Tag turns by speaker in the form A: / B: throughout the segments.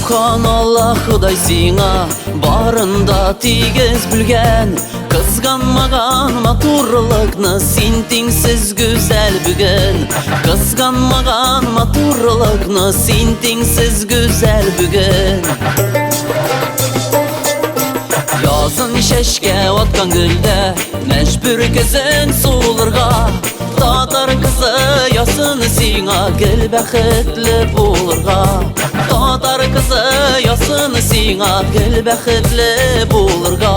A: Subhanallah Xuday sing'a barında tigez bilgen, kızganmagan maturlıkны sin tingsiz güzel bügen, kızganmagan maturlıkны sin tingsiz güzel bügen. Yazın şeşke otkan gülde mecbur gözün suğulurga, Tatar kızı yasını sing'a gel bəxtli bulurga, Tatar kızı yasını sing'a gel bəxtli bulurga.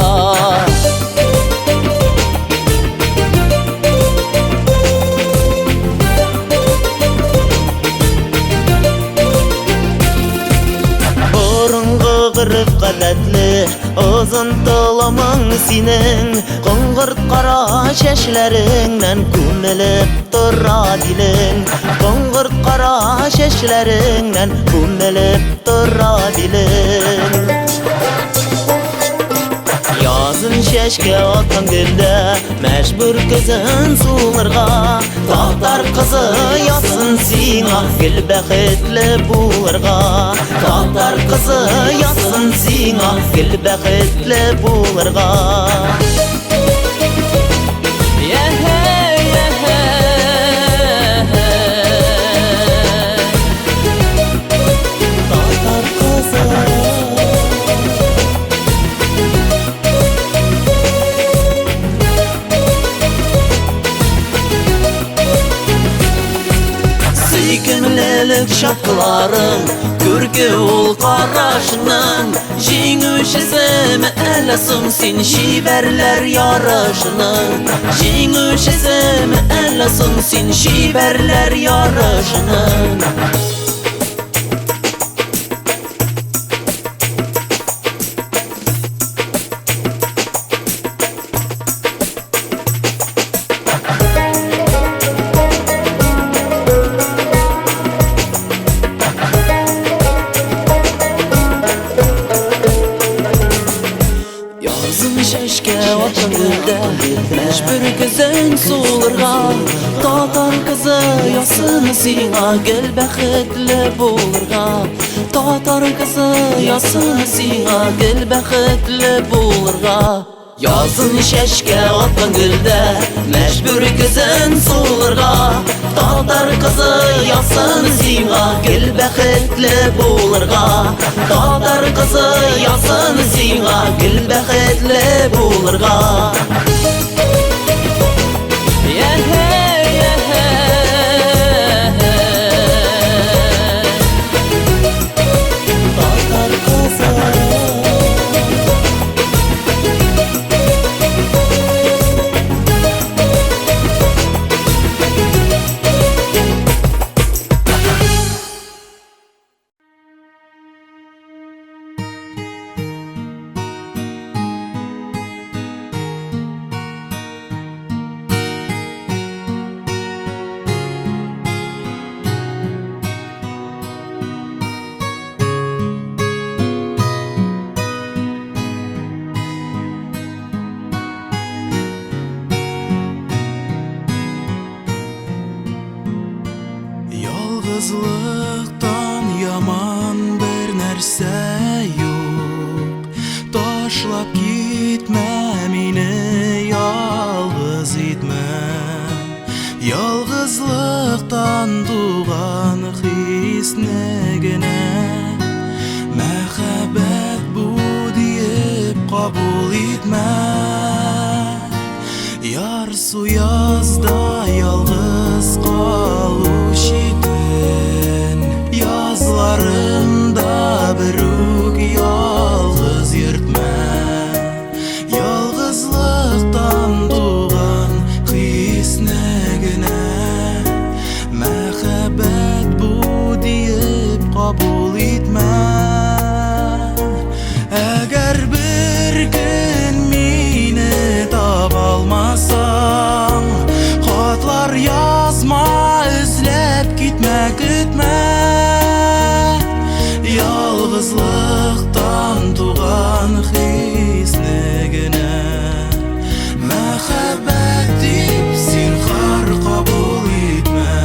B: Qırıp qadatlı uzun dolamın sinin, Qonğurt qara şeşlerinden künelip durra dilin, Qonğurt qara şeşlerinden künelip durra dilin. Yazın şeşke otkan gülde mecbur gözün suğurga, Tatar kızı yasın sing'a gel bəxtli bulurga, Tatar kızı yasın sing'a gel bəxtli bulurga.
A: Gömlelik şapkılarım Kürkü ol qaraşının, Jingüşesem eləsin sin şiberler yarışının, Jingüşesem eləsin sin şiberler yarışının. Şeşke otkan gülde mecbur gözün suğulurga, Tatar kızı yasını sing'a gel bəxtli bulurga, Tatar kızı yasını sing'a gel bəxtli bulurga. Yazın şeşke otkan gülde mecbur gözün suğulurga, Tatar kızı yasını sing'a gel bəxtli bulurga, Tatar kızı yasını sing'a gel bəxtli bulurga.
C: Yalgızlıktan yaman bir нәрсә yok, Taşlap gitme meni yalgız etme, Yalgızlıktan tuğan his negene, Мәхәббәт bu deyip kabul etme, Yarsu yazda yalgız kaluşi yazlarımda biruk yalgız yürtme, Yalgızlıktan tuğan his negene, Мәхәббәт bu deyip kabul etme. Eğer bir gün meni tapa almasam, Hatlar yazma özlep gitme gitme, Yalgızlıktan tuğan his negene, Мәхәббәт deyip zinhar kabul etme.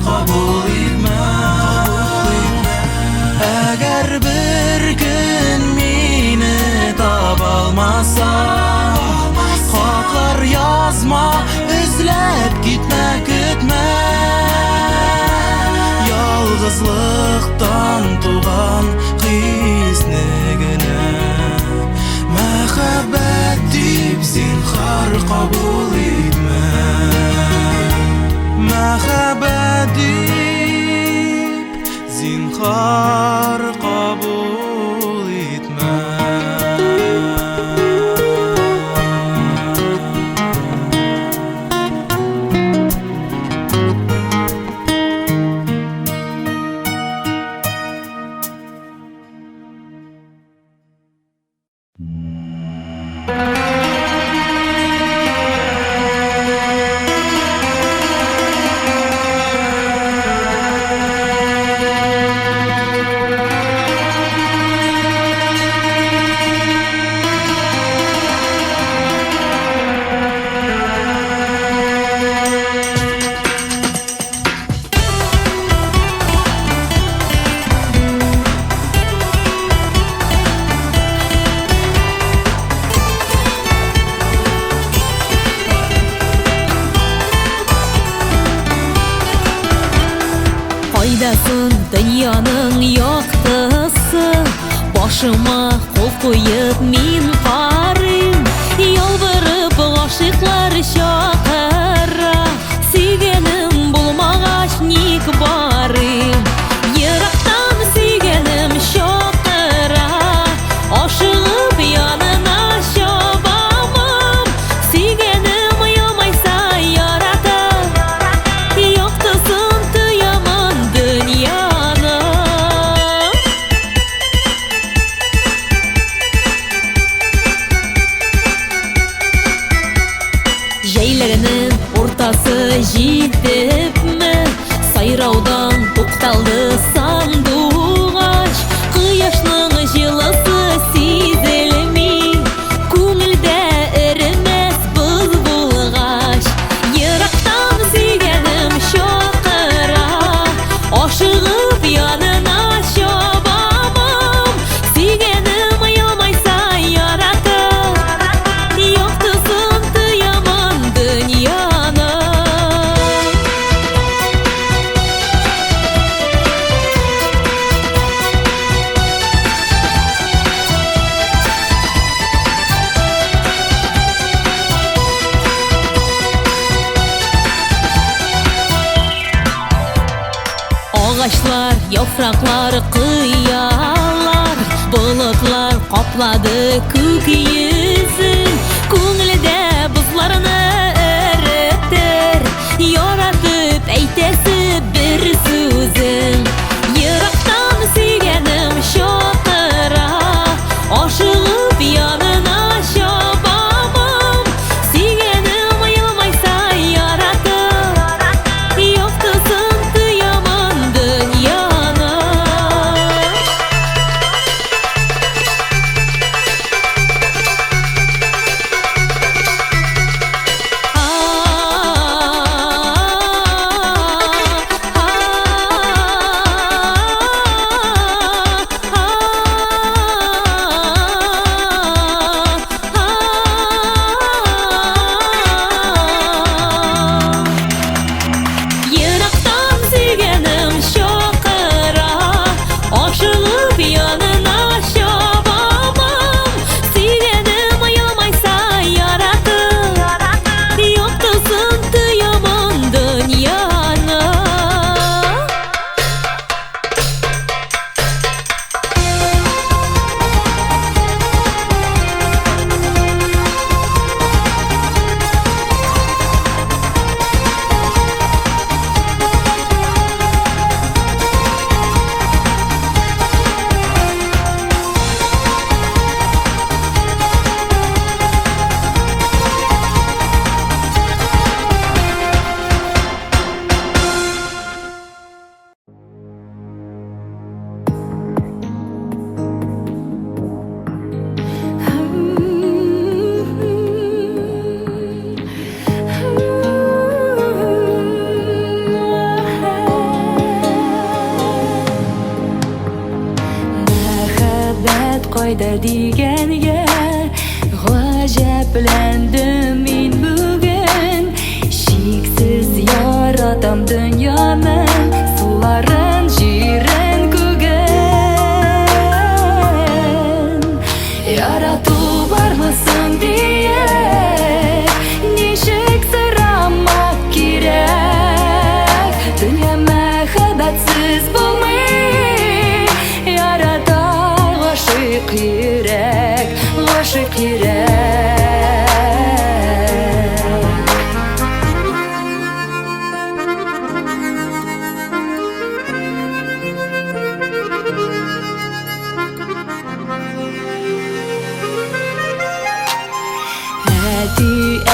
C: kabul etme. Eğer bir gün meni tabalmasan, xatlar yazma, izlep gitme. Yalgızlıktan tuğan hisnegine mehabbet deyip zinhar kabul etme. Mehabbet deyip zinhar kabul etme.
D: Faydasın dünyanın yoqtысы, başıma kol koyup min qarım, yalvarıp aşıqlar şaqıra, sevgenim bulmağaç nik barım, yıraqdan sevgenim şaqıra, aşığıp yanına şabamım, sevgenim yamaysa yarata, yoqtısın tüyaman dünyana. Jeylerinin ortası jitipmi, sayraudan toqtaldı sanduğaç, Kıyaşның жылысы сезілмей, көңілдә erimez buz bulğaç, yıraqtan sevgenim şaqıra, aşığıp yanına şabamım, sevgenim yamaysa yarata, yoqtısın tüyaman dünyana. Ağaçlar, yapraklar, kıyalar, bulutlar kapladı kök yüzün, көңілдә buzlarını erittir, yaratıp әйтәсе bir sözün, yıraqtan sevgenim şaqıra, aşığıp yanına şabamım, sevgenim yılmaysa yarata, yoqtısın tüyaman dünyana. foyda deganga g'ajablandim men bugun. Cheksiz yaratam dunyoni, suvlarin shirin kugin. Yaratuv bormisan deya nishik so'ramak kerak. Dunyo muhabbatsiz bo'lmay, yaratay g'oshiq kerak, g'oshiq kerak.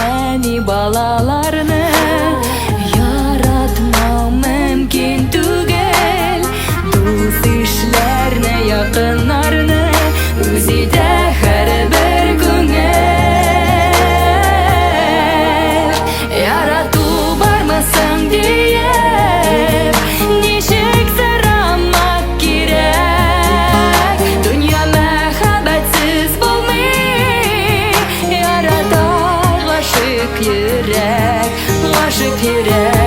D: Ani balalarni yaratmam mumkin tugul. Do'st ishlarni, yaqinlarni o'zida har bir ko'ngil. Yaratuv bormisan deya nishik so'ramak kerak. Dunyo muhabbatsiz bo'lmay, yaratay g'oshiq kerak, g'oshiq kerak.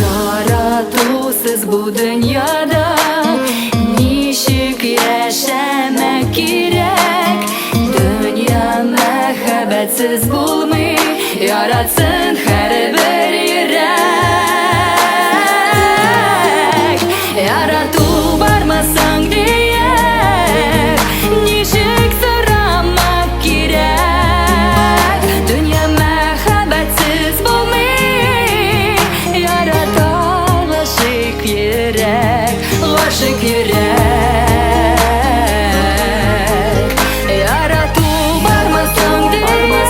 D: Yaratuvsiz bu dunyoda nishik yashamak kerak. Dunyo muhabbatsiz bo'lmay, yaratsin har bir yurak. Yaratuv bormisan deya nishik so'ramak kerak. Dunyo muhabbatsiz bo'lmay, yaratay g'oshiq kerak, g'oshiq kerak. Yaratuv bormisan deya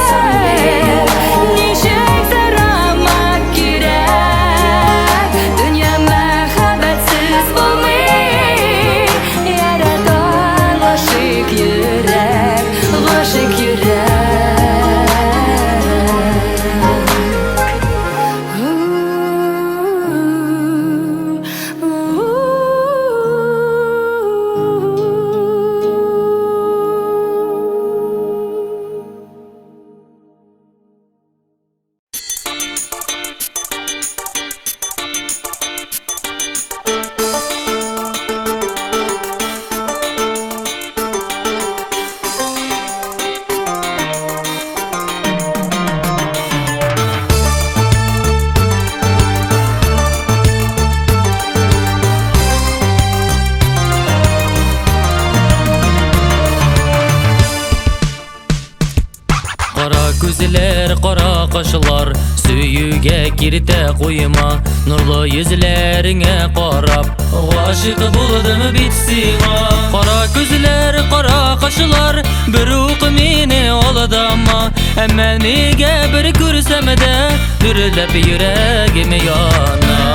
D: nishik so'ramak kerak. Dunyo muhabbatsiz bo'lmay, yaratay g'oshiq kerak, g'oshiq kerak.
E: Qora ko'zlar, qora qoshlar suyuga kirta qo'yma. Nurli yuzlaringga qarab g'oshiq bo'ldim bitsinga. Qora ko'zlar, qora qoshlar bir o'q meni oldama. Ammo nega bir ko'rsamda durilib yuragim yonar.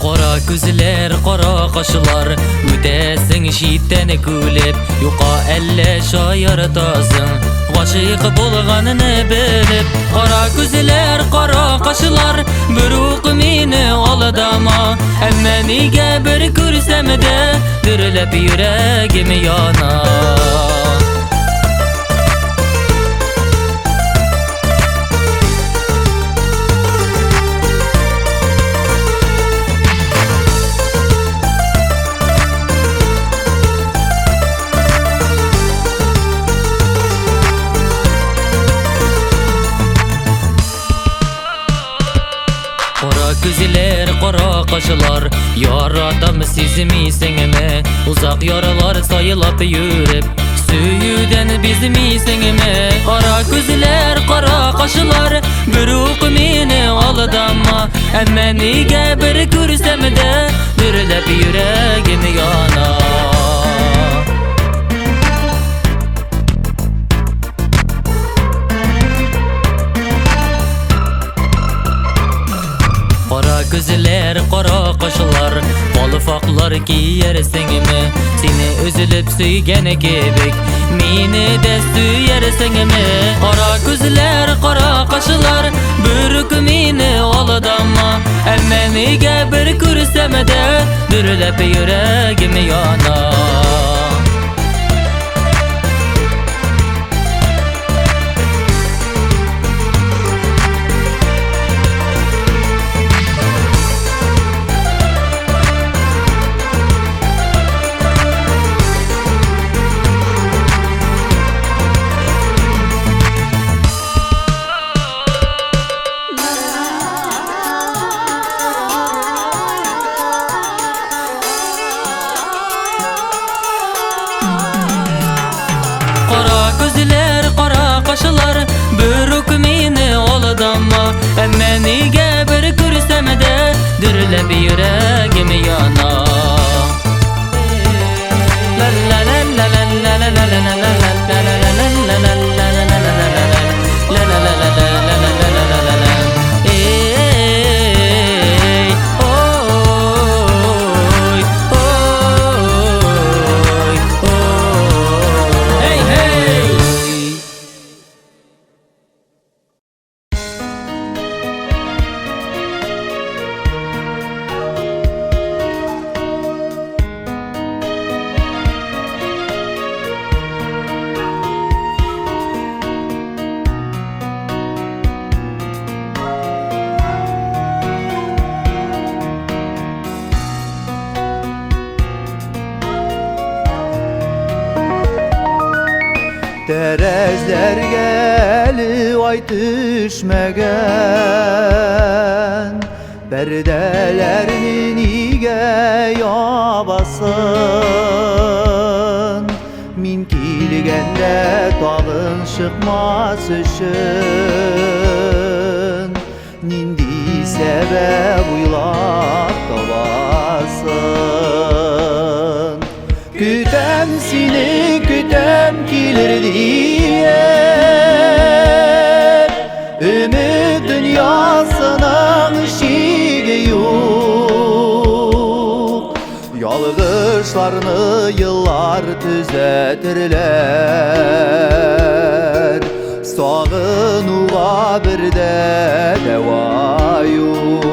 E: Qora ko'zlar, qora qoshlar o'tasin shitdan kulib. Yo'qa alla shoir tozim g'oshiq bo'lganini bilib. Qora ko'zlar, qora qoshlar bir o'q meni oldama. Ammo nega bir ko'rsamda durilib yuragim yonar. Qora ko'zlar, qora qoshlar yaratam sezmiysingmi? Uzoq yoralar soyilab yurib suyudan bezmiysingmi? Qora ko'zlar, qora qoshlar bir o'q meni oldama. Ammo nega bir ko'rsamda durilib yuragim yonar. qaşılar Balıfaqlar giyersinmi Seni üzülüp süygene kebek Meni de süyersinmi Qara gözler, qara qaşılar Bürük meni oladama Əmmə nega bir ko'rsamada Dürilib yuragim yana Qaşılar bürük meni oladama Əmmə nega bir ko'rsamada Dürilib yuragim yana La la la la la la la la la la la la la la la
F: Terezler gelip ay düşmegen Perdelerini nige yabasın Min kilgende tağın çıkmaz üçün Nindi sebep uylap tabasın Kütem seni kütem gelir diye Ümit dünyasının şiiri yok Yalgışlarını yıllar düzeltirler Sağınuğa bir de deva yok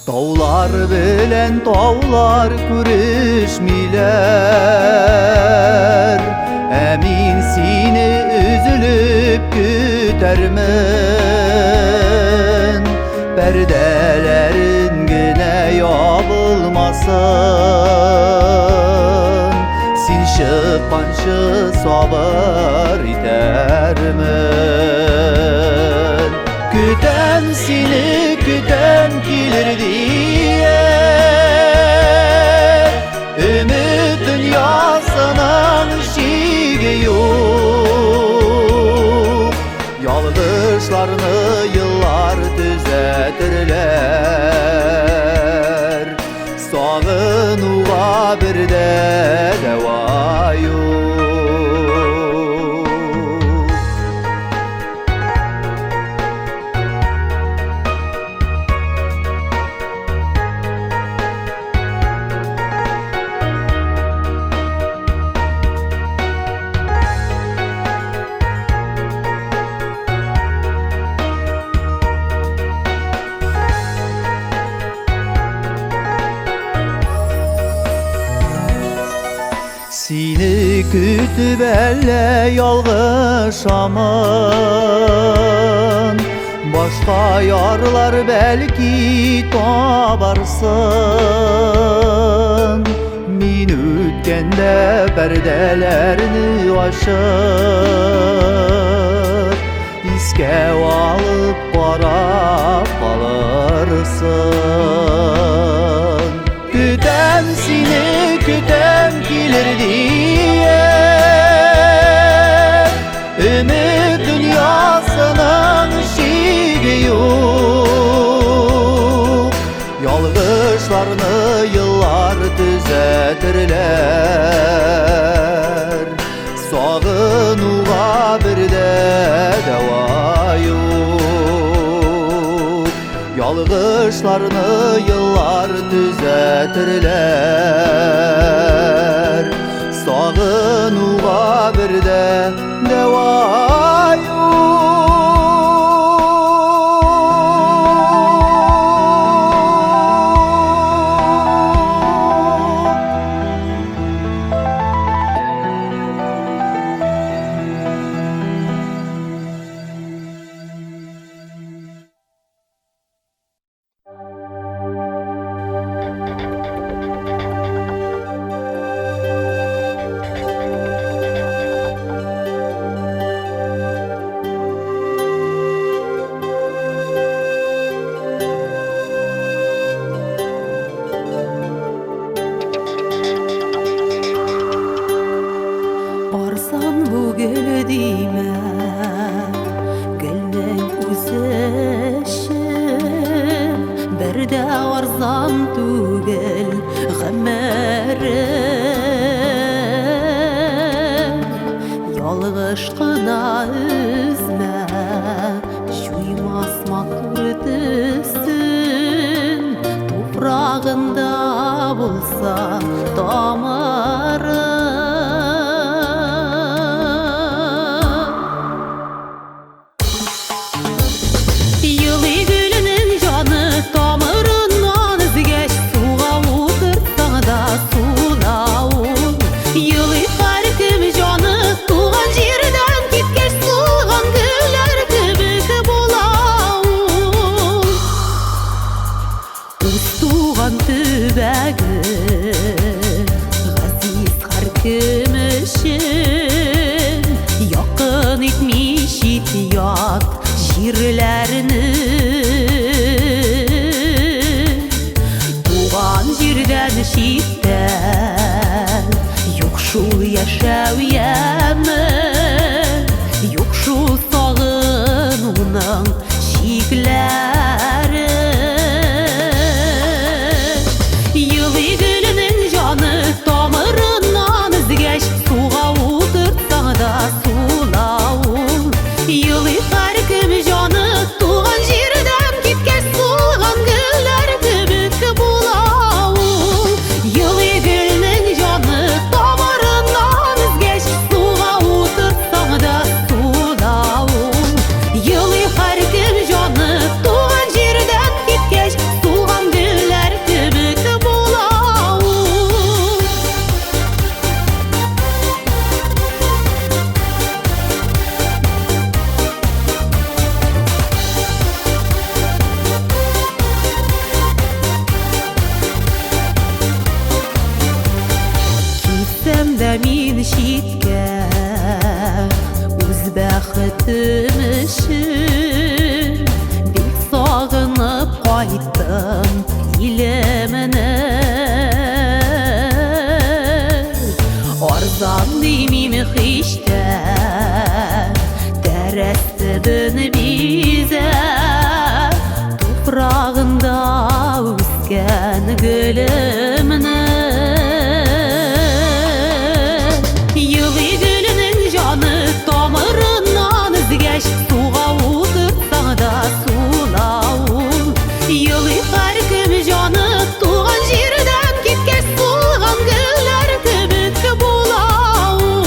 F: Dağlar bilen dağlar görüşmüler Emin seni üzülüp gütermin Perdelerin güne yapılmasın Sin şıkkanşı sabır itermin Kütem seni kütem gelir diye Ümit dünyasının şiiri yok Yalgışlarını yıllar düzeltirler Sağınuğa bir de deva yok Seni kütüp elle yalgışamın Başka yarlar belki tabarsın Min ötkende perdelerini aşıp İske alıp qarab kalırsın Kütem seni kütem gelir diye Ümit dünyasının şiiri yok Yalgışlarını düzetirler. Sağınuğa bir de deva yok. Yalgışlarını yıllar düzetirler. Sağınuğa bir de deva
A: Arsan bu gül dime Gülmen üzeşim Bir de arzan tugel Gımmerim Yalgış kına üzme Şuymaz makurtüsün Toprağında bulsa damarım Yakın etmiş ihtiyat jirlerini Tuğan jirden şitten Yok şul yaşav yemi Yok şul sağınının şikleri Yılı gülünün canı damarından izgeç Suğa oturtsan da sulavul Yılı farkım canı tuğan jirden Gitkeş suğan güller kübük bulavul Yılı gülünün canı damarından izgeç Suğa oturtsan da sulavul Yılı farkım canı tuğan jirden Gitkeş suğan güller kübük bulavul Gitsem de min şitke Uz bəxtim için Bek sağınıp qaytdım ilemene Arzan demim xişte Derestibin bize Toprağında üsken gülümne Yılı gülünün canı damarından izgeç Suğa oturtsan da sulavul Yılı farkım canı tuğan jirden Gitkeş suğan güller kübük bulavul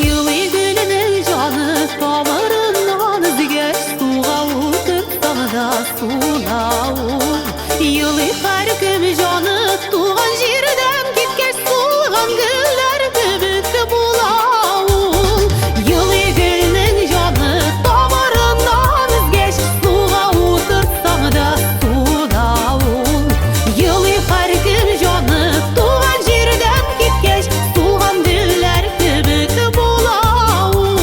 A: Yılı gülünün canı damarından izgeç Suğa oturtsan da sulavul Yılı farkım canı tuğan jirden Gitkeş suğan güller kübük bulavul Yılı gülünün canı damarından izgeç Suğa oturtsan da sulavul Yılı farkım canı tuğan jirden Gitkeş suğan güller kübük bulavul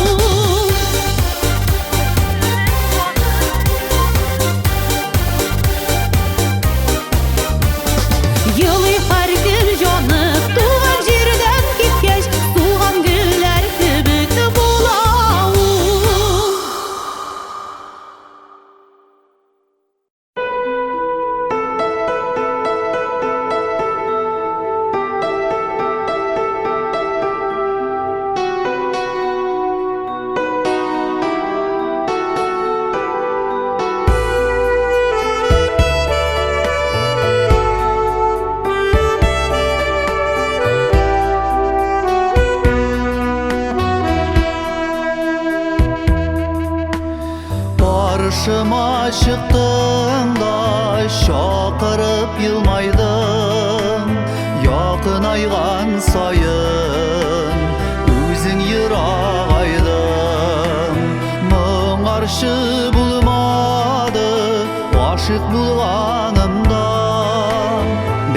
F: Шақырып елмайдың Якын айған сайын Өзің ерағайдың Мұңаршы булмады Ашық булганымда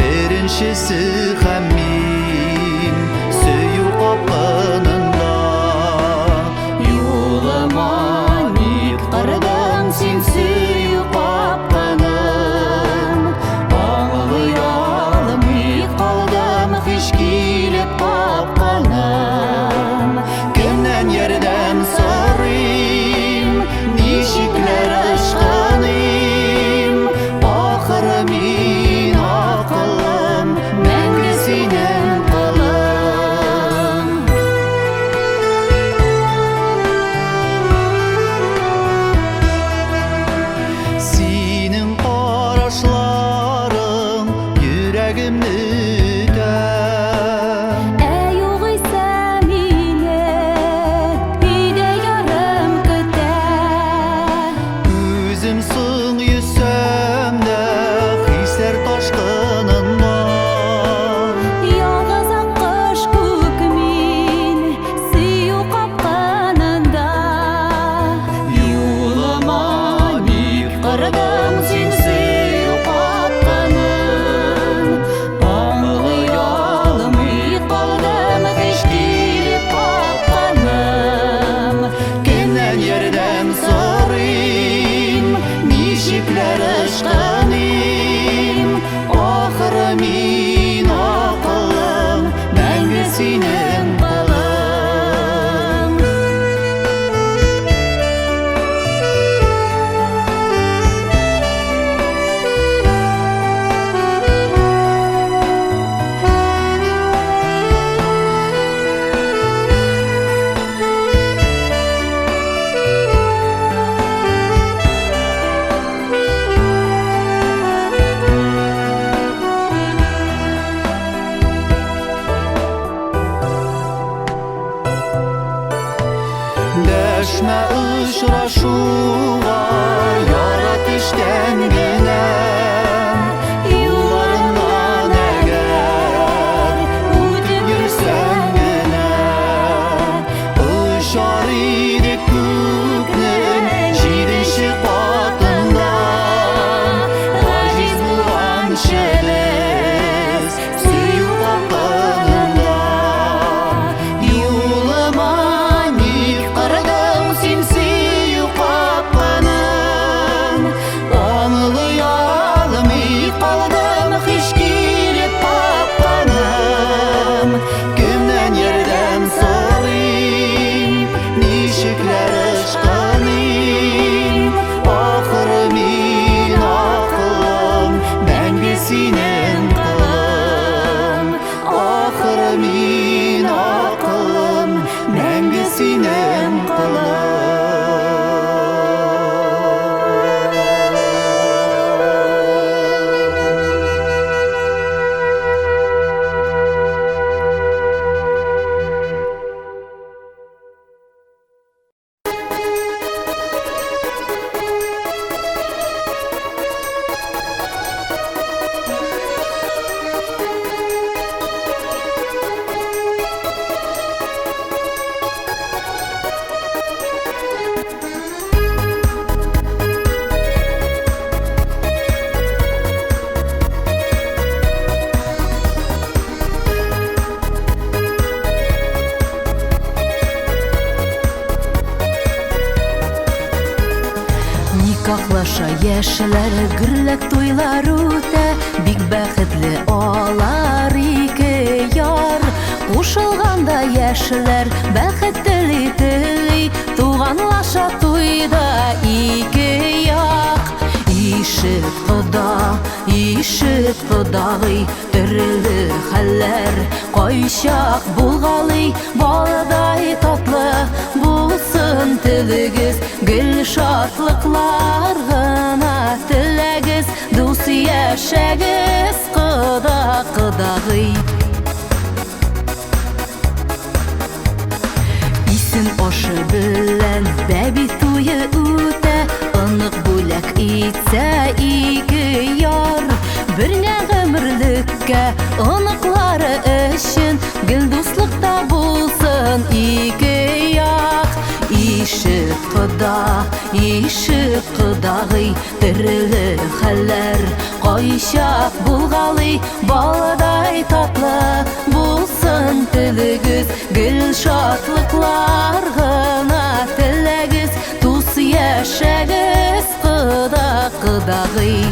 F: Беренчесе һәм мин Сөю капканында Юлыма ник кырдың син сөю капканым Аңлый алмый калдым Хиш килеп капканым Кемнән ярдәм сорыйм Ничекләр ышкыным Ахыры мин акылым Мәңге синең кылым Синең карашларың йөрәгемне үтә
D: Югыйсә мине өйдә ярым көтә
F: Үзем соң йөзсәм дә хисләр ташкынында
D: Ялгыз аккош күк мин сөю капканында
F: Юлыма ник кырдың син сөю капканым Аңлый алмый калдым Хиш килеп капканым Кемнән ярдәм сорыйм Ничекләр ышкыным Ахыры мин акылым Мәңге синең кылым Дәшмә очрашуга ярат эштән генә Юлларыңнан әгәр үтеп йөрсәң генә Очар идек күкнең җиденче катында Гаҗиз булган шәлес сөю капканында Юлыма ник кырдың син сөю капканым Аңлый алмый калдым Хиш килеп капканым Кемнән ярдәм сорыйм Ничекләр ышкыным Ахыры мин акылым Мәңге синең кылым Ахыры мин акылым Мәңге синең
A: Никахлаша яшьләр гөрләк туйлар үтә Бик бәхетле алар ике яр Кушылганда яшьләр бәхет тели Туганлаша туйда ике як Ишет Кодагый төрле хәлләр Кайчак булгалый балдай татлы Булсын телегез гел шатлыклар гына теләгез Дус яшәгез Кодагый Исен ашы белән бәби туе үтә Ынык бүләк итсә ике безгә оныклары өчен гел дуслыкта булсын ике як. Ишет Кодагый, төрле хәлләр кайчак булгалый, баладай татлы булсын телегез, гел шатлыклар гына теләгез, дус яшәгез Кодагый.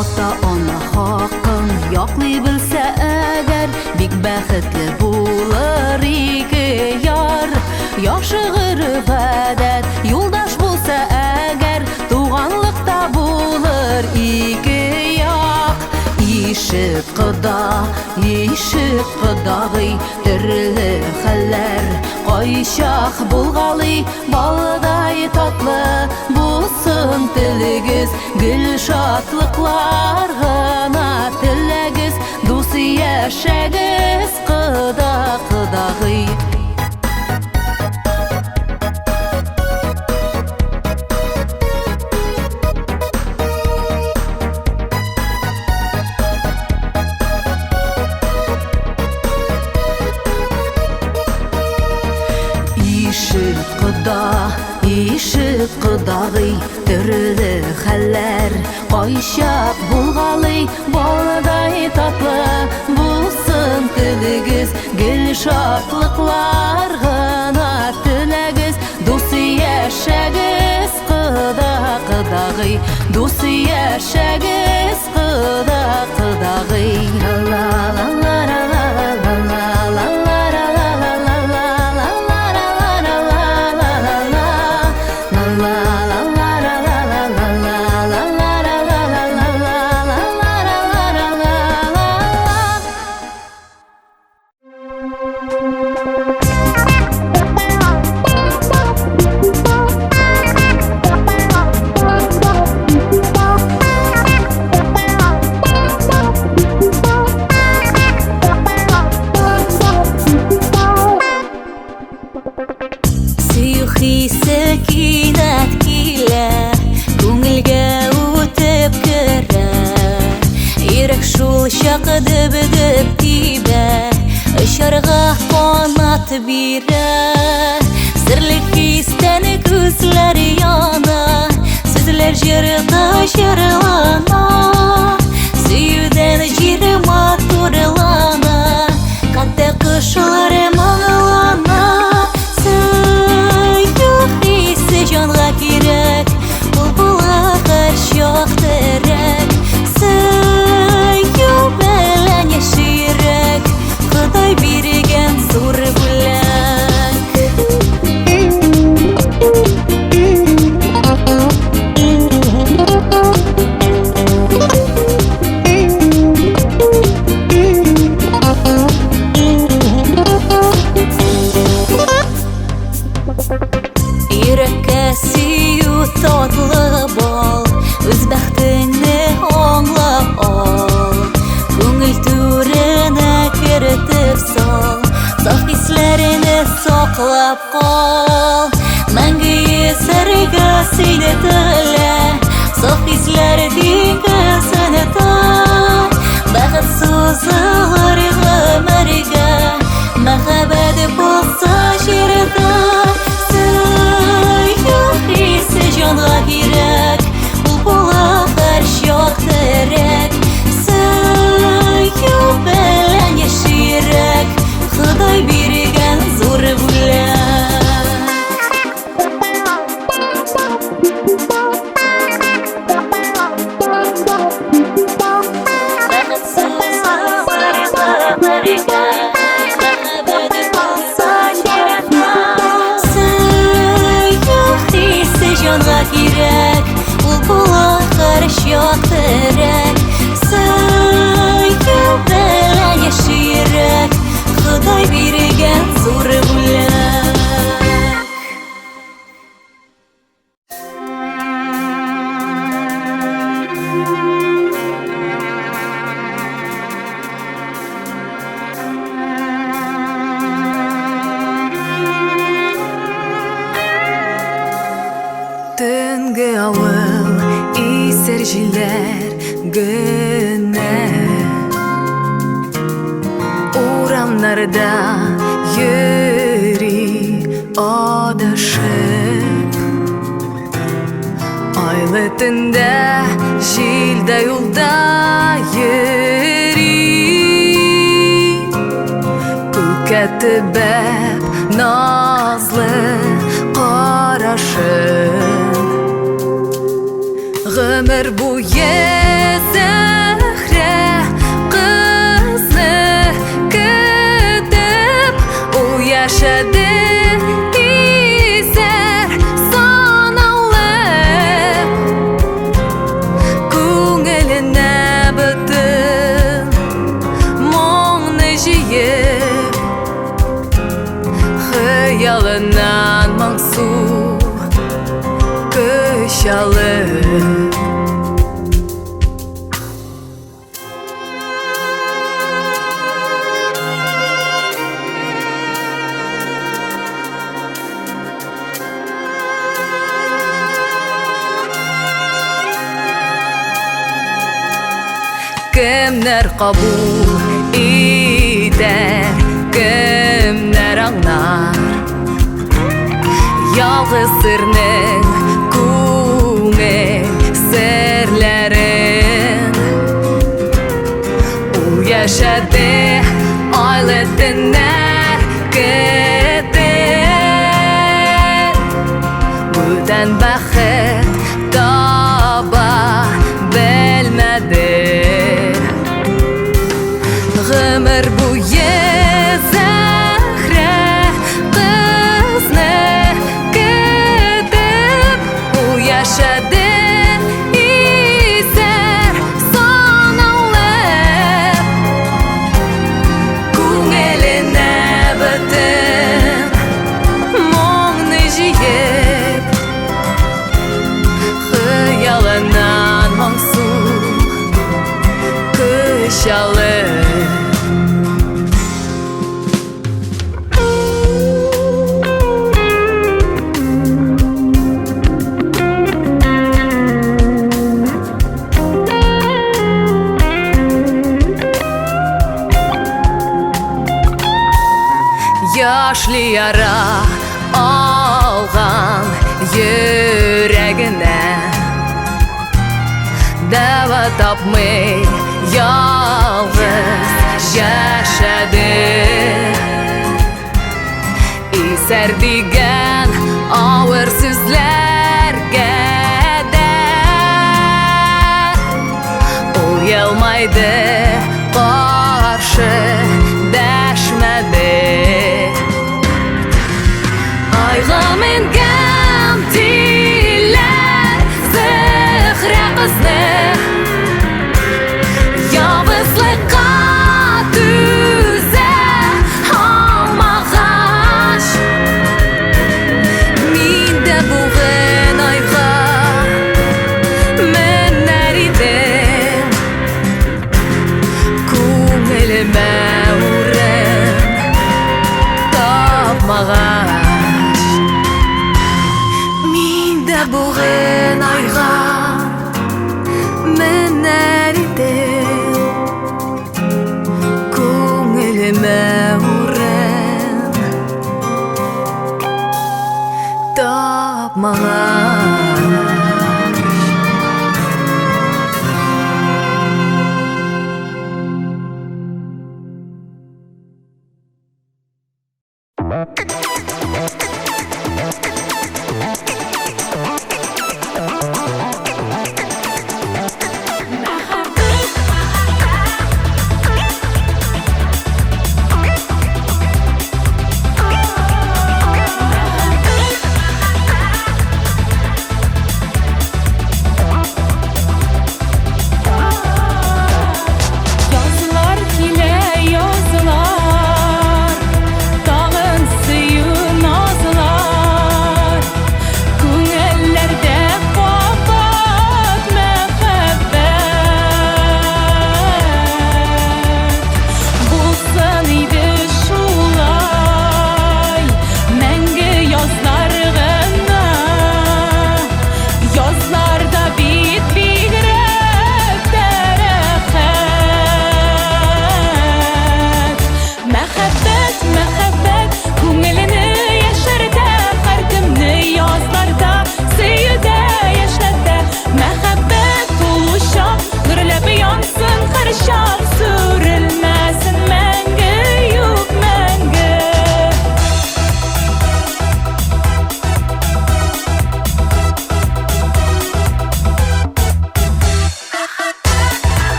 A: Ата-ана хакын яклый белсә әгәр, бик бәхетле булыр ике яр. Яхшы гырбәдәт юлдаш булса әгәр, туганлыкта булыр ике як. Ишет Кодагый, төрле хәлләр кайчак булгалый, баладай татлы булсын телегез, гел шатлыклар гына теләгез, дус яшәгез Кодагый. Ишет Кодагый, төрле хәлләр кайчак булгалый, баладай татлы булсын телегез, гел шатлыклар гына теләгез, дус яшәгез Кодагый, дус яшәгез Кодагый.
D: Дөб тибә, очарга канат бирә, серле хистән күзләр яна, сүзләр җырда җырлана, сөюдән җир матурлана, катты кошлар моңлана, сөю хисе җанга кирәк, булбула һәр терәк, Ходай биргән зур бүләк. Йөрәккә сөю татлы бал, үз бәхтеңне аңлап ал, күңел түренә керетеп сал, саф хисләрне саклап кал, мәңге яшәргә сине телә, саф хисләр диңгезенә тар, бәхет сузылыр гомергә, мәхәббәт булса җирдә, сөю хисе җанга кирәк, булбула һәр чак терәк, сөю белән яширәк, Ходай биргән зур бүләк. Сөю хисе җанга кирәк, булбула һәр чак терәк, сөю белән яширәк, Ходай биргән зур бүләк.
A: Жилер гына Урамнарда йөри адашып Айлы түндә җилдә юлда йөри Күккә төбәп назлы карашын Гомер буе Зәхрә кызны көтеп У яшәде исәр санаулы Күңеленә бөтен моңны җыеп Хыялыннан моңсу көч алып Кемнәр кабул итәр, кемнәр аңлар Ялгыз сирнең күңел серләрен У яшәде айлы төннәр көтеп Бүтән бәхет таба белмәде Гомер буе Зәхрә кызны көтеп У яшәде исәр санаулы Күңеленә бөтен моңны җыеп Хыялыннан моңсу көч алып Яшли яра алган йөрәгенә Дәва тапмый ялгыз яшәде Исәр дигән авыр сүзләргә дә Ул елмайды каршы дәшмәде Айга менгән диләр Зәхрә кызны Явызлыкка түзә алмагач Мин дә бүген айга менәр идем Күңелемә урын тапмагач Бүген айга менәр идем Күңелемә урын тапмагач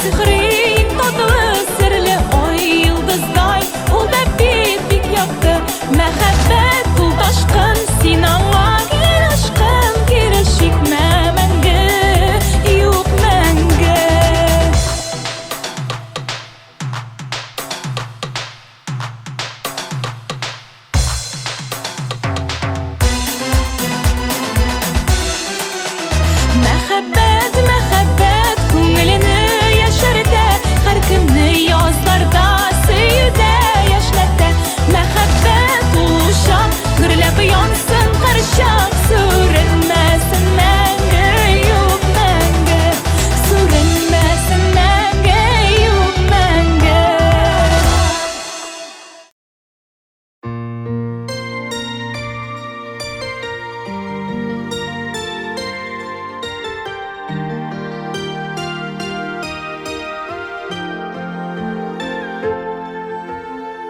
D: Сихри tadı sirli oy yıldızday Ул да bit yaptı Мәхәббәт ул ташкын Син аңа кил ашкын Кирешикмә мәңге Юк мәңге Мәхәббәт, мәхәббәт күңелне яшәртә Һәр кемне язларда сөюдә яшьләтә Мәхәббәт ул ушан гөрләп янсын һәр чак Сүрелмәсен мәңге, юк мәңге Сүрелмәсен мәңге, юк мәңге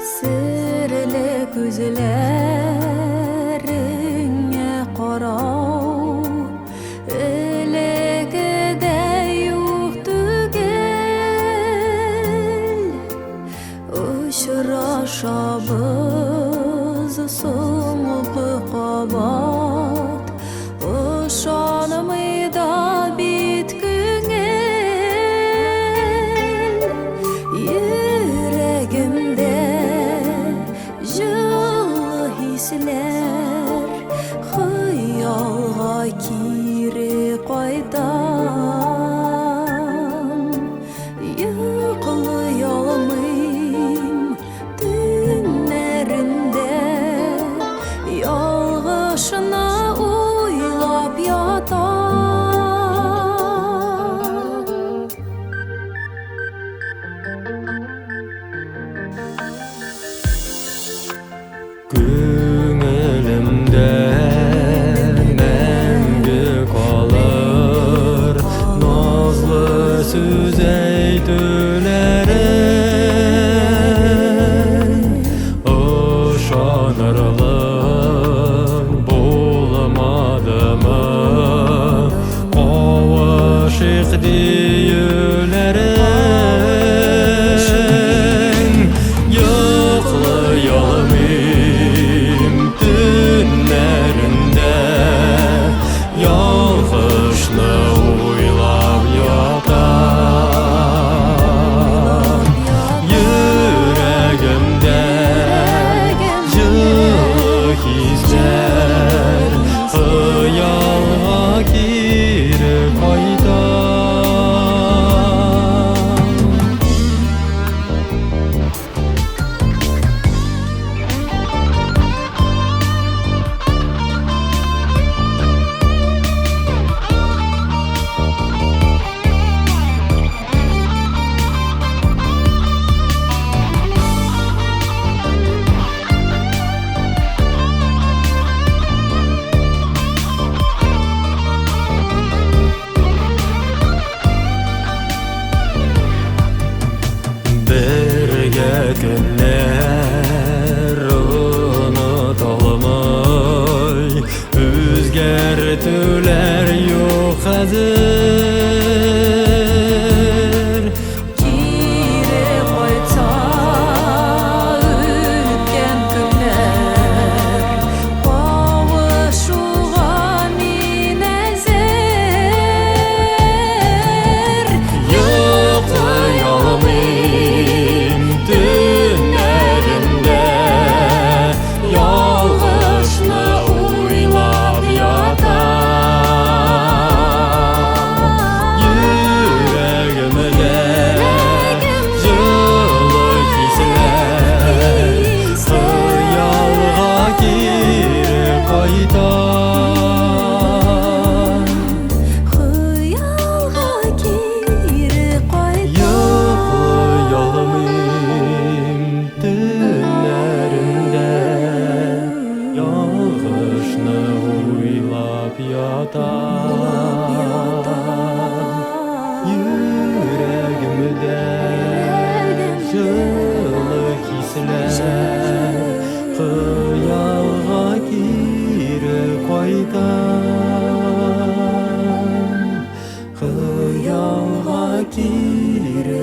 A: Серле күзләреңә карау Элеккедә юк түгел Очрашабыз соңгы кабат Ышанмый да бит күңел Йөрәгемдә жылы хисләр Хыялга кире кайтам Йоклый алмыйм төннәрендә Ялгышына уйлап ятам
C: Күңелемдә мәңге калыр назлы сүз әйтүләрең Ышанырлык булмадымы Кавышык диюләрең Йоклый алмыйм төннәрендә Ялгышны уйлап ятам Йөрәгемдә жылы хисләр Хыялга кире кайтам Бергә көннәр онытылмый Үзгәртүләр юк хәзер
A: Кире кайтса үткән көннәр Кавышуга мин әзер
C: Йоклый алмыйм төннәрендә Ялгышны уйлап ятам Йөрәгемдә жылы хисләр Хыялга кире кайтам
A: Хыялга кире кайтам
C: Йоклый алмыйм төннәрендә Ялгышны уйлап ятам Йөрәгемдә жылы хисләр Хыялга кире кайтам Хыялга кире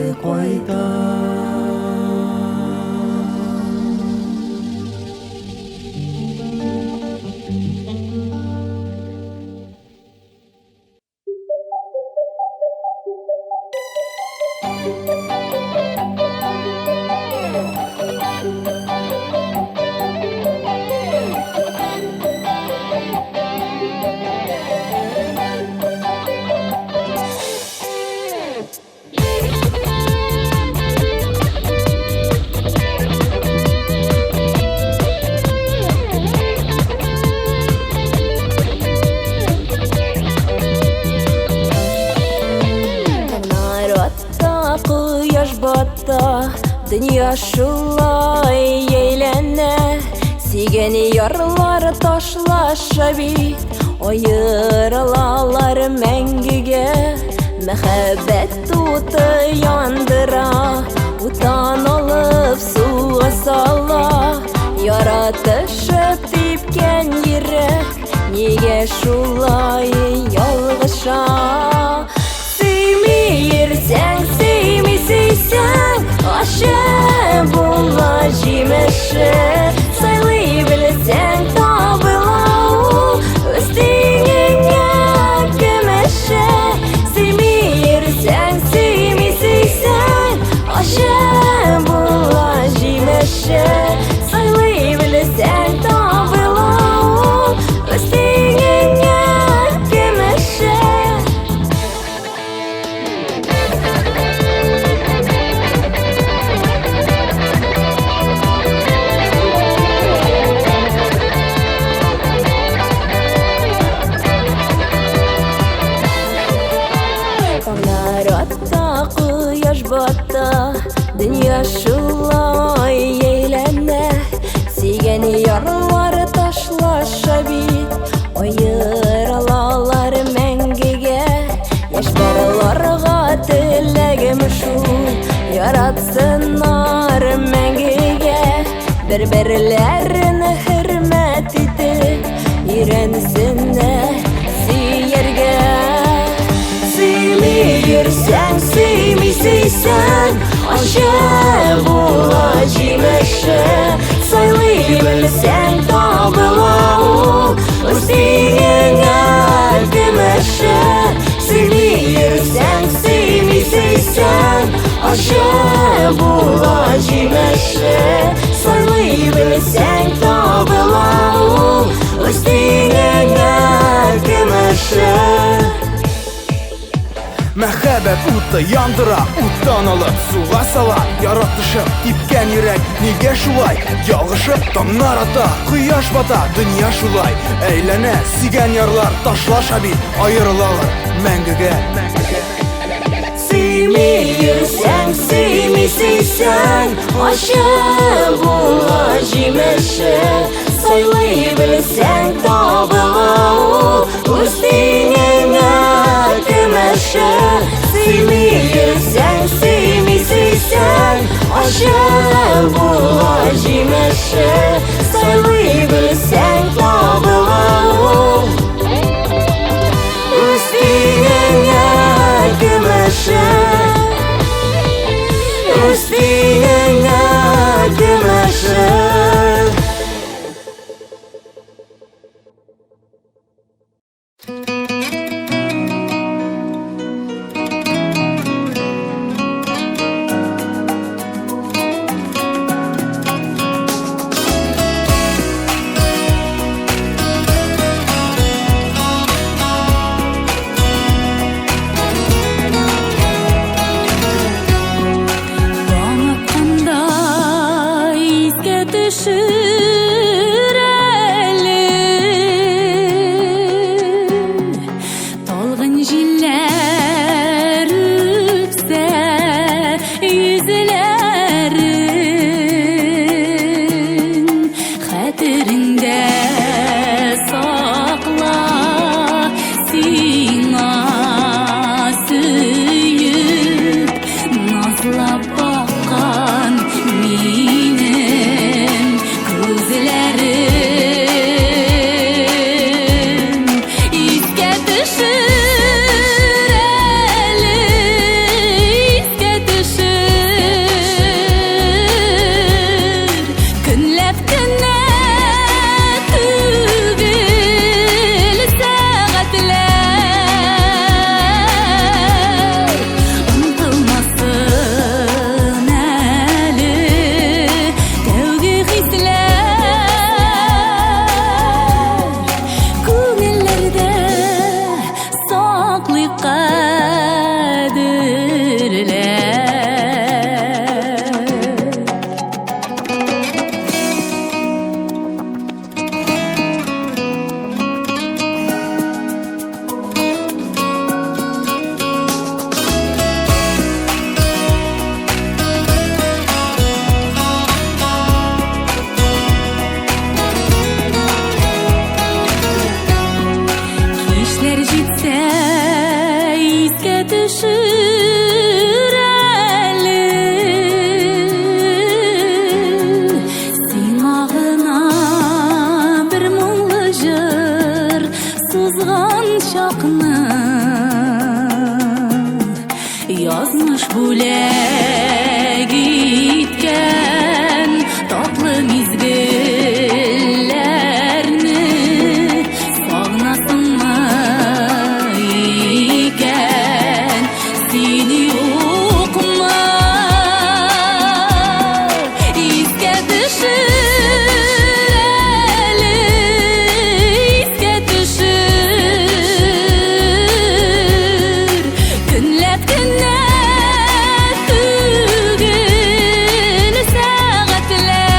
A: Dünya şulay eğlene Sigeni yarlar taşlaşa bit Ayırılalar mengige Mehabbet tutu yandıra Utan olup suğa salla Yaratışıp dipken yürek Nige şulay yalgışa Sevmeyirsen sevmeseysen Aşe bulla jimeşe Saylı bilsen tabıla Üstüne gömeşe Sevmeyirsen sevmeseysen Aşe bulla jimeşe Saylı bilsen tabıla Üstüne gömeşe Batta dünya şulay eğlene Sigeni yarlar taşlaşa bit Ayırılalar mengige Yaş baralarga tilegim şu Yaratsınlar mengige Birbirlerini hürmet edip İrensinler siyerge Sevmeyirsen sevmeseysen Aşe bula jimeşe Saylı bilsen tabıla Üstüne gömeşe Sevmeyirsen sevmeseysen Aşe bula jimeşe Saylı bilsen tabıla Üstüne gömeşe
G: Мәхәббәт уты яндыра, уттан алып суга сала Яратышып типкән йөрәк, нигә шулай? Ялгышып таңнар ата, кояш бата, дөнья шулай әйләнә, сигән ярлар ташлаша бит, аерылалар мәңгегә
A: Sevmeyirsen sevmeseysen Aşe bulla jimeşe Saylı bilsen tabıla Üstüne gömeşe Sevmeyirsen sevmeseysen Aşe bulla jimeşe Saylı bilsen tabıla Üstüne gömeşe Üstüne gömeşe
D: düşür düşür әлі Симағына бір мұңлы жыр сызған шақны Yazmış бүләк иткән татлы мизгелләрне Сагнасыңмы икән син юкмы Искә төшер әле искә төшер Көнләп кенә түгел сәгатьләр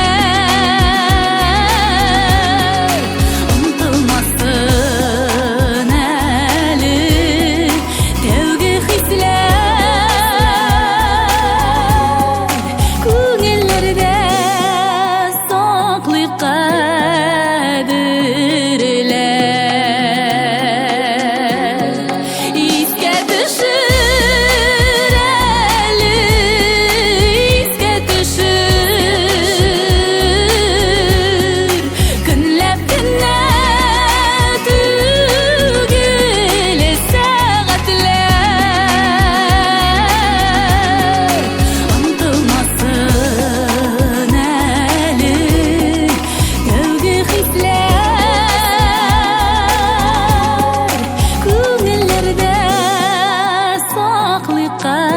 D: Онтылмасын әле тәүге хисләр Күңелләрдә саклый кадерләр Искә төшер әле искә төшер Көнләп кенә түгел сәгатьләр Онтылмасын әле тәүге хисләр Күңелләрдә саклый кадерләр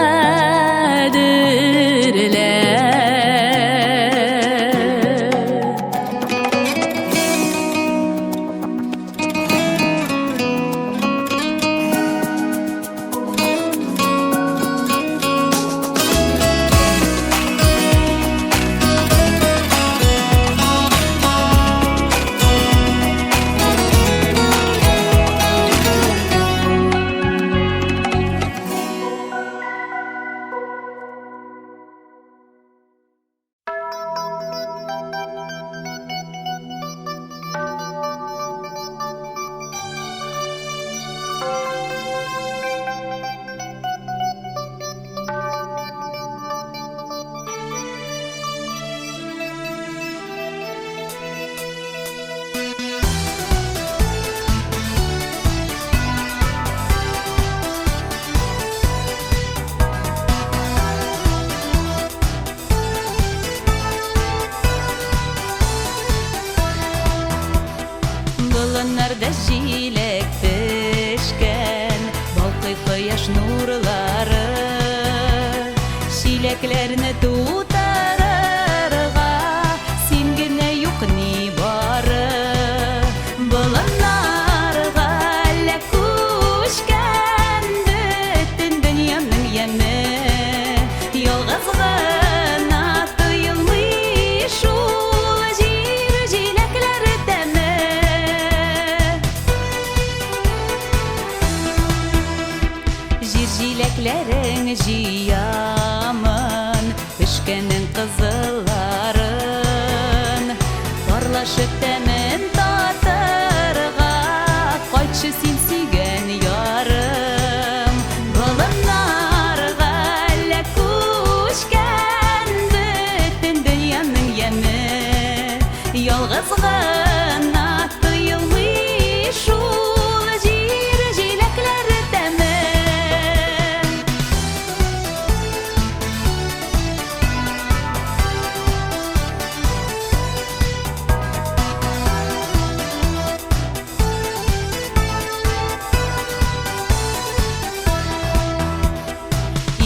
D: Болыннарда җиләк төшкән балкый кояш нурлары Чиләкләрне тутырырга син генә юк ни бары Болыннарга әллә күчкән бөтен дөньяның яме Ялгыз гына тоелмый шул җир җиләкләр тәме Җир җиләкләрең җыямын пешкәнең кызылларын Парлашып тәмен татырга кайтчы син сөйгән ярым Болыннарга әллә күчкән бөтен дөньяның яме Ялгыз гына тоелмый шул җир җиләкләр тәме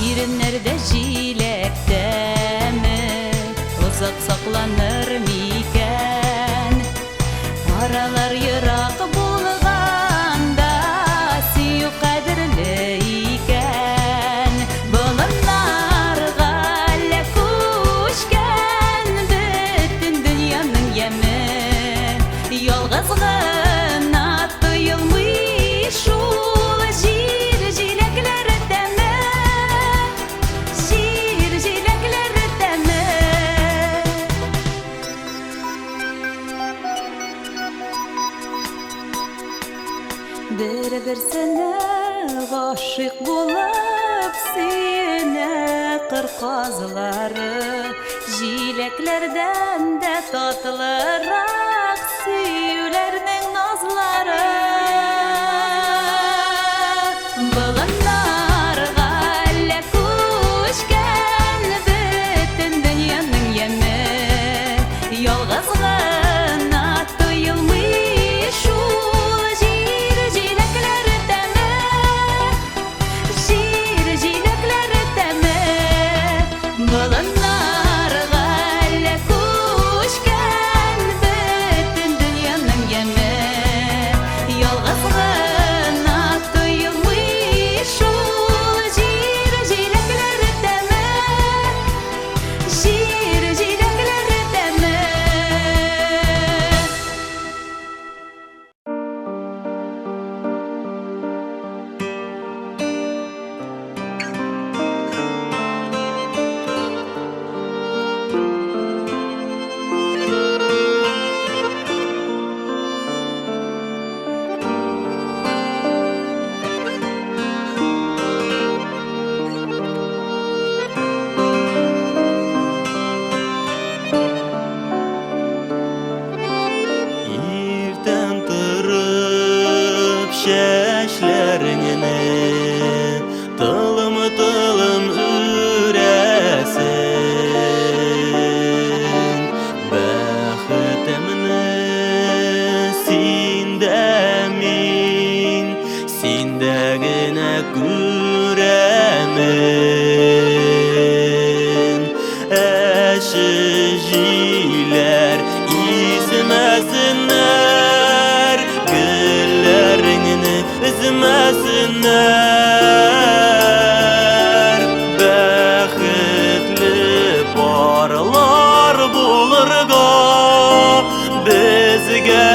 D: Иреннәрдә җиләк тәме озак сакланыр микән Аралар ерак булганда сөю кадерле икән Болыннарга әллә күчкән бөтен дөньяның яме Ялгыз гына тоелмый шул җир җиләкләр тәме Җир җиләкләр тәме Бер-берсенә гашыйк булып Suyuna qırqazları Jileklerden de tatlırak Süyülerinin nazları Bulunlar galle kuşken Bütün dünyanın yemi Yolgazgına tuyulmuş Ul jir jilekler deme Jir jilekler deme Bulunlar galle kuşken Bütün dünyanın yemi Yolgazgına tuyulmuş Ul jir jilekler deme Jir jilekler deme
B: Erten turib şeşlerini Tılım üresin Bəxtimini Sindəginə görəmin Əşiciler isməsinlər Güllərini üzməsinlər Bəxtli barlar bulurqa Bizgə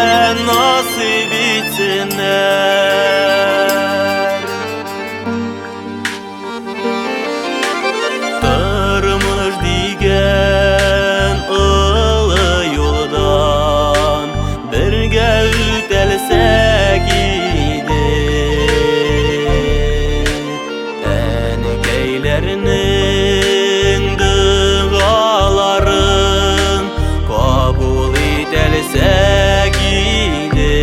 B: nasib etsinlər Turmuş digen ılı yoldan Birge ütelsek idi Enkeylerinin dığaların Kabul etelsek idi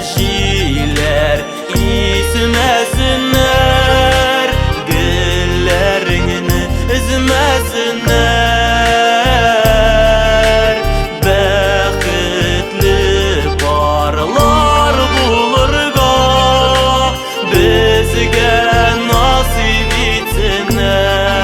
B: Eşiciler isməsinlər Güllərini üzməsinlər Bəxtli barlar bulurqa Bizgə nasib etsinlər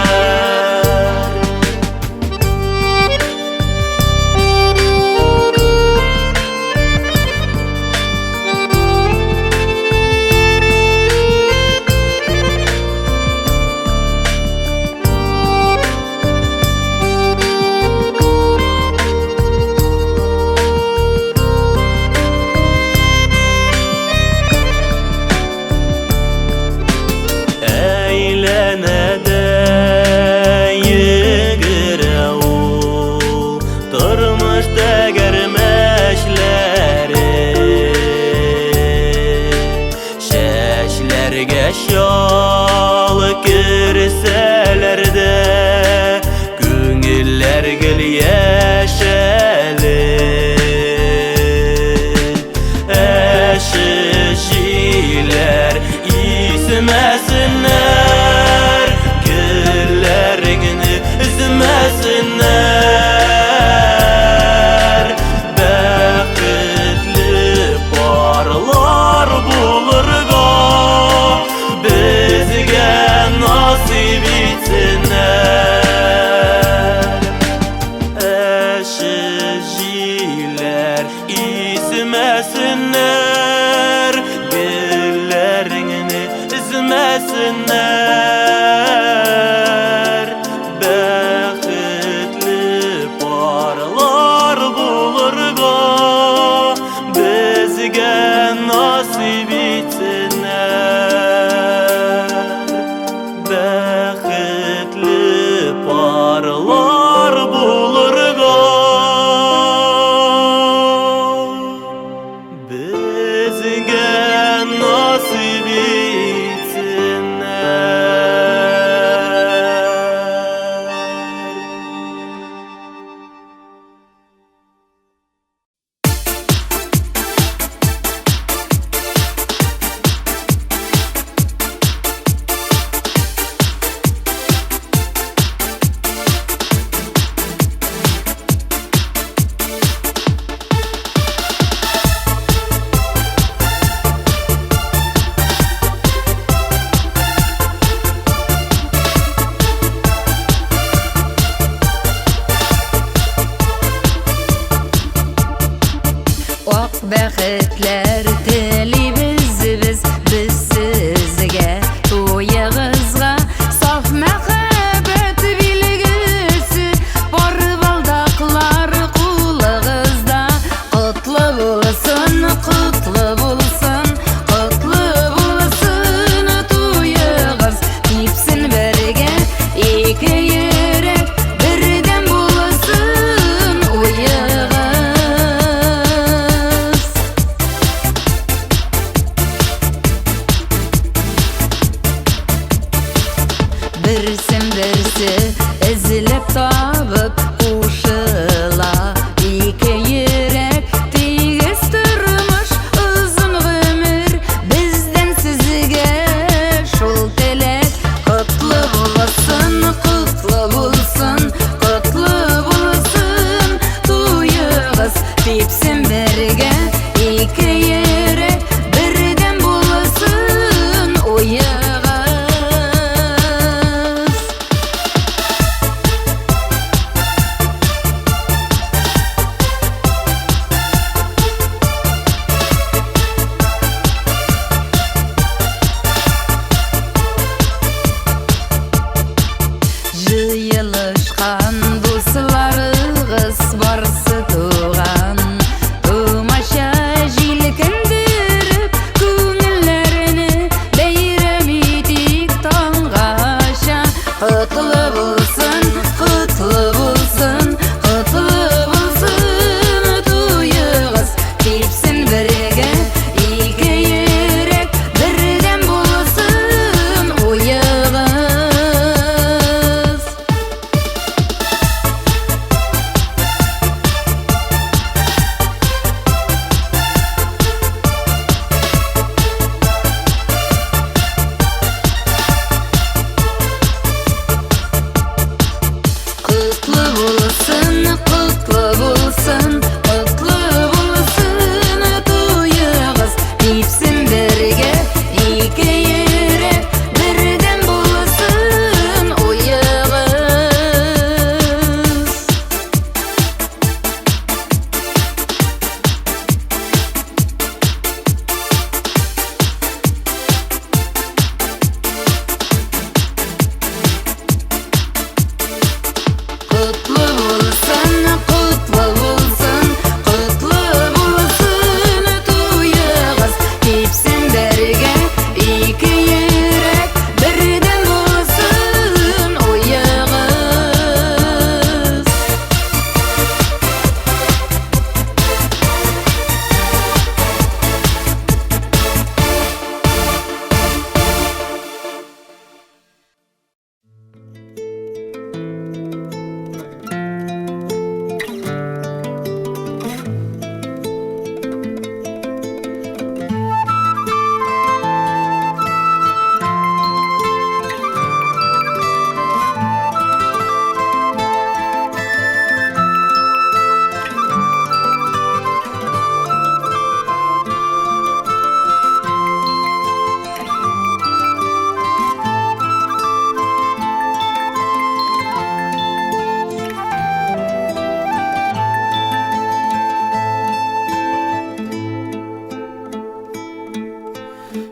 B: Eğlenede yigire ol Turmuş tegermeşleri Şeşlerge şal kirseler de Güngüller gül yeşeli Eşiciler isməsinlər Güllərini üzməsinlər Bəxtli barlar bulurqa Bizgə nasib etsinlər Eşiciler isməsinlər Güllərini üzməsinlər Bəxtli barlar bulurqa Bizgə nasib etsinlər Bəxtli barlar bulurqa Bizgə nasib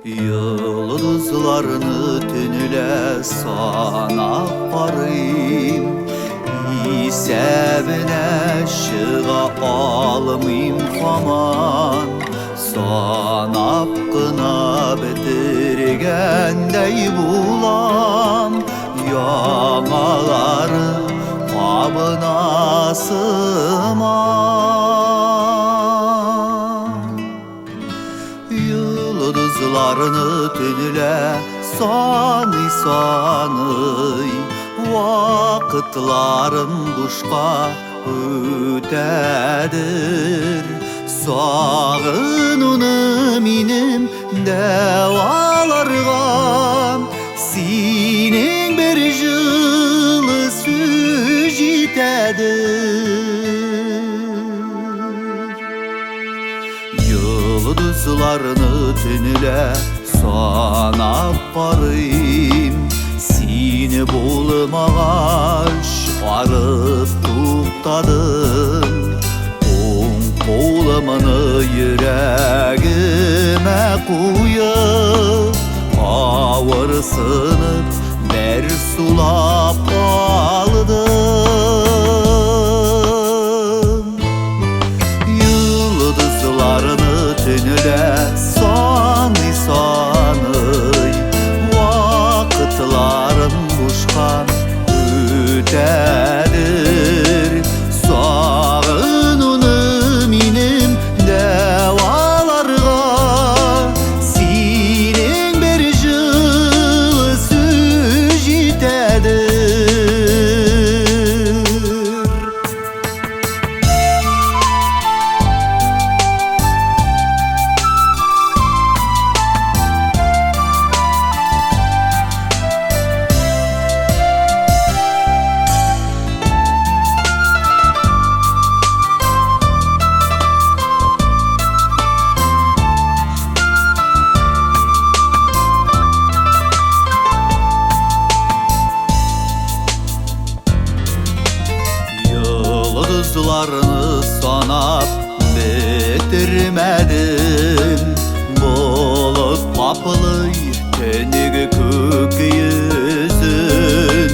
F: Yıldızlarını tünüle sanap barayım, İsebine şığa almayım faman. Sanap kına bitirgendey bulam, Yağaları kabına sığmam. Yıldızlarını tünüle sanıy sanıy, Vakıtlarım kuşka ötedir. Sağınını minim devalarga, Sinin bir jılı süjitedir. Yıldızlarını tünüle sanap barayım, Seni bulmağaç varıp tuğtadım. On kolumunu yüreğime koyup, Ağırsınıp der sulap aldım. Yıldızlarını tünüle sanıy sanıy, Vakıtlarım kuşkan ötedir. Sağınını minim devalarga, Sinin bir jılı süjitedir. Yıldızlarını sanap bitirmedim. Bulut kapılı tönügü kök yüzün,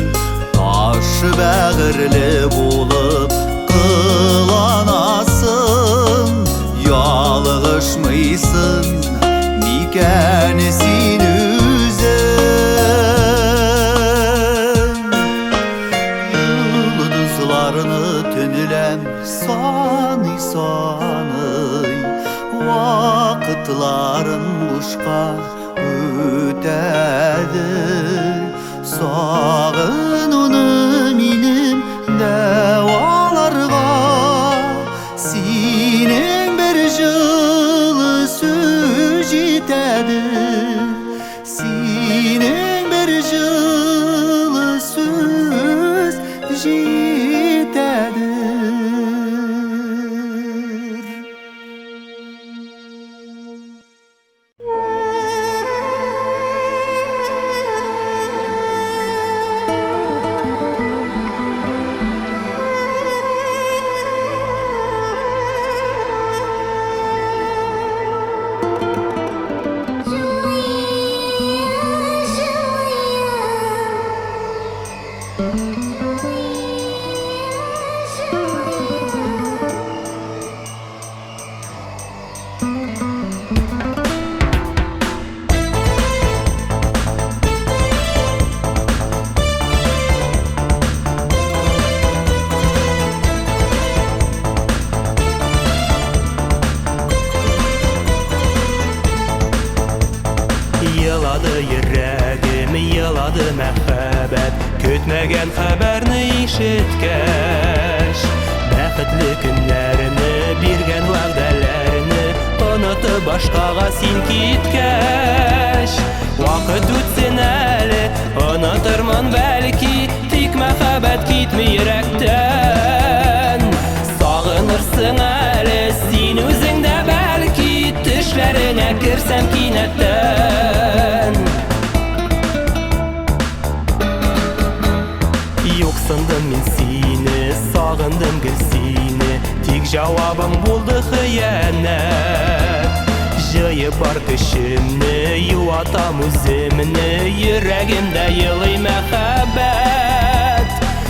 F: Taşı bağırlı bulup kılanasın. Yalğışmıysın miken sin üzün. Yıldızlarını tünülem sanıy sanıy, Vakıtlarım kuşka ötedir. Sağınını minim devalarga, Sinin bir jılı süjitedir. Sinin bir jılı süjitedir.
C: Yıladı yüreğim, yıladı məхәббәт, Көтмәгән хәбәрне ишеткәч. Бәхетле көннәрне, биргән вәгъдәләрне Онытып башкага син киткәч. Вакыт үтсен әле, онытырмын бәлки, Тик мәхәббәт китми йөрәктән. Сагынырсың әле син үзең дә бәлки, Төшләреңә керсәм кинәттән. Юксындым мин сине, сагындым гел сине, Тик җавабың булды хыянәт. Жыйып бар күшімні, юатам өзімні, Йөрәгімдә йылый мәхәббәт.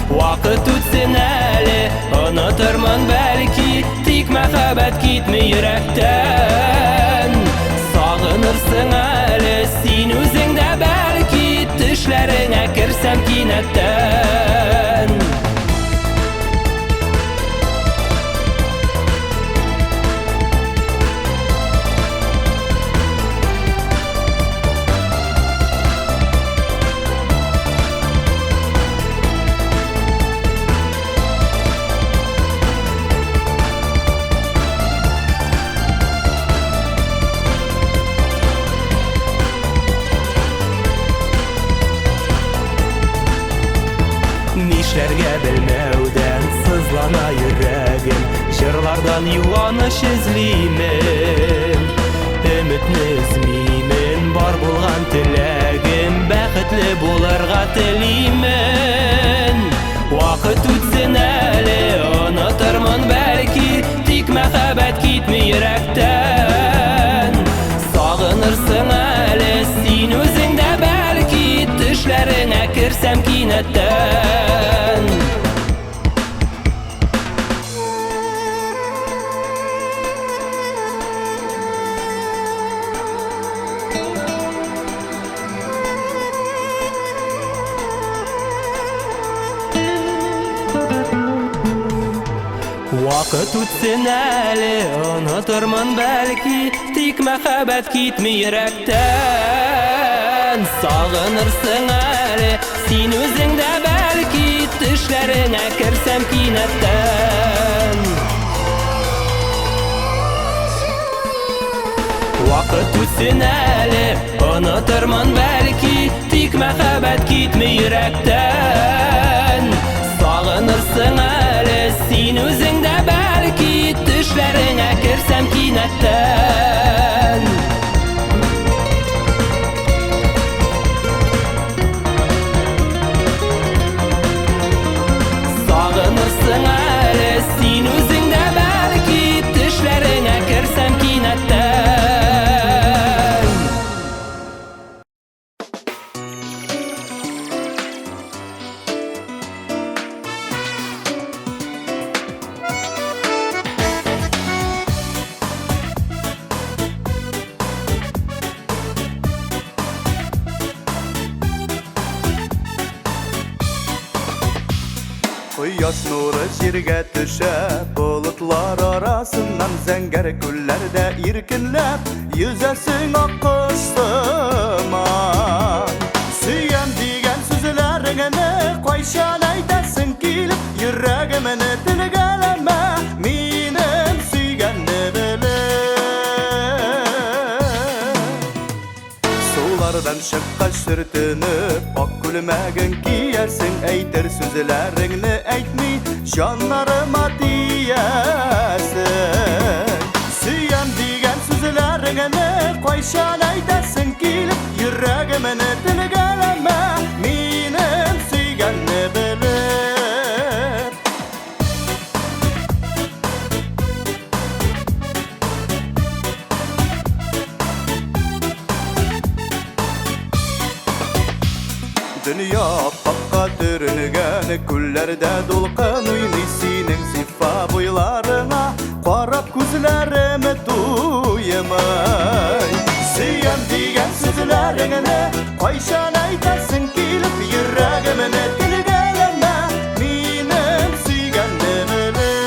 C: Вакыт үтсен әле, онытырмын бәлки, Тик мәхәббәт китмей йөрәктән. Сагынырсың әле, син үзең дә бәлки, Төшләреңә керсәм кинәттән. Нишләргә белмәүдән сызлана йөрәгем, Җырлардан юаныч эзлимен, Өметне өзмимен, бар булган теләгем, Бәхетле булырга телимен. Вакыт үтсен әле, онытырмын бәлки, Тик мәхәббәт китмей йөрәктән. Сагынырсың әле, син үзең дә бәлки, Төшләреңә керсәм кинәттән. Вакыт үтсен әле, онытырмын бәлки, Тик мәхәббәт китмей йөрәктән. Сагынырсың әле, син үзең дә бәлки, Төшләреңә керсәм кинәттән. Вакыт үтсен әле, онытырмын бәлки, Тик мәхәббәт китмей йөрәктән. Сагынырсың әле, син үзең дә бәлки, Төшләреңә керсәм кинәттән. Сагынырсың әле, син үзең дә бәлки, Төшләреңә керсәм кинәттән.
F: Кояш нуры җиргә төшә, болытлар арасыннан зәңгәр күлләрдә иркенләп йөзәсең аккош сыман. Сөям дигән сүзләреңне кайчан әйтәсең килеп, йөрәгемне телгәләмә, минем сөйгәнне белеп. Сулардан чыккач сөртенеп, ак күлмәген киярсең, әйтер сүзләреңне әйтми, җаннарыма тиярсең. Сөям дигән сүзләреңне кайчан әйтәсең килеп, йөрәгемне телгәләмә, минем сөйгәнне белеп. Дөнья аппакка төренгән, күлләрдә дулкын уйный, синең сифа буйларыңа карап күзләрем туймый. Сөям дигән сүзләреңне кайчан әйтәсең килеп, йөрәгемне телгәләмә, минем сөйгәнне белеп.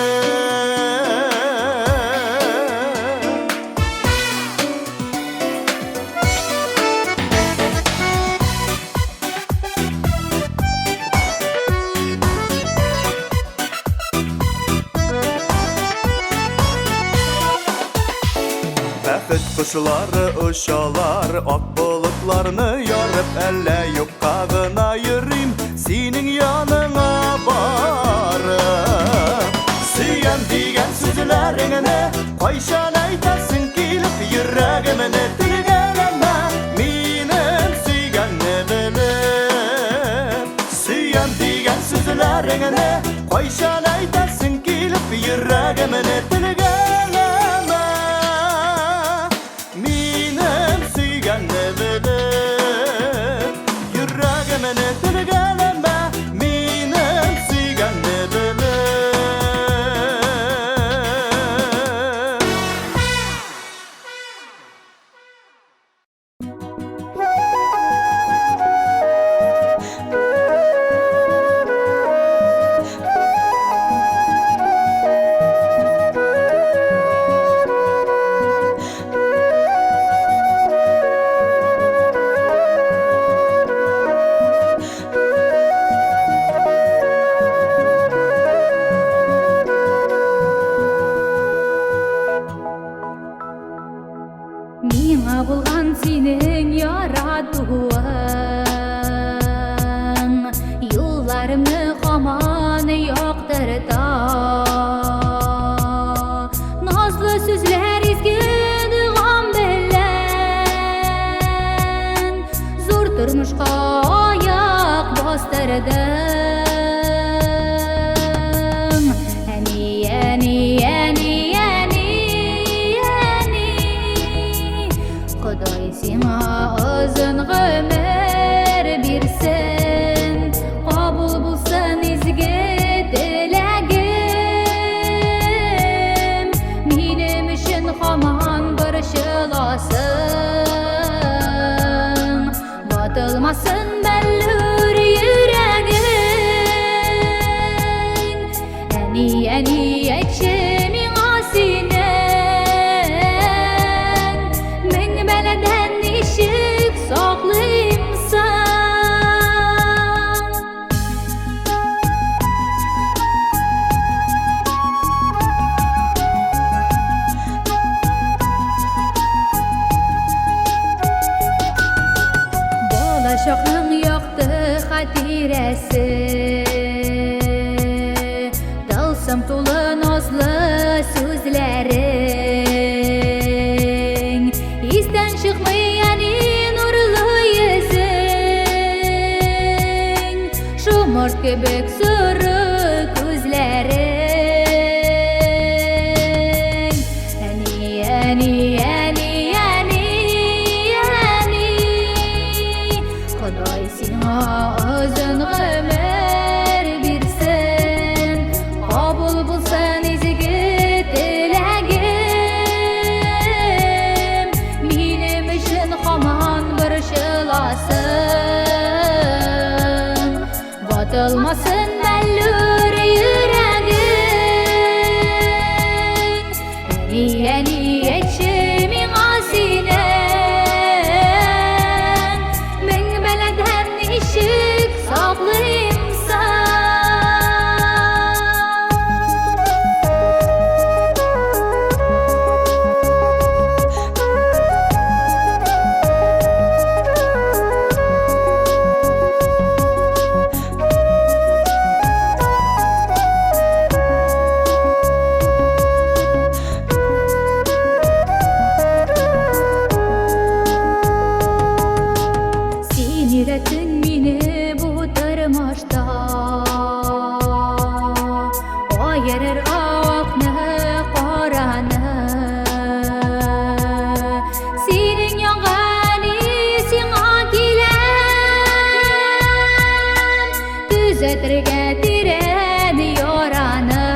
F: Бәхет кошлары очалар, ак болытларны ярып, әллә юкка гына йөрим, синең яныңа барып. Сөям дигән сүзләреңне кайчан әйтәсең килеп, йөрәгемне телгәләмә, минем сөйгәнне белеп. Сөям дигән сүзләреңне кайчан әйтәсең килеп, йөрәгемне телгәләмә,
D: Миңа булган синең яратуың Юлларымны һаман яктырта Назлы сүзләр изге дугам белән Зур тормышка аяк бастырдың Әни, әни, әни, әни, әни Ходай сиңа озын гомер бирсен Кабул булсын изге теләгем Минем өчен һаман борчыласың Батылмасын бәллүр йөрәгең Әни, әни, әйтче миңа синең Мең бәләдән ничек саклыймсың Балачакның якты хатирәсе Тылсым тулы назлы сүзләрең Истән чыкмый әни нурлы йөзең Шомырт кебек соры күзләрең Әни, әни, әни, әни, әни Ходай сиңа озын гомер бирсен Кабул булсын изге теләгем Минем өчен һаман борчыласың Батылмасын бәллүр йөрәгең Әни, әни, әйтче миңа синең Мең бәләдән ничек саклыймсың Син өйрәттең мине бу тормышта Аерыр акны караны Синең янга әни сиңа киләм Төзәтергә тирән яраны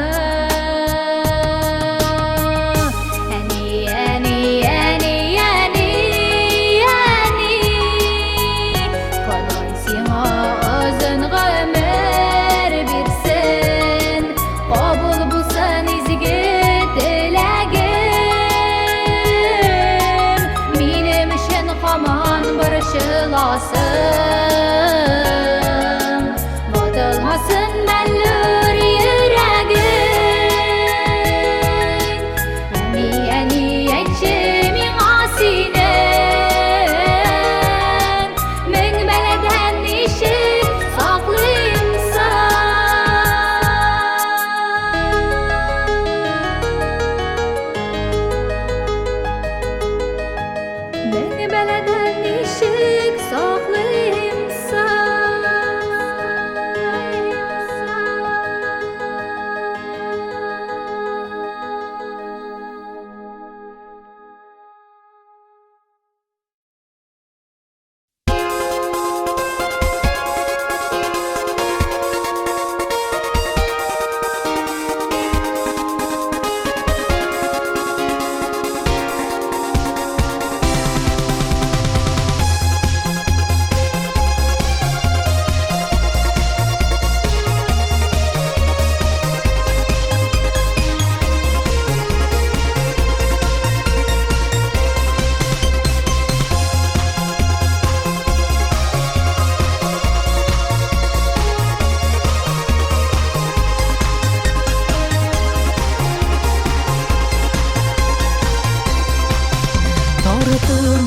D: Әни, әни, әни, әни, әни Ходай сиңа озын гомер бирсен Кабул булсын изге теләгем Минем өчен һаман борчыласың Батылмасын бәллүр йөрәгең Әни, әни, әйтче миңа синең Мең бәләдән ничек саклыймсың Мең бәләдән ничек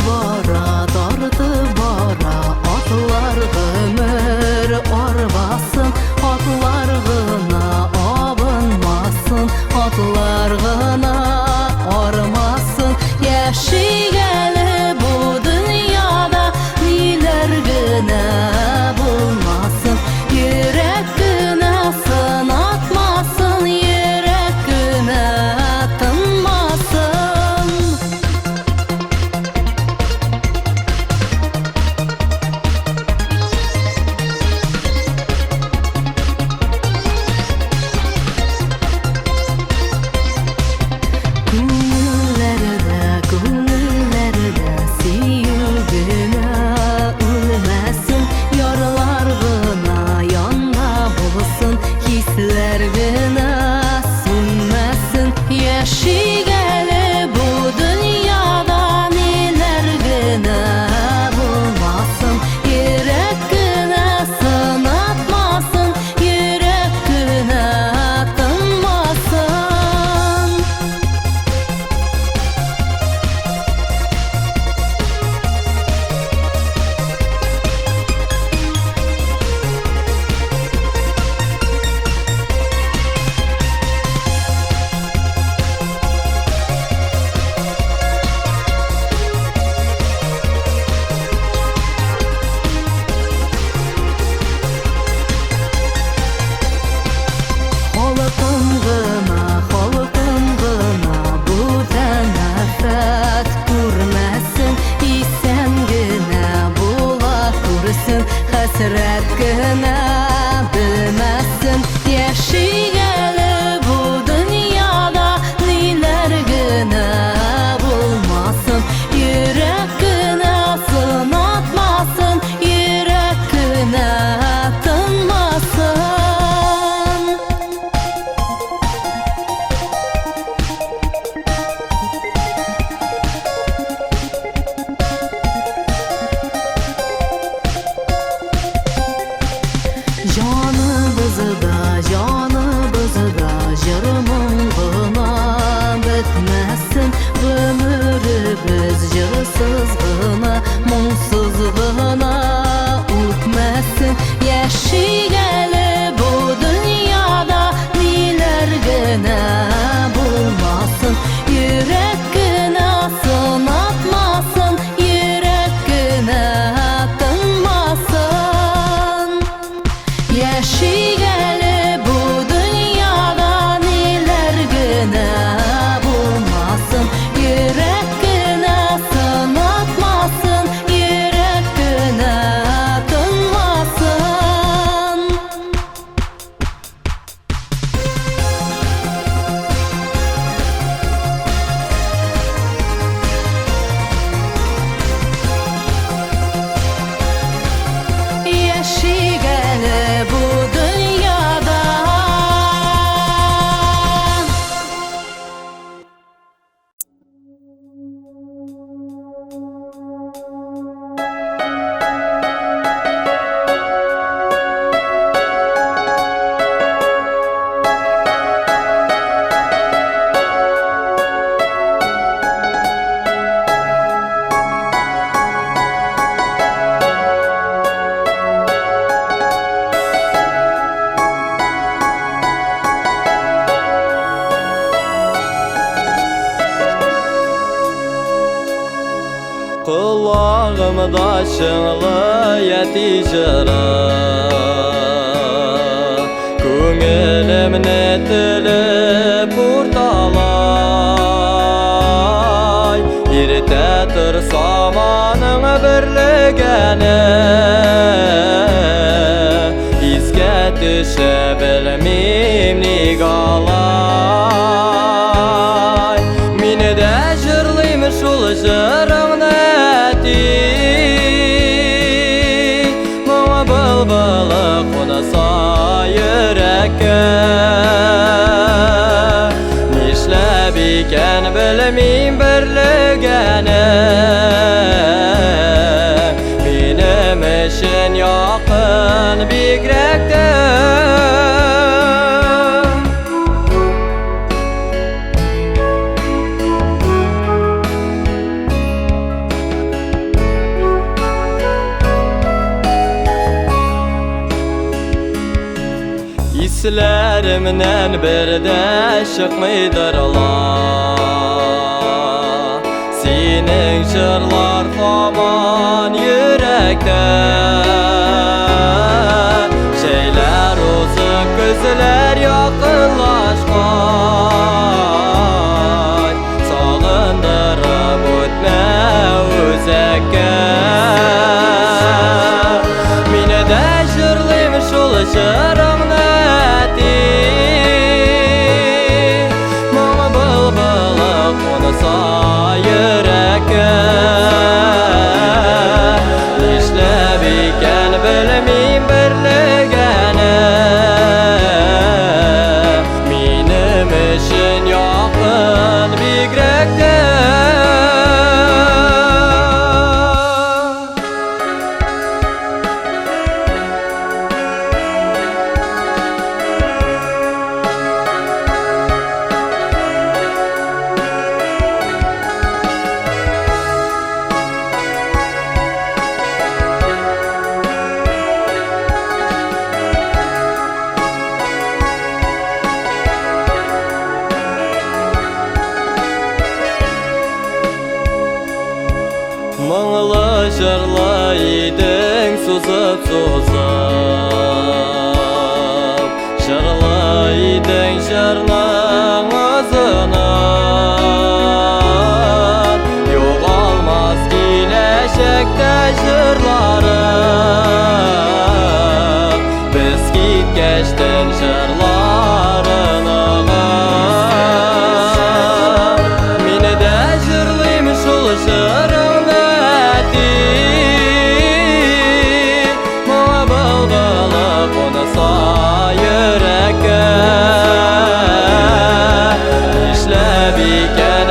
D: bara, dardı bara, atlar ömür arvasın, atlar gına abınmasın, atlar gına armasın. Yaşayalı bu dünyada neler gına bulmasın, yürek gına sınatmasın, yürek gına tınmasın. Gönüllerde sevgine ölmesin, yaralar gına yanda bulsun, hisler gına sönmesin. Yaşayalı bu dünyada neler gına bulmasın, yürek gına sınatmasın, yürek gına tınmasın. Halkım gına bu tenafet görmesin, isen gına bula kursun, hasret gına bilmesin. Yaşayalı bu dünyada neler gına bulmasın, yürek gına sınatmasın, yürek gına tınmasın. Canımızı da jırımın gına bitmesin, ömrümüz jırsız gına, munsuz gına ütmesin. Yaşayalı bu dünyada neler gına bulmasın, yürek gına sınatmasın, yürek gına tınmasın. Yaşayalı bu dünyada neler gına bulmasın, yürek gına sınatmasın, yürek gına tınmasın. Yaşayalı bu dünyada
F: Kulağımda şınlı yetişira, Köngülüm netilip urtalay, Irtetir samanın birligeni, İzge düşe bilmim nigalay. Mini de jırlıyım şul jırın eti, Muğa bılbılı konasa yürekke. Nişlep iken bilmim birligeni, Benim için yakın bigrektir.
C: Hislerimden bir de çıkmıydırlar Senin jırlar taman yürekte Şeyler uzun gözler yakınlaşkan Sağındırıp ötme uzakka Mine de jırlayım şul jırımni Bilmeyim birligeni Benim için yakın bigrekte Mыңlı jırlaydың suzып-suzып Jırlaydың jırның ızının Yoğalmaz gelecekte jırlarım Biz gitkeştin jırlarını Mine de jırlayım şul jırım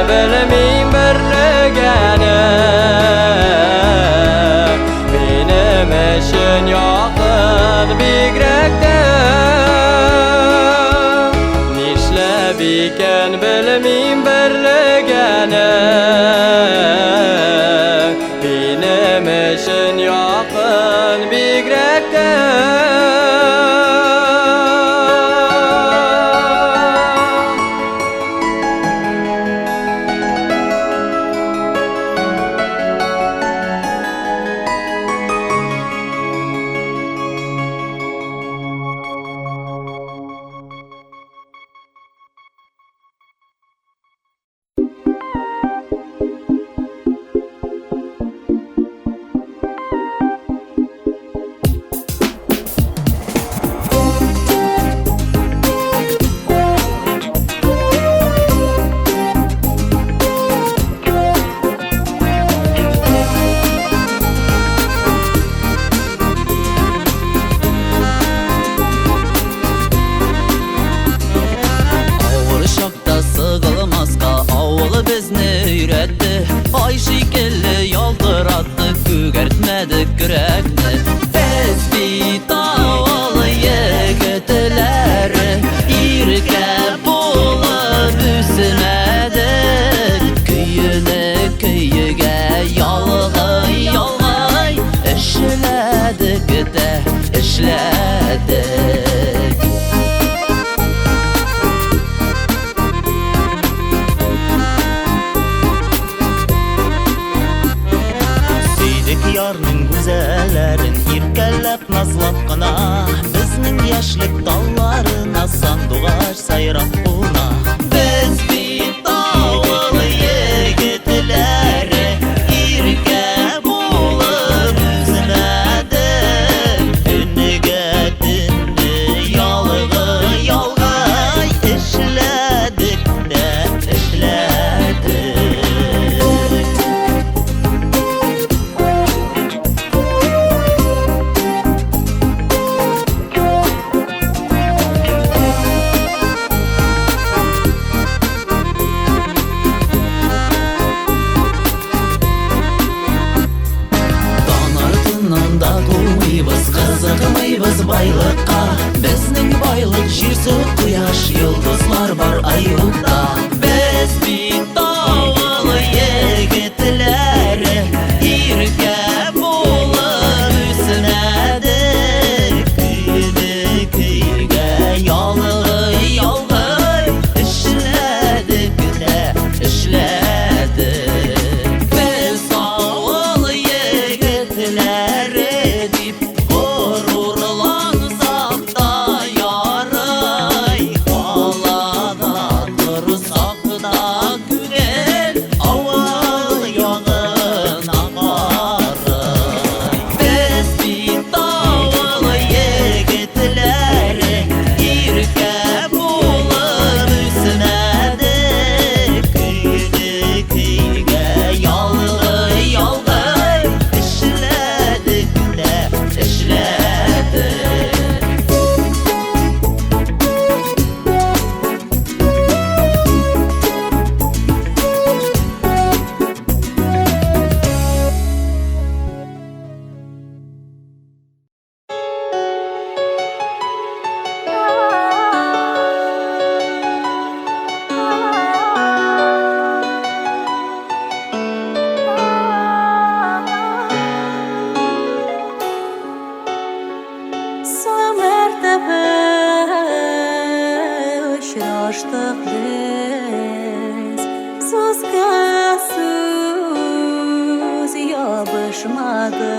C: Bilmeyim birligeni Benim için yakın bigrekte Nişlep iken bilmeyim birligeni Benim için yakın bigrekte Ay şekilli yaldırattık, kügertmedik kürekni Biz bir davalı yigitleri İrke bulup üsünedik Köyünü köyüge yalgay yalgay İşledik de işledik
H: Yarның güzellerin irkellep nazlap kına Bizning yaşlık dallarına sandugaç sayrap buna Biz bir davalı yigitleri irke bulup üzünedik Günüge dünü yalgı yalgay işledik de işledik Kızıkmıyız baylıkka Bizning baylık jirsi quyosh Yıldızlar var ayuqda Biz bir davalı yigitleri irke bulup üsünedik Kuyuni kuyga
D: kavuşmadı.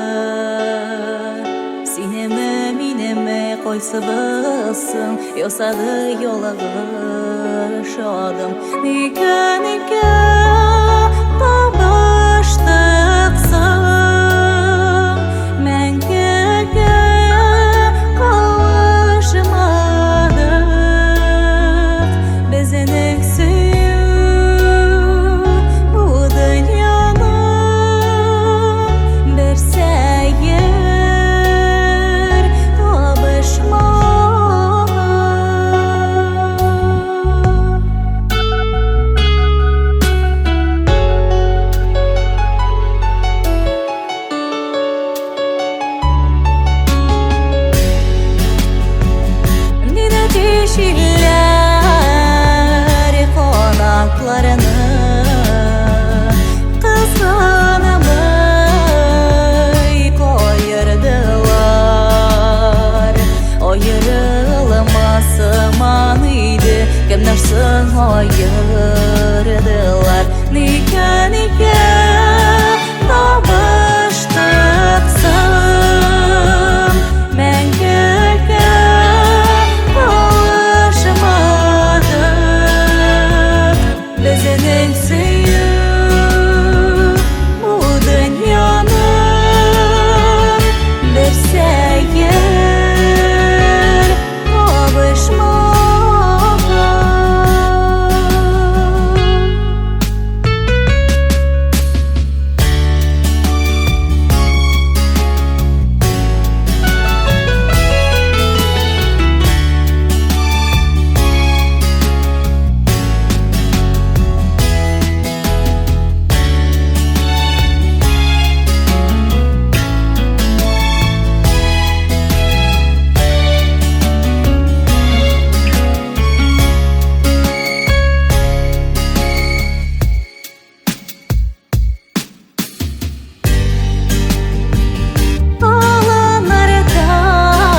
D: Sineme mineme koysa basın, yosadı yola şadım. Nika nika tabıştıksın, mengege kavuşmadık. Bezenek suyu bu dünyanın bir seyir tabışmadık. Nine dişiller konaklarını kızgınımı koyardılar. O yarılması manıydı, kimlersin ayırdılar. Nika nika kavuştuksın, mengege kavuşmadık. Bezenin suyu bu dünyanın bir seyir kavuşmadık.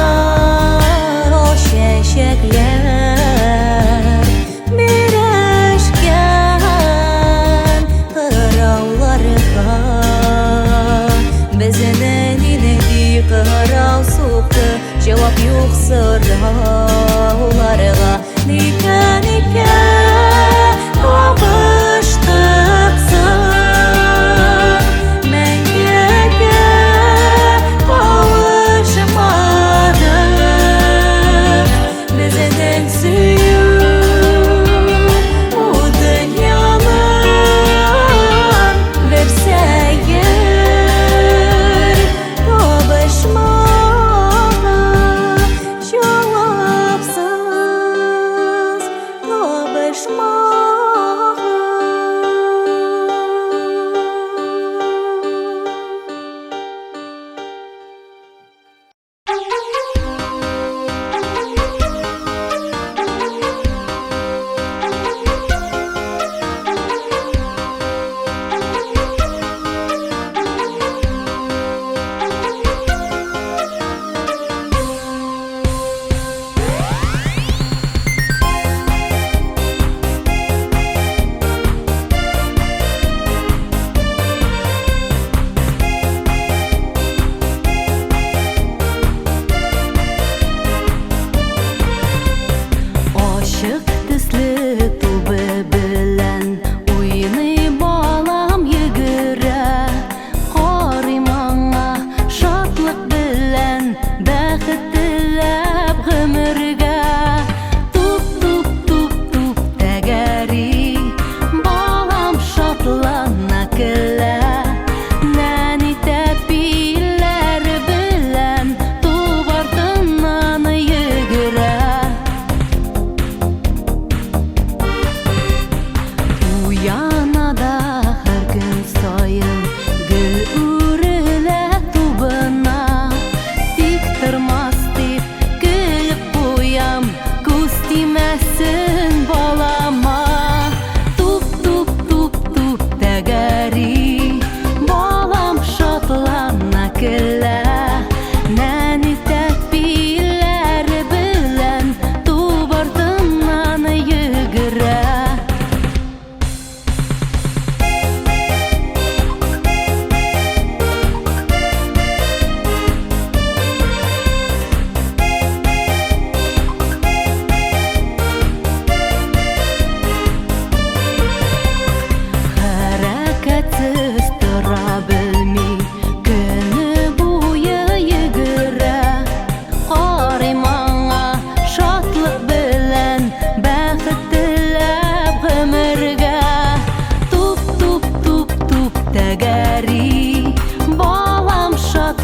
D: Ağlanırken o şeşekler birleşken kıravlarga, bezenen inedi kırav soğuktu, cevap yok sorularga. Nika nika kavuştuksın, mengege kavuşmadık. Bezenin suyu bu dünyanın bir seyir kavuşmadık. Şola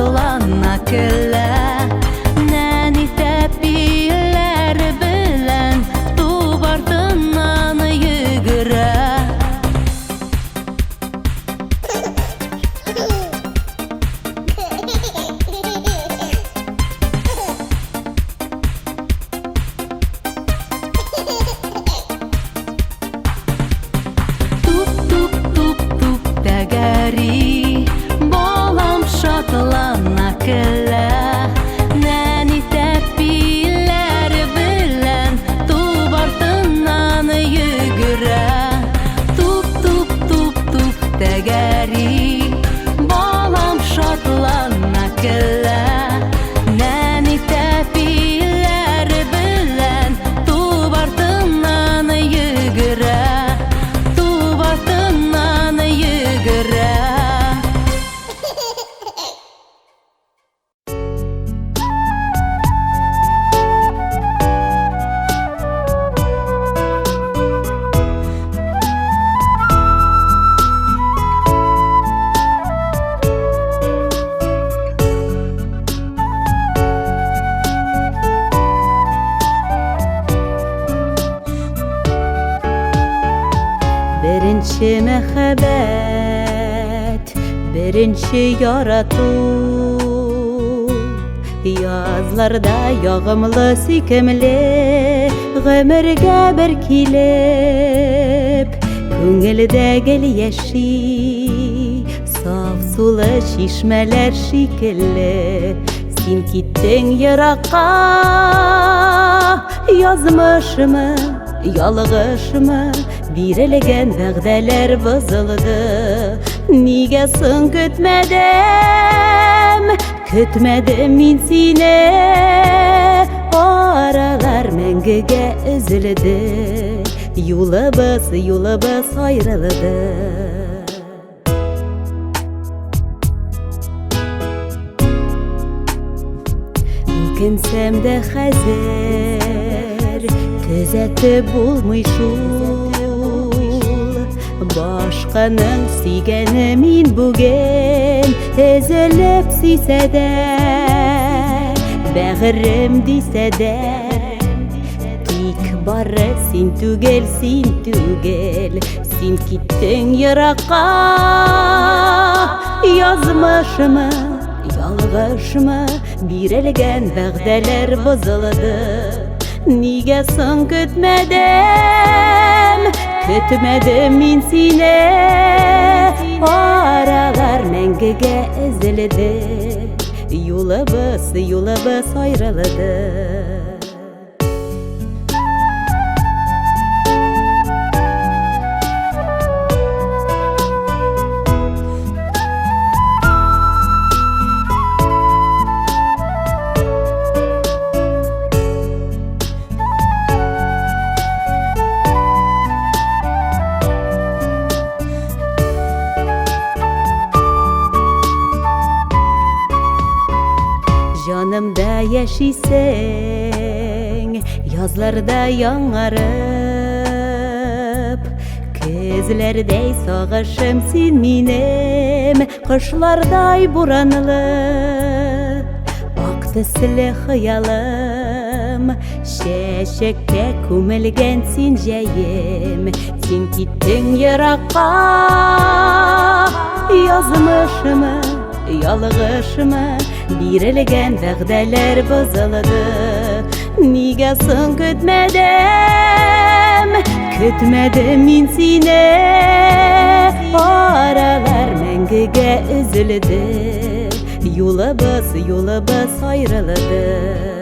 D: şatlana kelle Nəni təpilər bilən Tub ardından yügürə Balam şatlana kelle Nəni təpilər bilən Tub ardından yügürə Tup dəgəri Balam şatlana kelle Nəni təpilər bilən Tub ardından yügürə Tub ardından yügürə Birinci məhəbbət, birinci yaratу Yazlarda yağımlı sükümlü Gömürge bir kilip Köngülde gel yeşi Saf sulu şişmeler şekilli Sen gittin yırakka Yazmışımı, yalğışımı Birilgen vəğdələr bozuldu Nigesin kütmedim min sine Aralar məngəgə üzüldü Yolabız ayrıldı Kimsemde xəzər Tüzətib bulmuşum Başqanın süygəni min bugün Ezilib süysə də Bəğrim disə də Tik barı sin tügel Sin gittin yırakka Yazmışımı, yalğışımı Birilgen vəğdələr bozuldu Nigesin kütmedim min sine Aralar məngəgə üzüldü Yolabız ayrıldı Canımda yaşisen Yazlarda yanarıp Közlerdey sağışım sin minem Kışlarday buranlı Aktı silah hayalım Şeşekte kumilgen sinceyim Sen gittin yırakka Yazmışımı, yalğışımı Birilgen vəğdələr bozuldu Nigesin kütmedim min sine Aralar məngəgə üzüldü Yolabız ayrıldı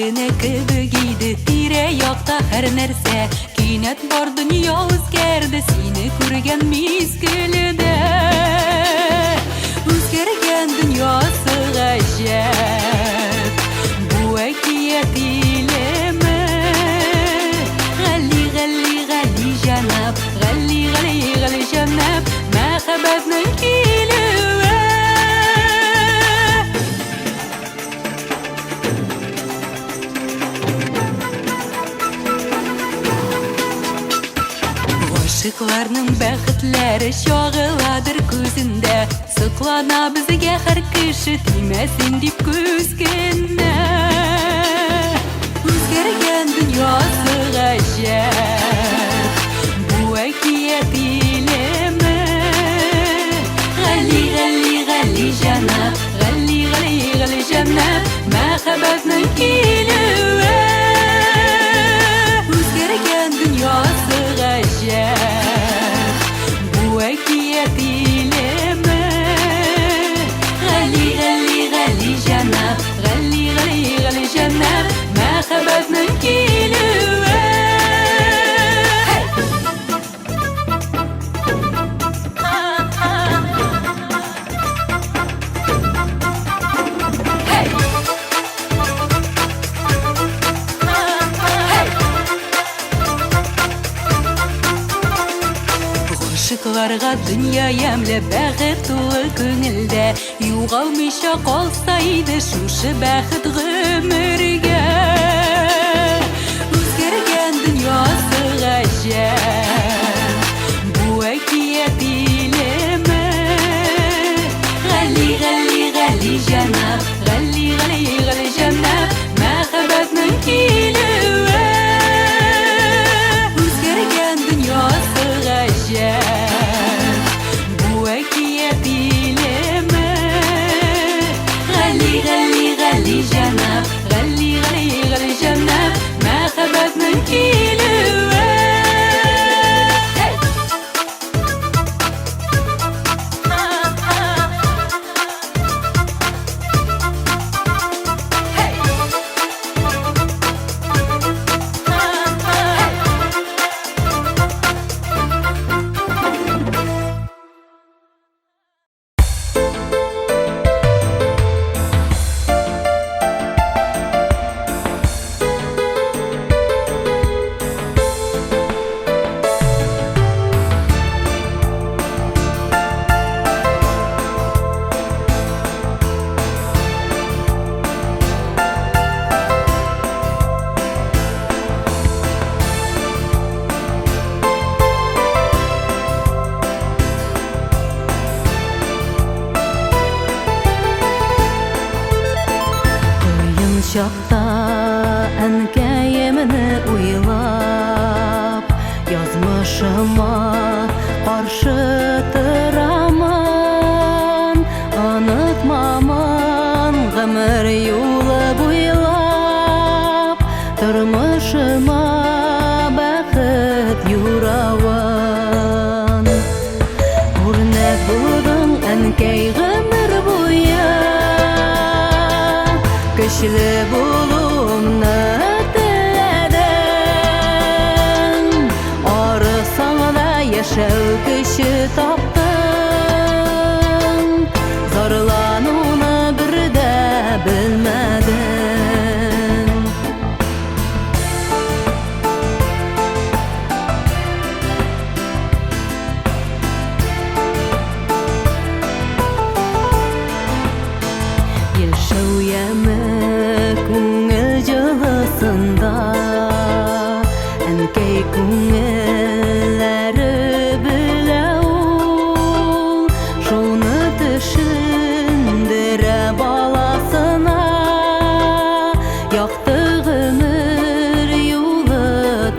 D: Күзләренә кебек иде тирә-якта һәр нәрсә. Кинәт бар дөнья үзгәрде сине күргән мизгелдә. Үзгәргән дөньясы гаҗәп. Бу әкият илеме? Гали, гали, гали җанап, гали, гали, гали җанап, мәхәббәтнең килүе. Гашыкларның бәхетләре чагыладыр күзендә. Сыклана безгә һәр кеше тимәсен дип күзгенә. Үзгәргән дөньясы гаҗәп. Бу әкият илеме? Гали, гали, гали җанап, гали, гали, гали җанап, мәхәббәтнең килүе. Үзгәргән дөньясы гаҗәп. Бу әкият илеме? Гали, гали, гали җанап, гали, гали, гали җанап, мәхәббәтнең килүе. Гашыкларга дөнья ямле бәхет тулы күңелдә. Югалмыйча калса иде шушы бәхет гомергә. Үзгәргән дөньясы гаҗәп. Бу әкият илеме? Гали, гали, гали җанап, гали, гали, гали җанап, мәхәббәтнең килүе. Үзгәргән дөньясы гаҗәп. Бу әкият илеме? Гали, гали, гали җанап, гали, гали, гали җанап, мәхәббәтнең килүе. Чакта әнкәемне уйлап, язмышыма каршы торамын. Онытмамын гомер юлы буйлап, тормышыма бәхет юравын. Үрнәк булдың әнкәй гомер буе, көчле булуымны теләдең. Арысаң да яшәү көче таптың. Зарлануны бер дә белмәдең. Яшәү яме күңел җылысында, әнкәй күңелләре белә ул. Шуны төшендерә баласына, якты гомер юлы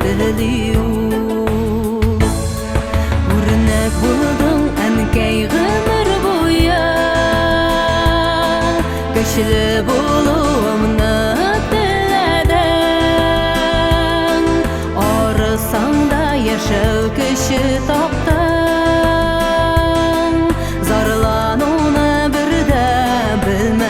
D: тели ул. Үрнәк булдың әнкәй гомер буе, көчле булуымны теләдең. Арысаң да яшәү көче таптың. Зарлануны бер дә белмәдең.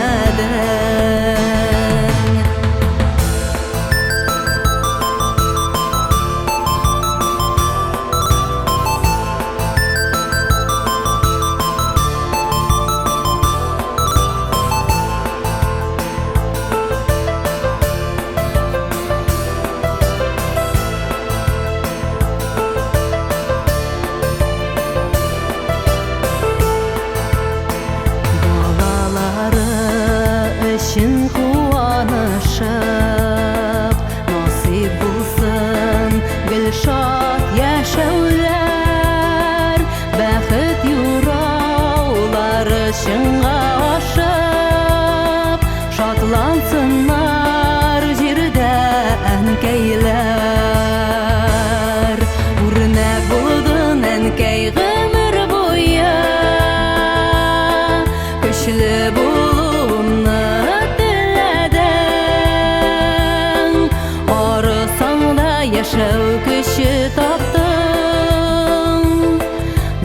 D: яшәү көче таптың,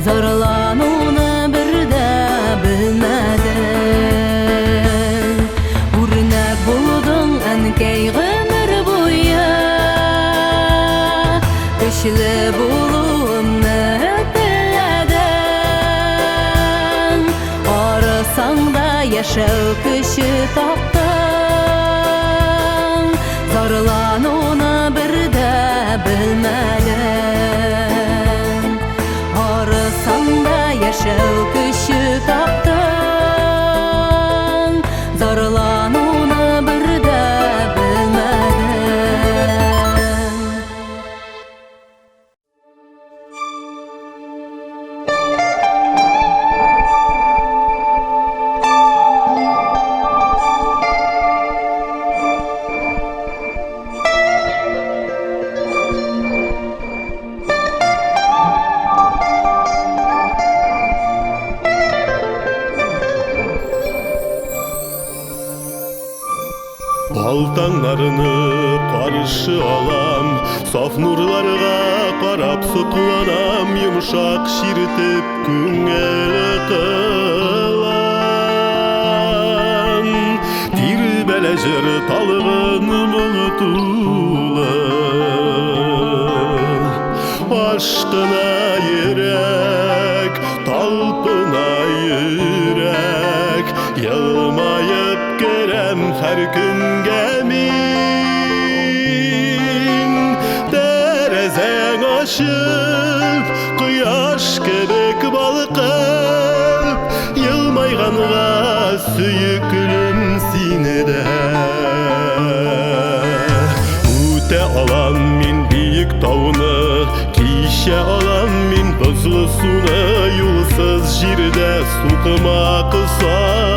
D: зарлануны бер дә белмәдең. Үрнәк булдың әнкәй гомер буе, көчле булуны теләдең. Арысаң да яшәү көче таптың, зарлануны бер дә белмәдең. Арысаң да яшәү көче таптың, зарлануны бер дә белмәдең.
B: Алтаңдарыны қаршы алам, саф нурларға қарап сұқланам, йымшақ ширтеп күңел қылам. Тирбәлі жыр талығын мұңытулы, ашқына ерек, талпына йөрәк, йылмайып керәм һәр көнгә мин. Тәрәзәң ачып, кояш кебек балкып, йылмайганга сөйкүлем сине дә. Үтә алам мин биек тауны, кичә алам мин бозлы суны, юлсыз җирдә сукыма кысалам.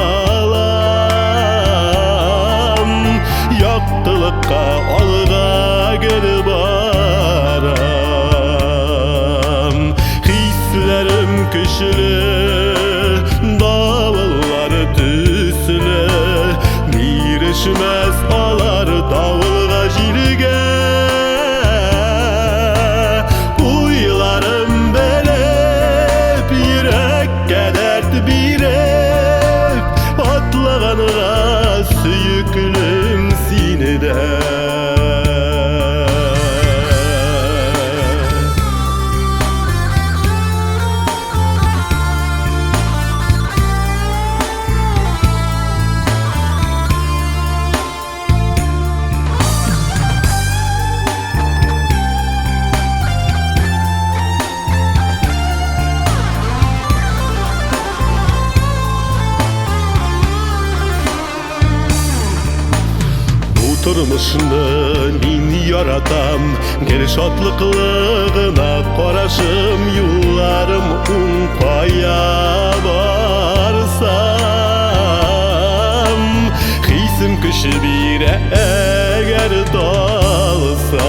B: Яктылыкка алга гел барам, хисләрем көчле, давыллар төсле, бирешмәс алар давылга җилгә. Уйларым белеп, йөрәккә дәрт биреп, атлаганга сөйкүлем сине дә. Тормышны мин яратам, гел шатлыклыгына карашым, юлларым уң кая барсам. Хисим көче бирә әгәр талсам.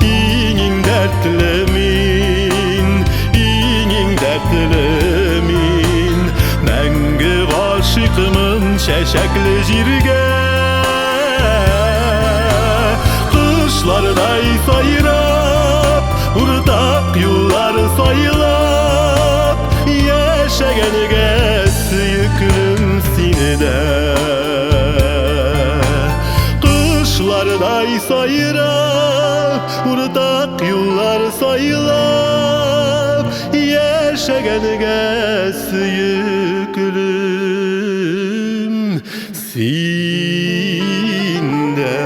B: Иң дәртле мин, иң дәртле мин, мәңге гашыйкмын чәчәкле җиргә. Кышлардай сайрап, уртак юллар сайлап, яшәгәнгә сөйкүлем сине дә. Кышлардай сайрап, уртак юллар сайлап, яшәгәнгә сөйкүлем син дә.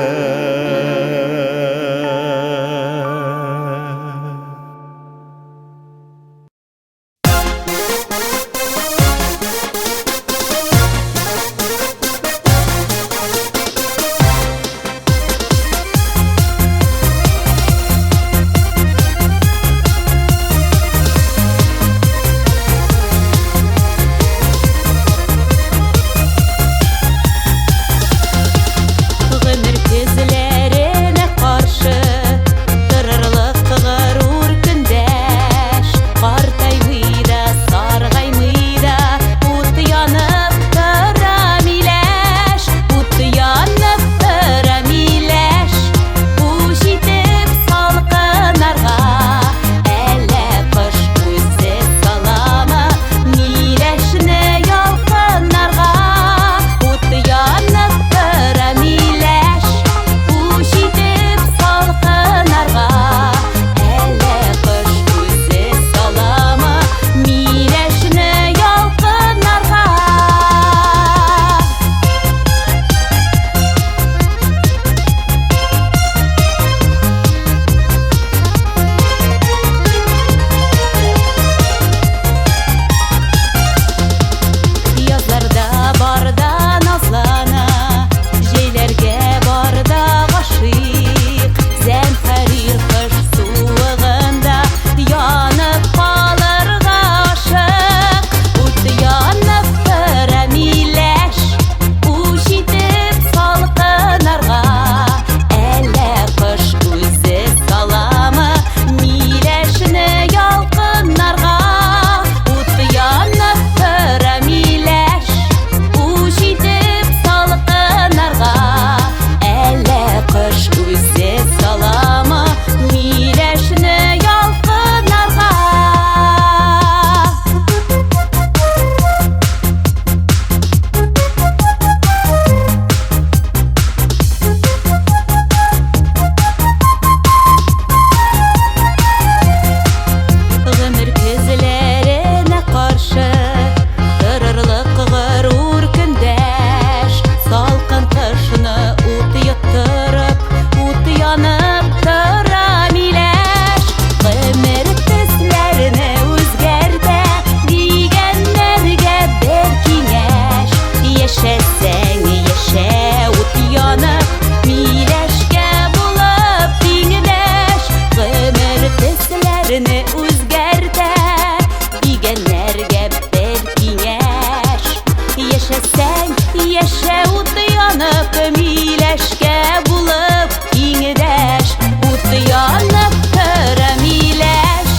D: миләшкә булып иңдәш, уты янып тора миләш.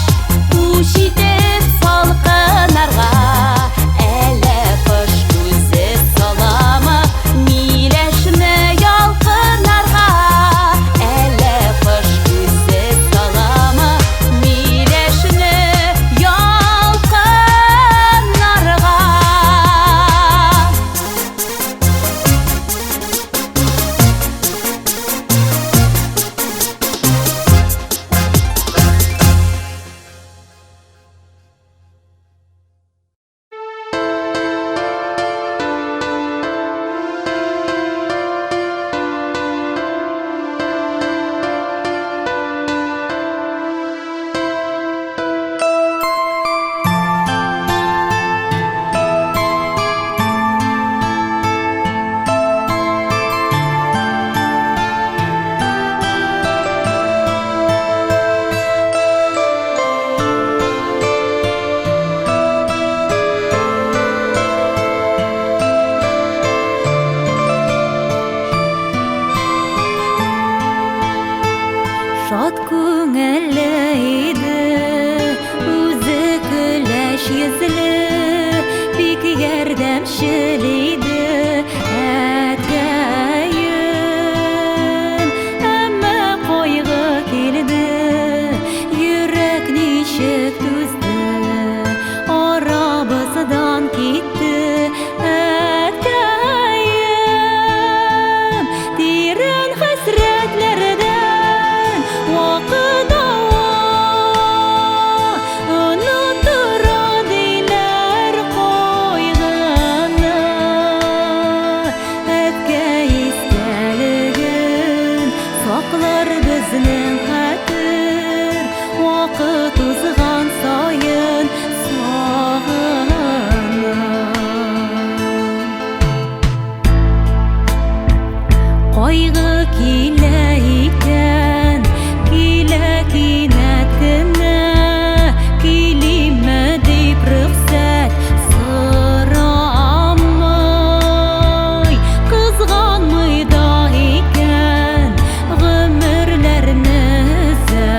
D: Уч итеп салкынарга, әле кыш күзе саламы, миләшне ялкынарга, әле кыш күзе саламы, миләшне ялкынарга. Шат күңелле иде, үзе көләч йөзле, бик ярдәмчел иде әткәем. Әмма кайгы килде, йөрәк ничек түзде, арабыздан китте әткәем. Тирән хәсрәтләрдән вакыт ава, онытыра диләр кайгыны. Әткәй истәлеген саклар безнең хәтер, вакыт узган саен сагынам. Кайгы килә икән, килә кинәт кенә, килимме дип рөхсәт сорамый. Кызганмый да икән гомерләрне өзә,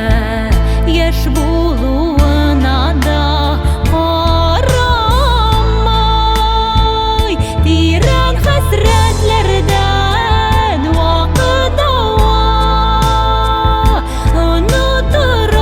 D: яшь булуына да карамый. Тирән хәсрәтләрдән вакыт ава, онытыр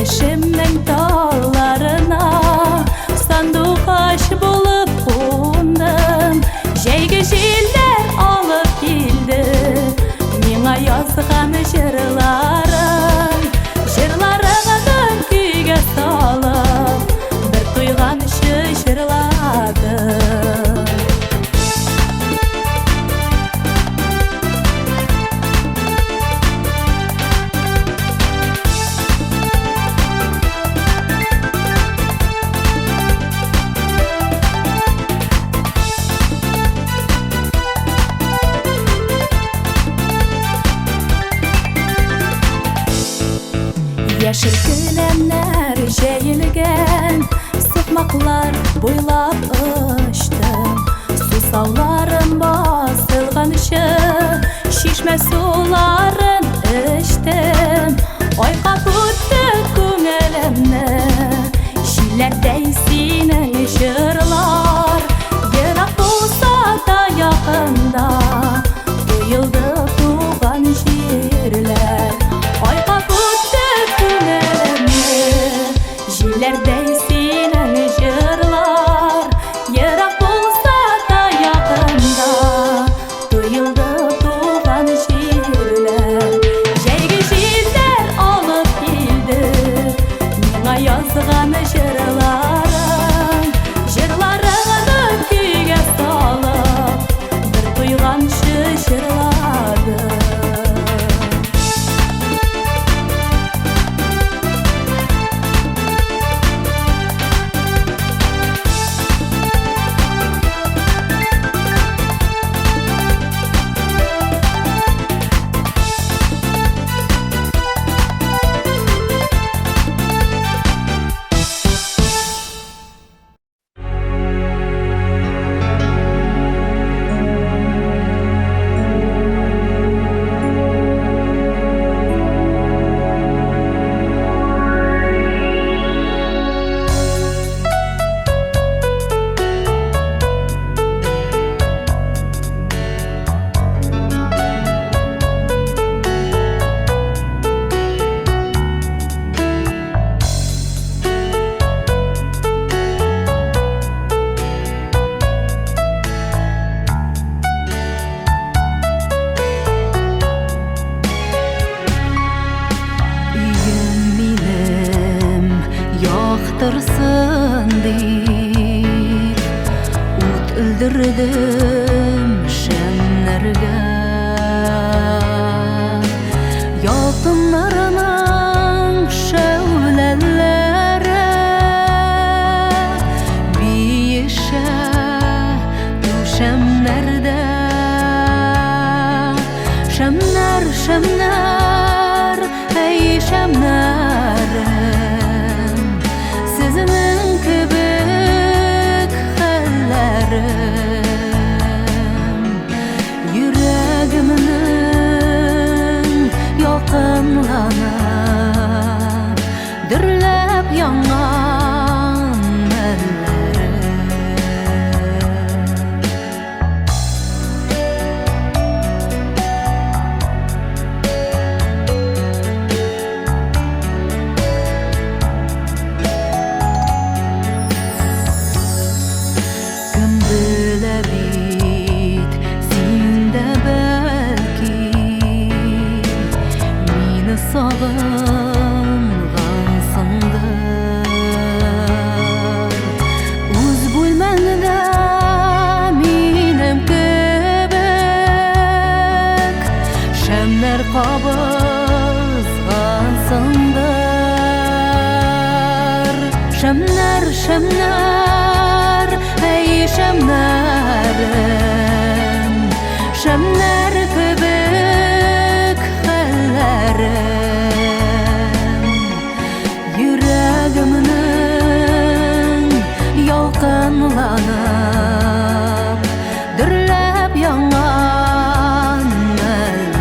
D: Яшемнең талларына сандугач булып кундым. Җәйге җилләр алып килде миңа язган җырларым. Җырларыңны көйгә салып, бер туйганчы җырладым. Яшел келәмнәр җәелгән, сукмаклар буйлап очтым. Сусауларым басылганчы, чишмә суларын эчтем. Айка күтте күңелемне, җилләрдәй синең җырлар. Ерак булса да якында, тоелды туган җирләр. Айка күтте күңелемне, җилләрдәй синең җырлар. Ерак булса да якында, тоелды туган җирләр. Җәйге җилләр алып килде миңа язган җырларым. Җырларыңны көйгә салып, бер туйганчы җырладым. Яктырсын дип ут өлдердем шәмнәргә. Ялтыннарының шәүләләре биешә түшәмнәрдә. Шәмнәр, шәмнәр, әй шәмнәрем, сезнең кебек хәлләрем. Йөрәгемнең ялкынланып, дөрләп янган мәлләрем. Кем белә бит, син дә бәлки мине сагынгансыңдыр. Үз бүлмәңдә минем кебек шәмнәр кабызгансыңдыр. Шәмнәр, шәмнәр, әй шәмнәрем, шәмнәр кебек хәлләрем. Йөрәгемнең ялкынланып, дөрләп янган мәлләрем.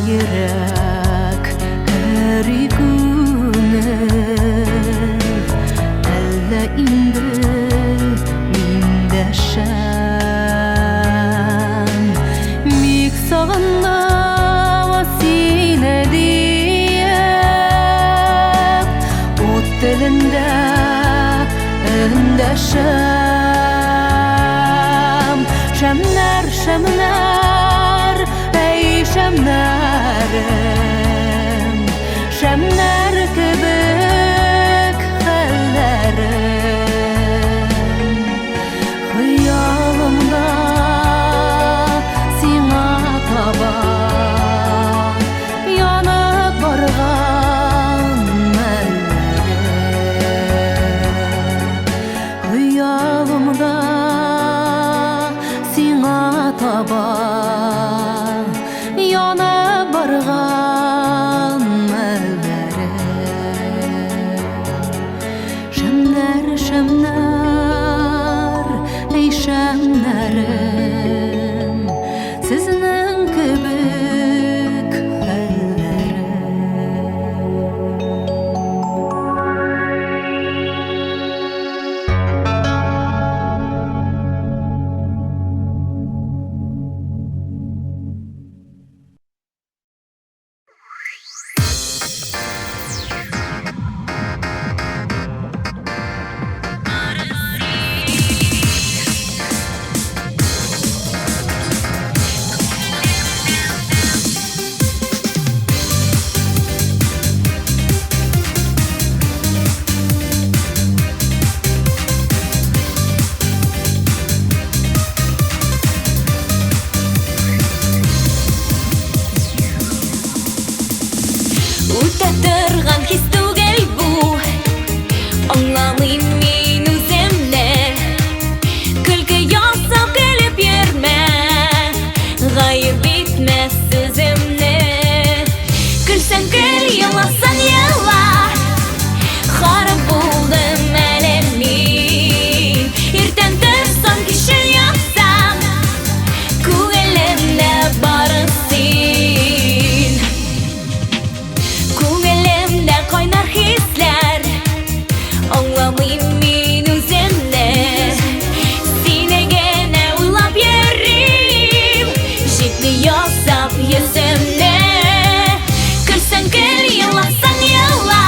D: йөрәк һәр күне әллә инде миндә шәм бик сагынам сине диеп ут телендә өндәшәм шәмнәр шәмнәр әй шәмнәрем шәмнәр кебек хәлләрем хыялымда сиңа таба янып барган мәлләрем хыялымда сиңа таба янып барган мәлләрем шәмнәр шәмнәр әй шәмнәрем сезнең кебек хәлләрем Үтә торган хис түгел бу аңламыйм мин үземне көлке ясап көлеп йөрмә гаеп итмә сүземне көлсәң көл еласаң ела харап булдым әле мин иртән торсам кичен ятсам күңелемдә бары син күңелемдә кайнар хисләр аңламыйм мин үземне сине генә уйлап йөрим җитди ясап йөземне көлсәң көл еласаң ела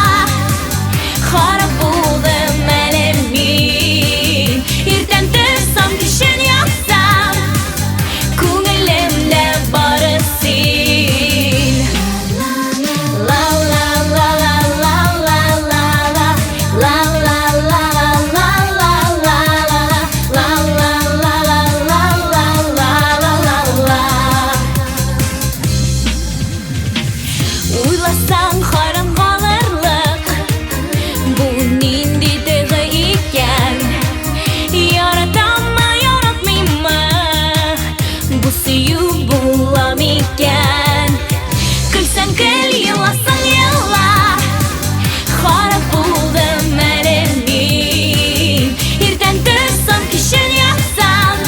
D: харап булдым әле мин иртән торсам кичен ятсам күңелемдә бары син La la la la la la la la la la la la la la la la la la уйласаң харам калырлык бу нинди тойгы икән яратаммы яратмыйммы бу сөю була микән көлсәң көл еласаң ела харап булдым әле мин иртән торсам кичен ятсам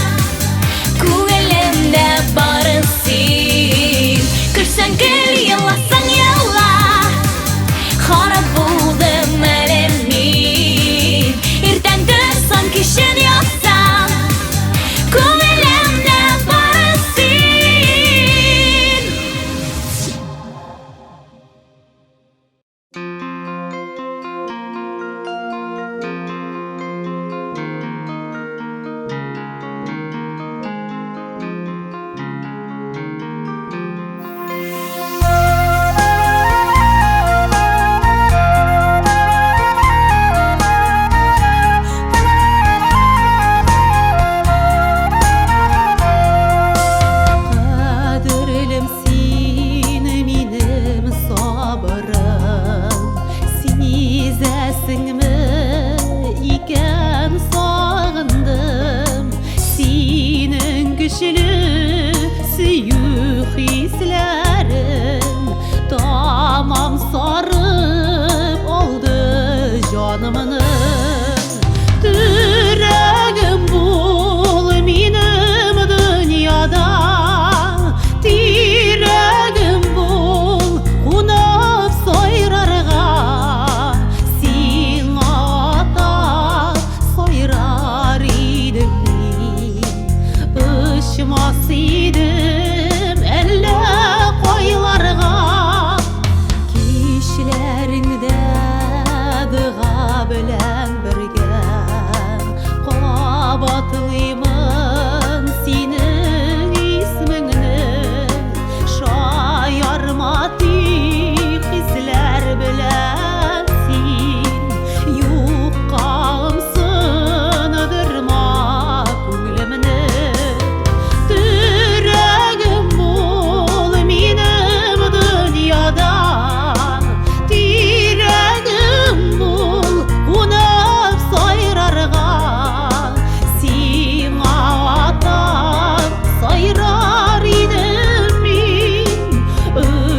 D: күңелемдә бары син көлсәң көл еласаң ела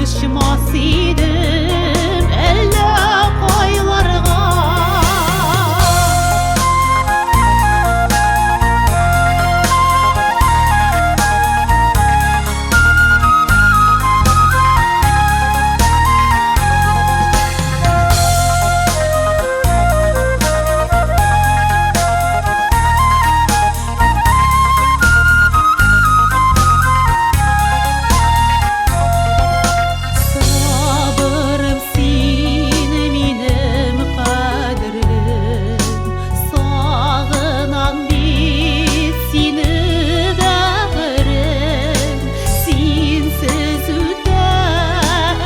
D: Ышмас идем әллә кайларга. Сабырым син минем кадерлем, сагынам бит сине бәгърем. Синсез үтә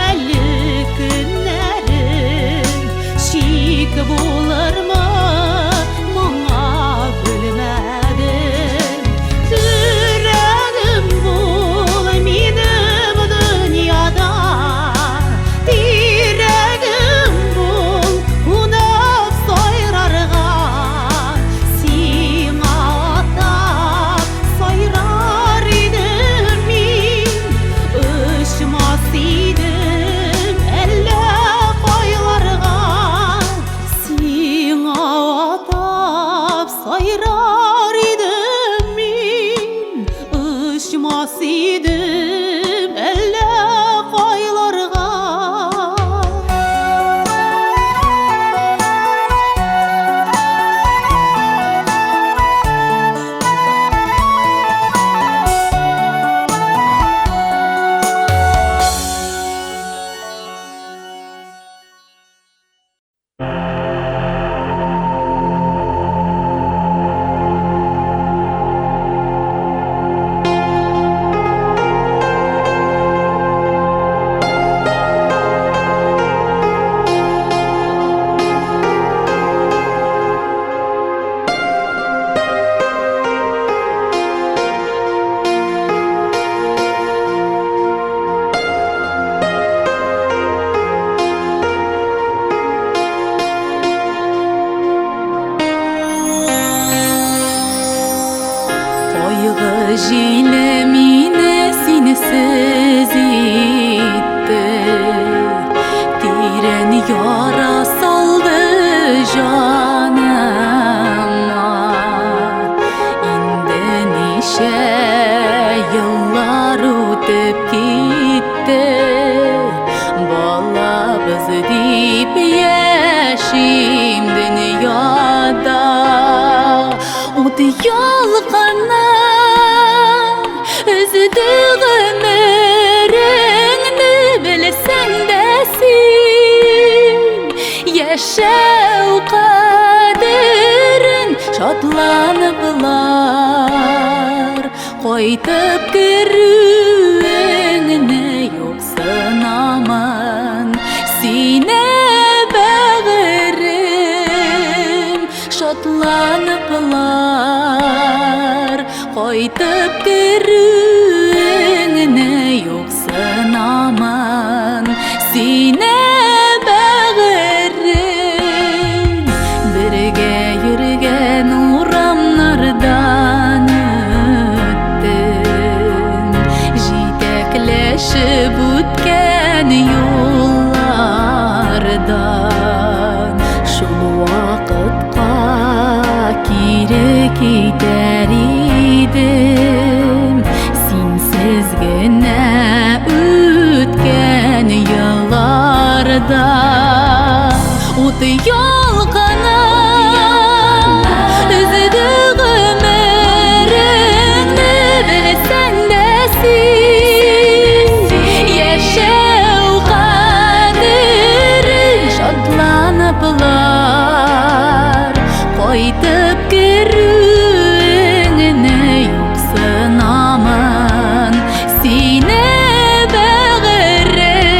D: әле көннәрем, шик булырмы моңа белмәдем. Йөрәгем бул минем дөньяда, тирәгем бул унып сайрарга. Сиңа атап сайрар идем мин, ышмас идем әллә кайларга. Сиңа атап сайрар идем мин, ышмас идем әллә кайларга. Кайгы җиле мине синсез итте, тирән яра салды җаныма. Инде ничә еллар үтеп китте, балабыз дип яшим дөньяда. Ут ялканы өзді гомереңне, белсәң дә син яшәү кадерен шатланыплар. Кайтып керүеңне юк сынамын сине бәгърем, шатланыплар. Кайтып керүеңне юк сынамын сине бәгърем. Бергә йөргән урамнардан үттем, җитәкләшеп үткән юллардан. Шул вакытка кире китәр идем, синсез генә үткән елларда. Ут ялканы өзде гомереңне, белсәң дә син яшәү кадерен шатланыплар. Кайтып керүеңне юк сынамын сине бәгърем.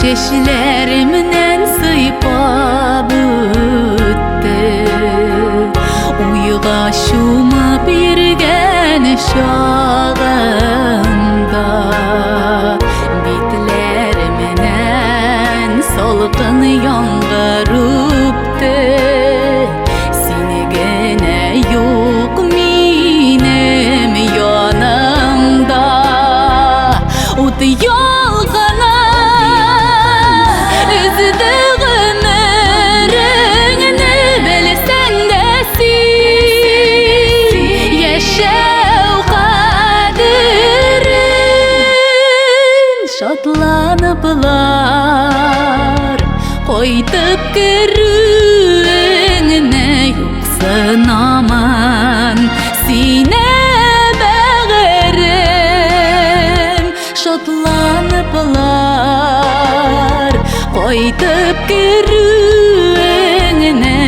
I: Şeşlerimden sıypap öttü Uyga şuma birgen şağında Bitlerimden solqın yangırıptı Seni gene yok minem yanımda Ut yolgana üzüdü ömrünü bilsen de sil Yaşav kaderin şatlanıplar Koytup kırığına yoksun aman Sine bağırım şatlanıplar Koytup kırığına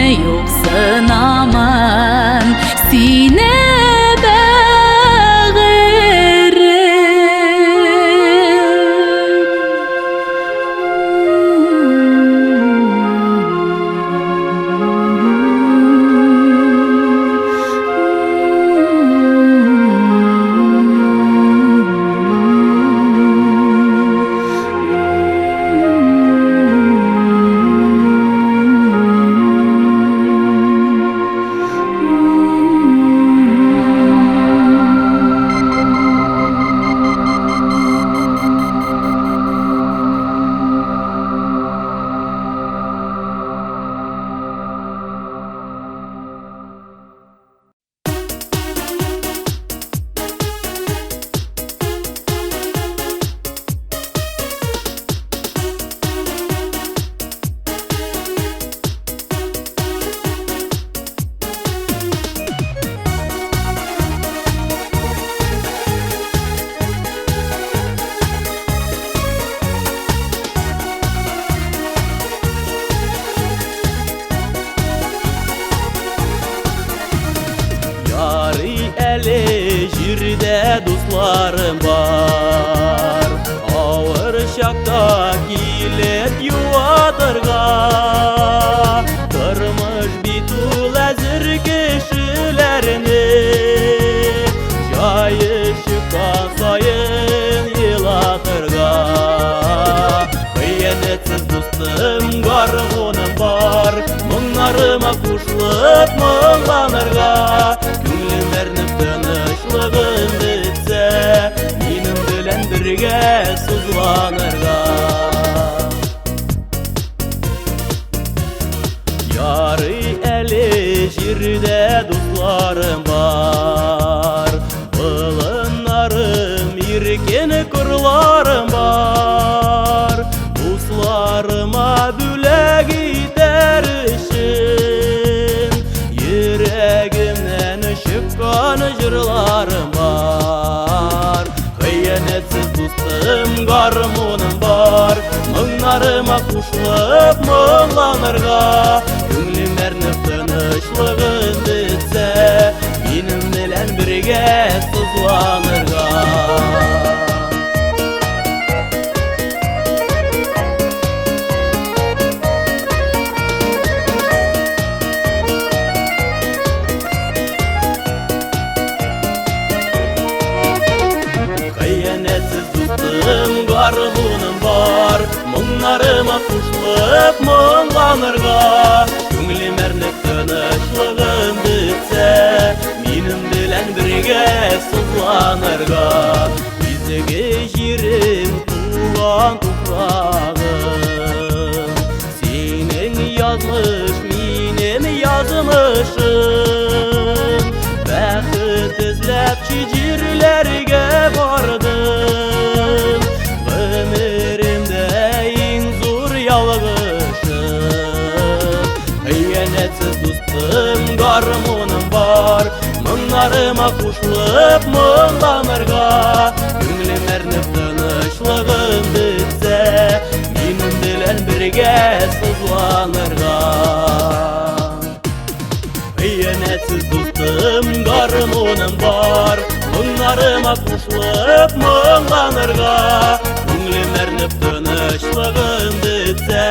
I: yoksun aman Sine
H: Jirde dostlarım var Ağır şakta kilip yuvatırga Kırmış bitul ezir kişilerini Şayı şıkkan sayın yılatırga Kıyanetsiz dostum garğunum var Munlarıma kuşlup mınlanırga Tınışlığın bitse Minim bilen birge sızlanırga Yarı eli jirde dostlarım var Bılınlarım irken kırlarım var Dostlarıma büle gider işin Yüreğimden şıkkan jırlarım var Kıyanetsiz dostum garmunum var Mınlarıma kuşlup mınlanırga Künlüm ernip tınışlığın bitse Minim bilen birge sızlanırga Garğunum var Munlarıma kuşlup mınlanırga Künlüm ernip tınışlığın bitse Minim bilen birge sızlanırga Bizge jirim tuğan tuprağım Senin yazmış minim yazmışım Bəxit izlep çicirlerge vardım Ömrümde en zor yalgışım Hıyanetsiz dostum garmunum var Mınlarıma kuşlup mınlanırga Künlüm ernip tınışlığın bitse Minim bilen birge sızlanırga Hıyanetsiz dostum garmunum var Җаннарыма кушылып моңланырга, күңлем әрнеп тынычлыгын бетсә,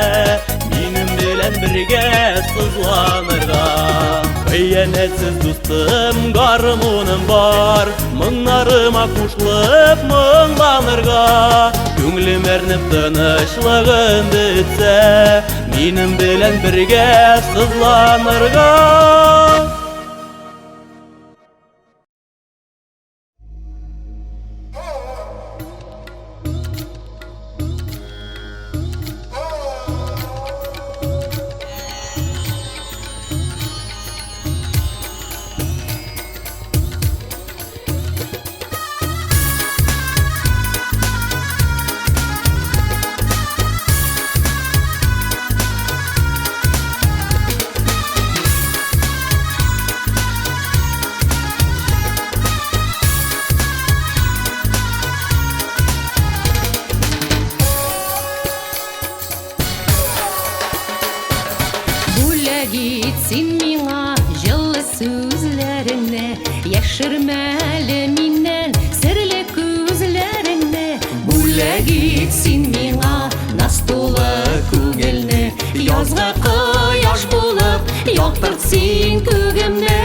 H: минем белән бергә сызланырга. Хыянәтсез дустым, гармуным бар, моңнарыма кушылып моңланырга, күңлем әрнеп тынычлыгын бетсә, минем белән бергә сызланырга.
I: Бүләгит син миңа җылы сүзләреңне, яшермәле миннән серле күзләреңне. Бүләгит син миңа наз тулы күңелне, язгы кояш булып яктырт син күгемне.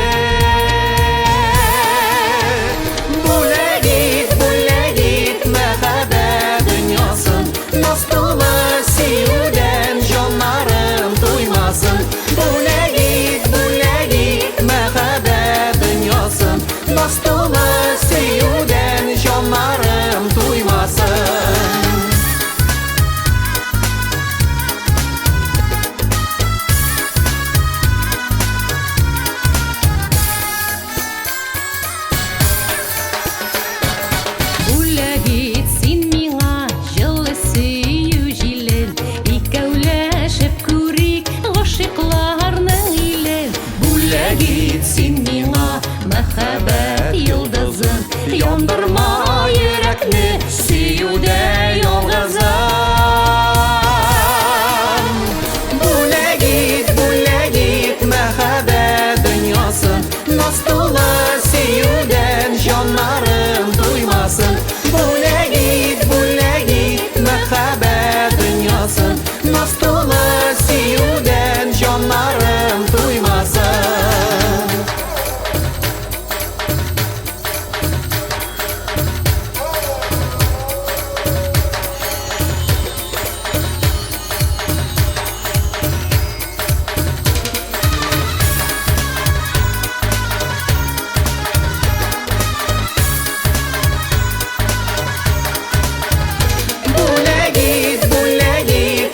I: Бүләгит, бүләгит мәхәббәт дөньясын, наз тулы сөюдән җаннарым туймасын. Бүләгит, бүләгит мәхәббәт дөньясын, наз тулы сөюдән җаннарым туймасын. Бүләгит син миңа җылы сөю җилен, икәүләшеп күрик гашыйкларның илен. Бүләгит син миңа мәхәббәт йолдызын, яндырма йөрәкне сөюдә ялгызын. Бүләгит, бүләгит мәхәббәт дөньясын, наз тулы сөюдән җаннарым туймасын. Бүләгит, бүләгит мәхәббәт дөньясын, наз тулы сөюдән җаннарым туймасын. Бүләгит, бүләгит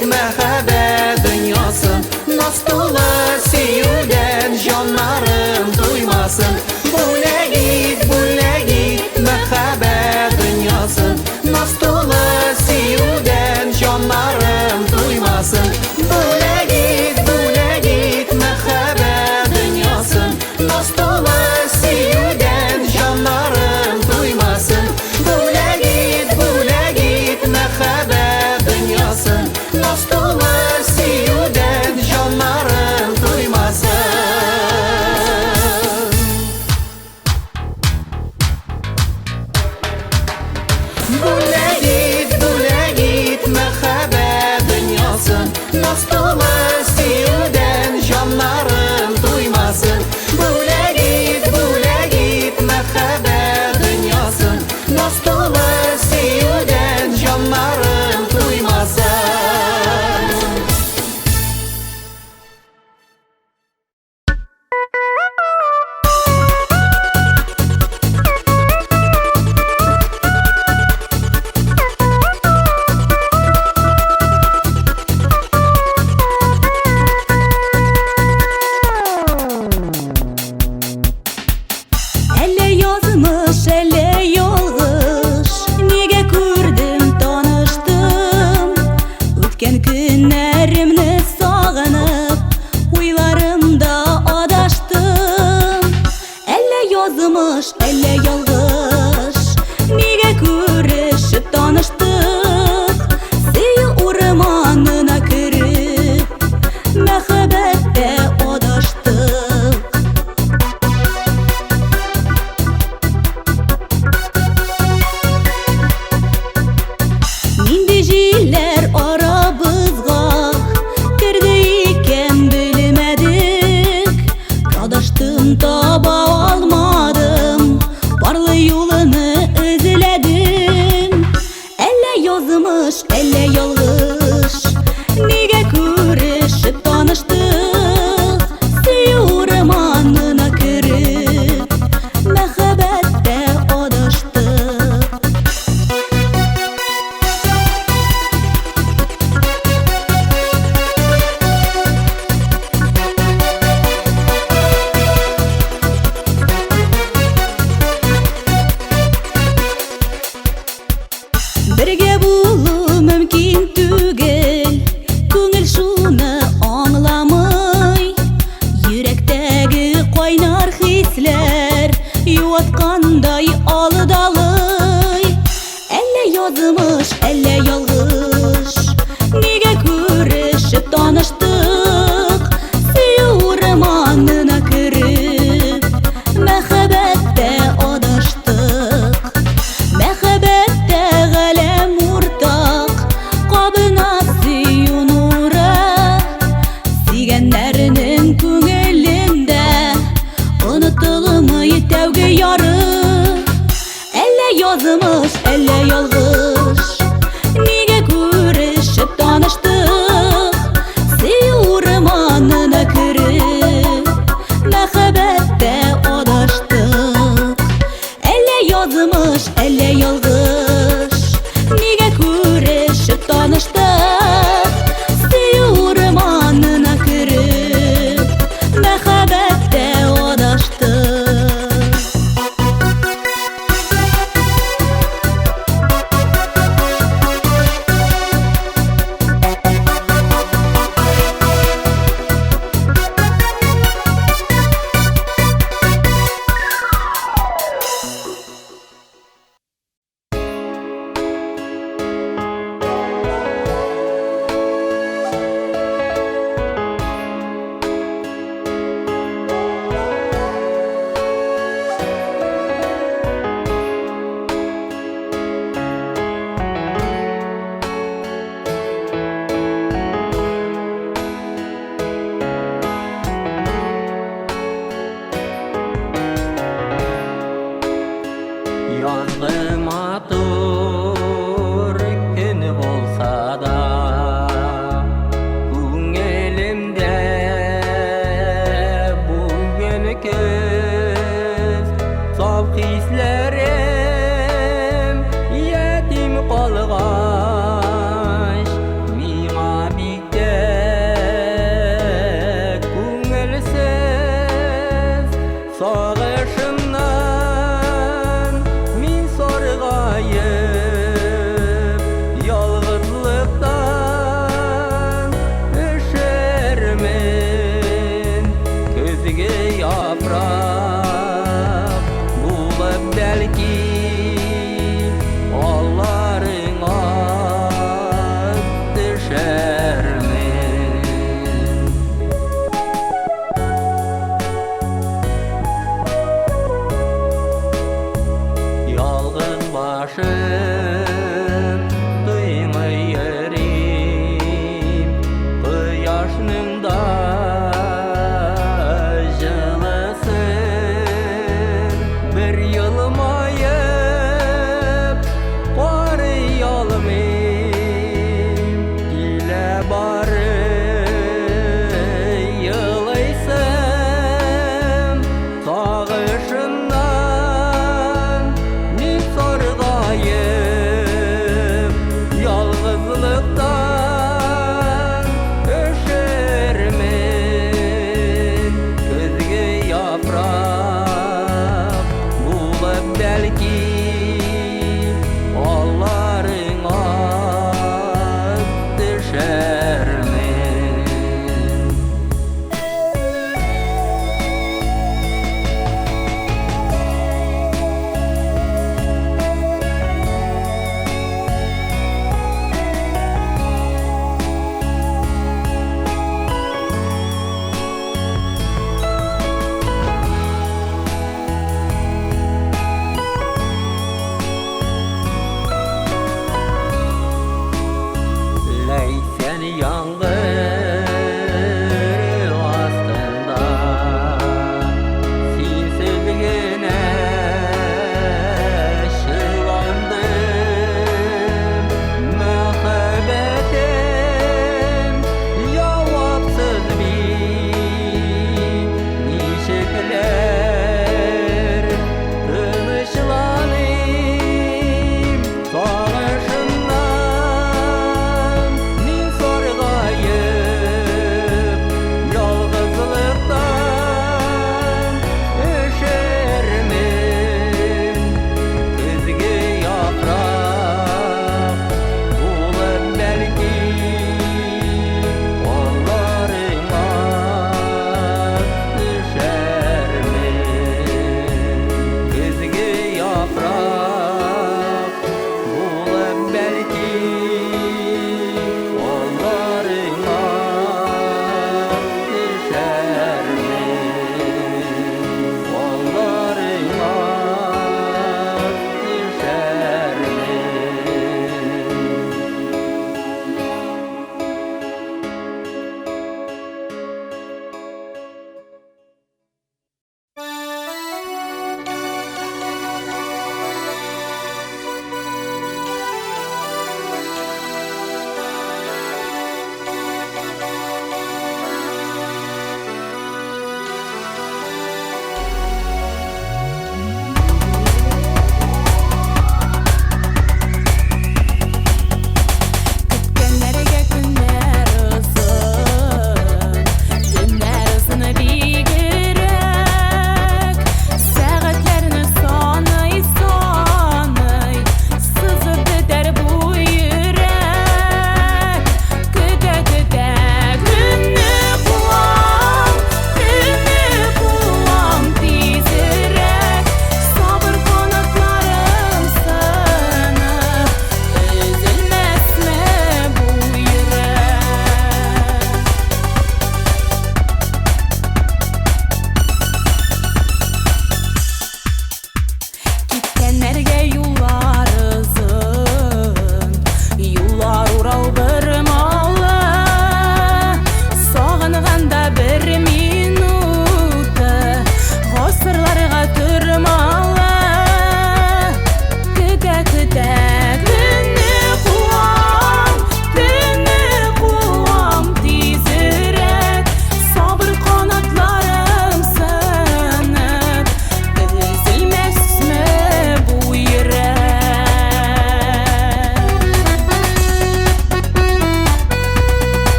I: мәхәббәт дөньясын, наз тулы сөюдән җаннарым туймасын. Бүләгит, бүләгит мәхәббәт дөньясын, наз тулы сөюдән җаннарым туймасын. Бүләгит, бүләгит мәхәббәт дөньясын, наз тулы сөюдән җаннарым туймасын. Бүләгит, бүләгит мәхәббәт дөньясын, наз тулы сөюдән җаннарым туймасын. Бүләгит, бүләгит мәхәббәт дөньясын, наз тулы сөюдән җаннарым туймасын. Бүләгит, бүләгит мәхәббәт дөньясын, наз тулы сөюдән җаннарым туймасын. Әле язмыш, әле ялгыш, нигә күрдем, таныштым. Үткән көннәремне сагынып, уйларымда адаштым. Әле язмыш, әле ялгыш, нигә күрешеп таныштык. Сөю урманына кереп, мәхәббәттә адаштык. әллә ялгыш? Нигә күрешеп таныштык? Сөю урманына кереп, мәхәббәттә адаштык. Әллә язмыш, әллә ялгыш? Нигә күрешеп таныштык? Сөю урманына кереп, мәхәббәттә адаштык.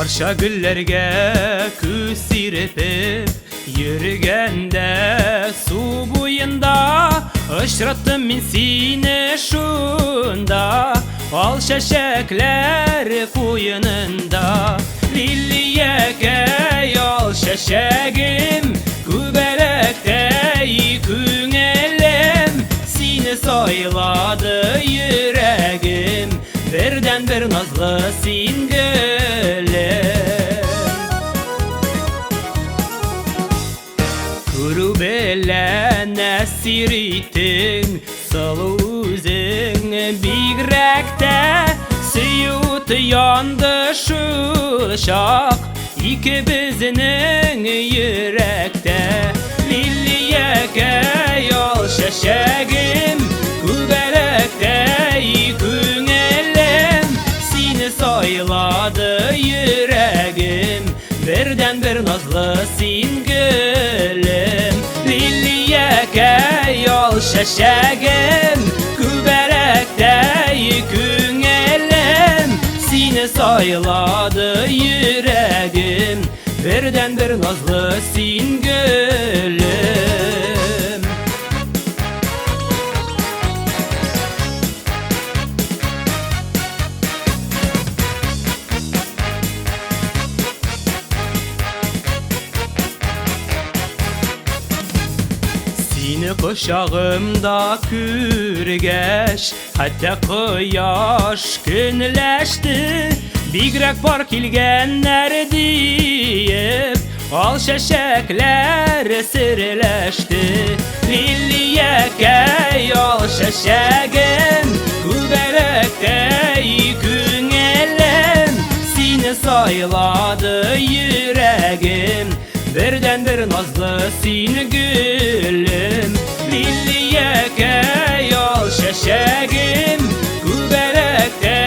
C: Barşa güllerge küs sirpip yürügende su boyunda Işrattım min seni şunda Al şeşekler koyununda Lilliyeke al şeşegim Kübelekte küngellem Seni sayladı yüreğim Birden bir nazlı sin gülüm Kuru belen esiritin Saluzun bigrekte Siyut yandı şulşak İkimizin yürekte Lilliyeke yol şeşegim Kübelekte küngellem Seni sayladı yüreğim Birden bir nazlı sin gülüm Lilliyeke yol şeşegim Kübelekte küngellem Seni sayladı yüreğim Birden bir nazlı sin gülüm Seni kuşağımda kürgeç Hatta kıyaş günleşti Bigrek var kilgenler deyip Al şeşekler sirleşti Lilliyeke al şeşegim Kübelekte küngellem Seni sayladı yüreğim Birden bir nazlı sin gülüm Lilliyeke al şeşegim Kübelekte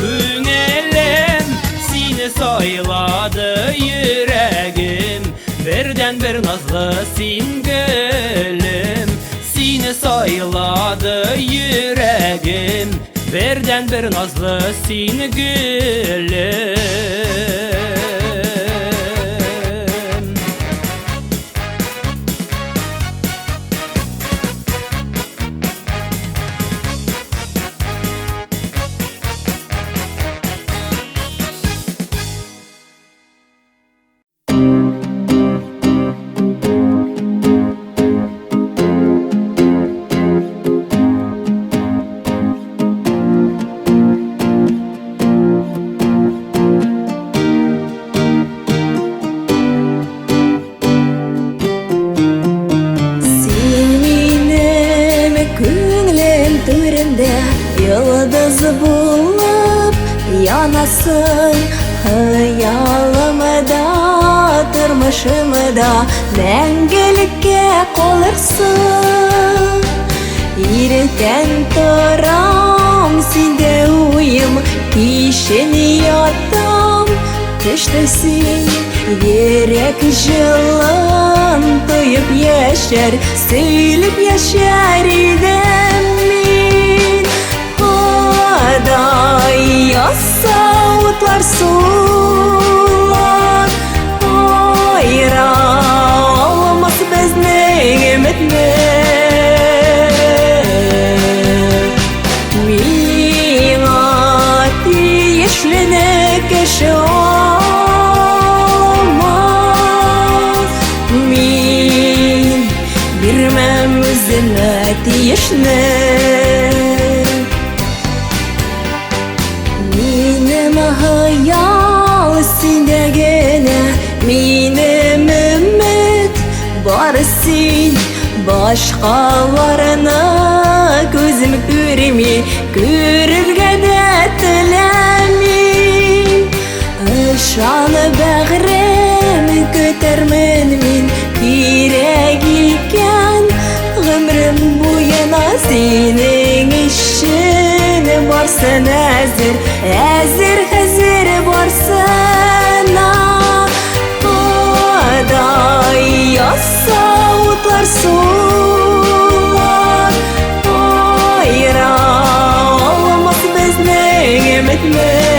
C: küngellem Seni sayladı yüreğim Birden bir nazlı sin gülüm Seni sayladı yüreğim Birden bir nazlı sin gülüm
A: Yıldız bulup yanasın Hayalımda, durmuşumda Мәңгелекке kalırsın Иртен тұрам, сенде ойым Кешен ятам, түштесін Ерек жылын тойып яшар Сөйліп яшар едім мен Адай ясауытлар сулар Айра алмас біздің үмітмен Миңа тиешлене кеше алмас Мин бирмәм үземә тиешне Hayal sindegene Minim ümit var sin Başkalarına gözüm göremi Görürge de tilemin Işanı bağrım kötermen min Kirek iken Gümrüm bu yana senin işin Varsın hazır varsana Aday yasautlar sular Ayra olmaz bizning ümitimiz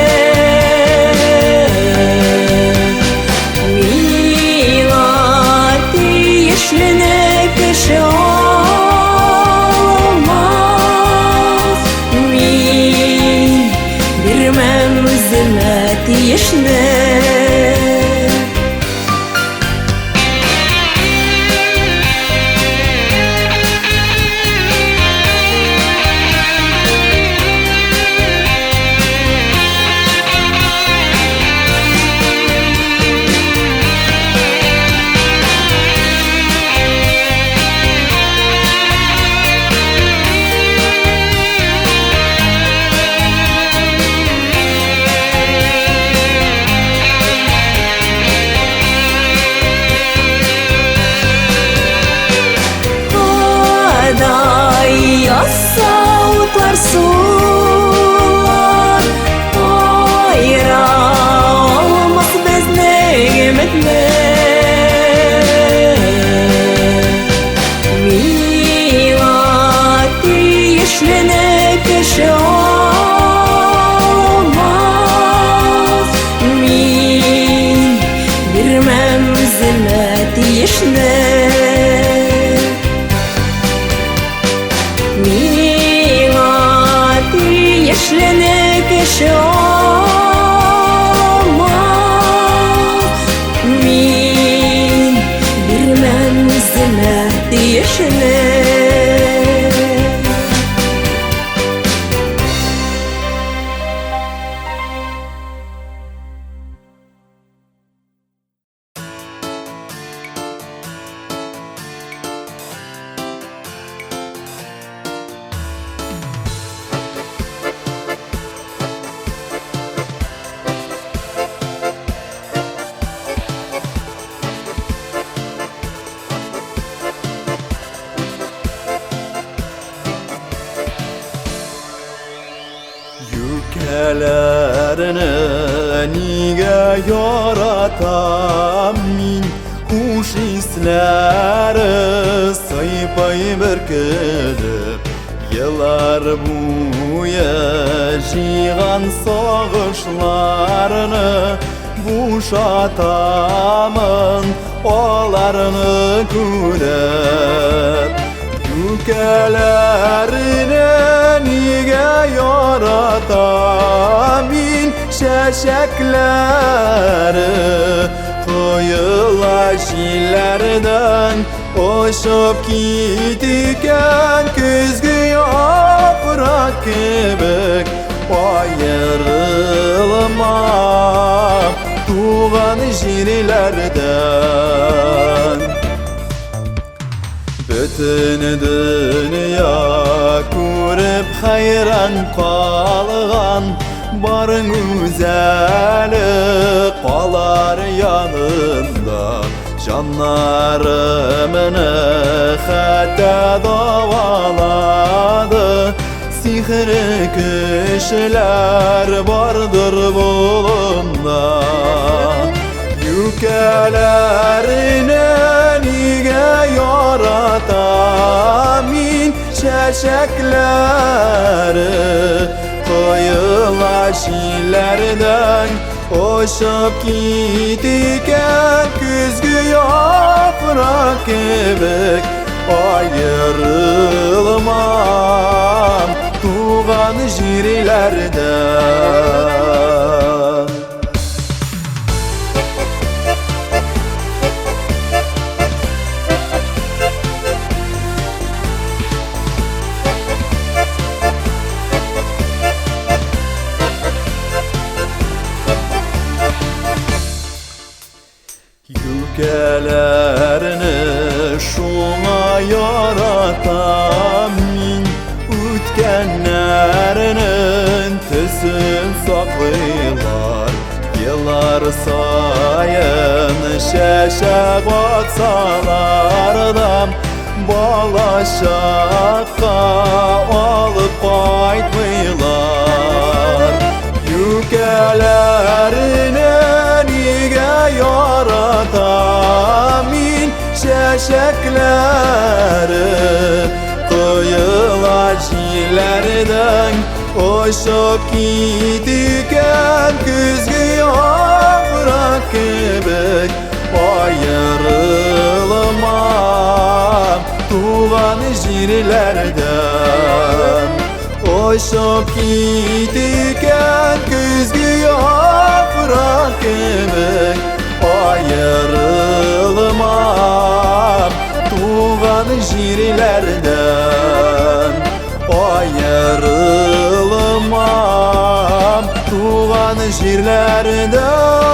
A: sular ayıra olmaz bizning ümitler millat tiyishini kishi olmaz men bermam zillat tiyishni Yaşlanık yaşamaz Min bilmem zillet yaşlanık
F: Yükelerini niga yaratam min Huş hisleri saypay birkilip Yıllar buya jigan sağışlarını Buşatamın olarını külep Yükelerine niga yaratamin şeşekleri Koyula şillerden oşup gidiken Küzgü yaprak kebek ayrılmam Tuğan jirlerden Bütün dünya көріп hayran қалған Barın güzeli қалар yanında Canlarımını hatta davaladı Sihri kişiler vardır bulunda Yükelerine niga yaratamin şeşekleri Koyula şillerden oşup gidiken Küzgü yaprak kebek ayrılmam Tuğan jirlerden Yükelerine şuna yaratam min Ütkenlerinin tüsün saklılar Yıllar sayın şeşe batsalardan Balaşakka alıp kaytmıyorlar Yükelerine niga yaratamin şeşekleri Koyula şillerden oşup gidiken Küzgü yaprak kebek ayrılmam Tuğan jirlerden Oşup gidiken küzgü yaprak kebek ayrılmam Tuğan jirlerden ayrılmam Tuğan jirlerden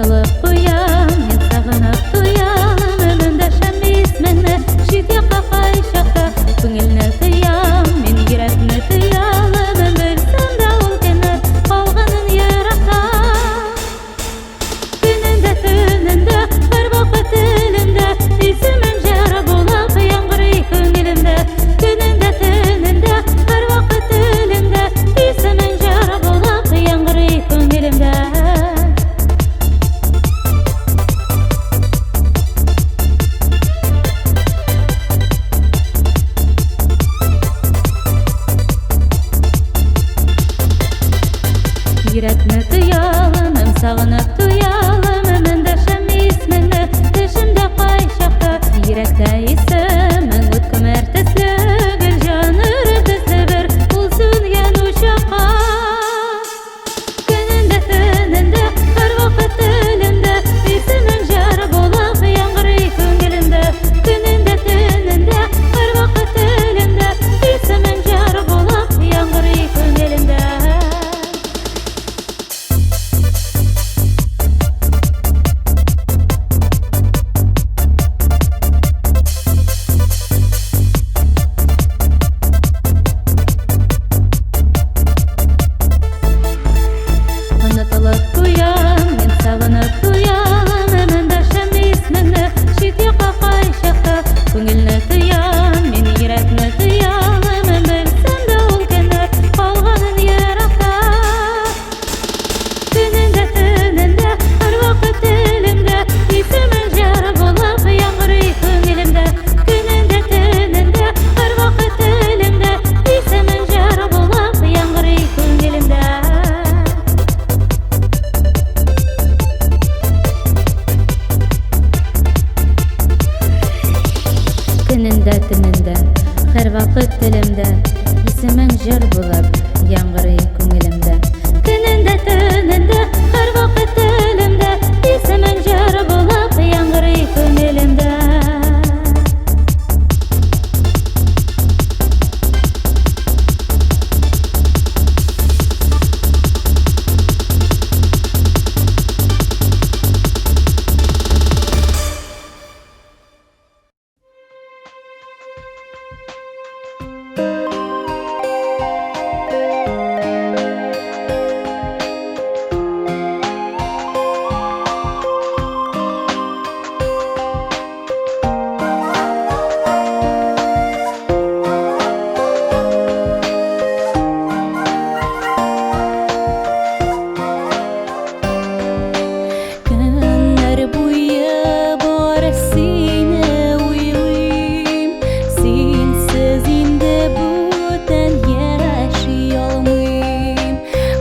I: Unutılıp duyan, men sagınıp duyan, ömrümde şem ismini, şit yakka kayşakta, көңілні тыям, мен yürekni тыялым, білсем de ol kene, қалғанын ерақта. Күнінде түнінде, бір вақыт тілімде, есімім жары болып, яңғырый көңілімде. Күнінде түнінде, бір вақыт тілімде, есімім жары болып, яңғырый көңілімде. Yürekni tıyalım, sağınıp duyalım, ömrümde şem ismini, düşümde kayşakta. Yürekte ismin, utkum ertesli, gül canı rütüsü bir, bulsun yan uşakka. Gününde tününde, her vakit dilimde, ismin jarı bulup, yaңғырый көңілімде. Gününde tününde, her vakit dilimde, ismin jarı bulup, yaңғырый көңілімде. Unutılıp duyan, men sagınıp duyan, ömrümde şem ismini, şit yakka kayşakta. Көңілні тыям, мен yürekni tıyalım, білсем de ol kene, қалғанын ерақта. Күнінде түнінде, her vakit dilimde, есімің жары болып, яңғырый көңілімде. Күнінде түнінде, her vakit dilimde, есімің жары болып, яңғырый көңілімде. Күнінде түнінде, her vakit dilimde, есімің жыр болып, яңғырый көңілімде. Күнінде түнінде, her vakit dilimde, есімің жыр болып, яңғырый көңілімде. Günler boyu bara seni uylayım, sensiz indi бүтән yaşay almayım.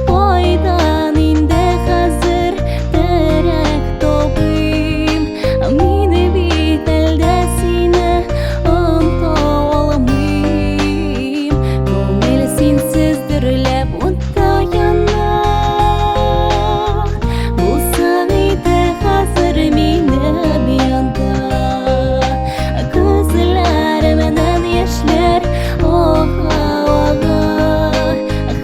I: Qaydan indi hazır terek topayım, meni bit elde seni unuta almayım. Көңіл sensiz dirlep utda yanar, bulsan ide hazır meni biyanda. Gözlerimden yaşlar oğa oğa,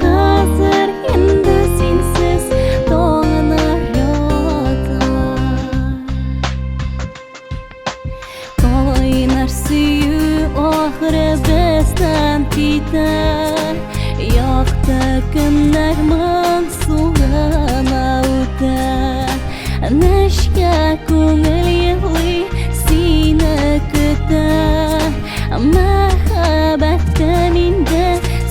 I: hazır endi sensiz to'nar yotar. Qaynar suyu oxiri bizdan ketar, yoqdi kunlar ming suvg'ana o'tar. Nashga ko'ngil yig'li seni kutar, mahabbatda menda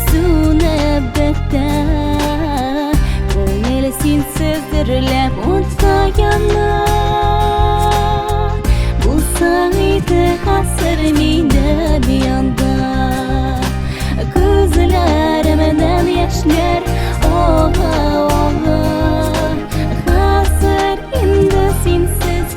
I: so'nib bitar. Ko'ngil sensiz dirlab o'tsa yanar, bulsan edi hasir meni biyanda. Gözlerimden yaşlar oğa oğa, hazır endi sensiz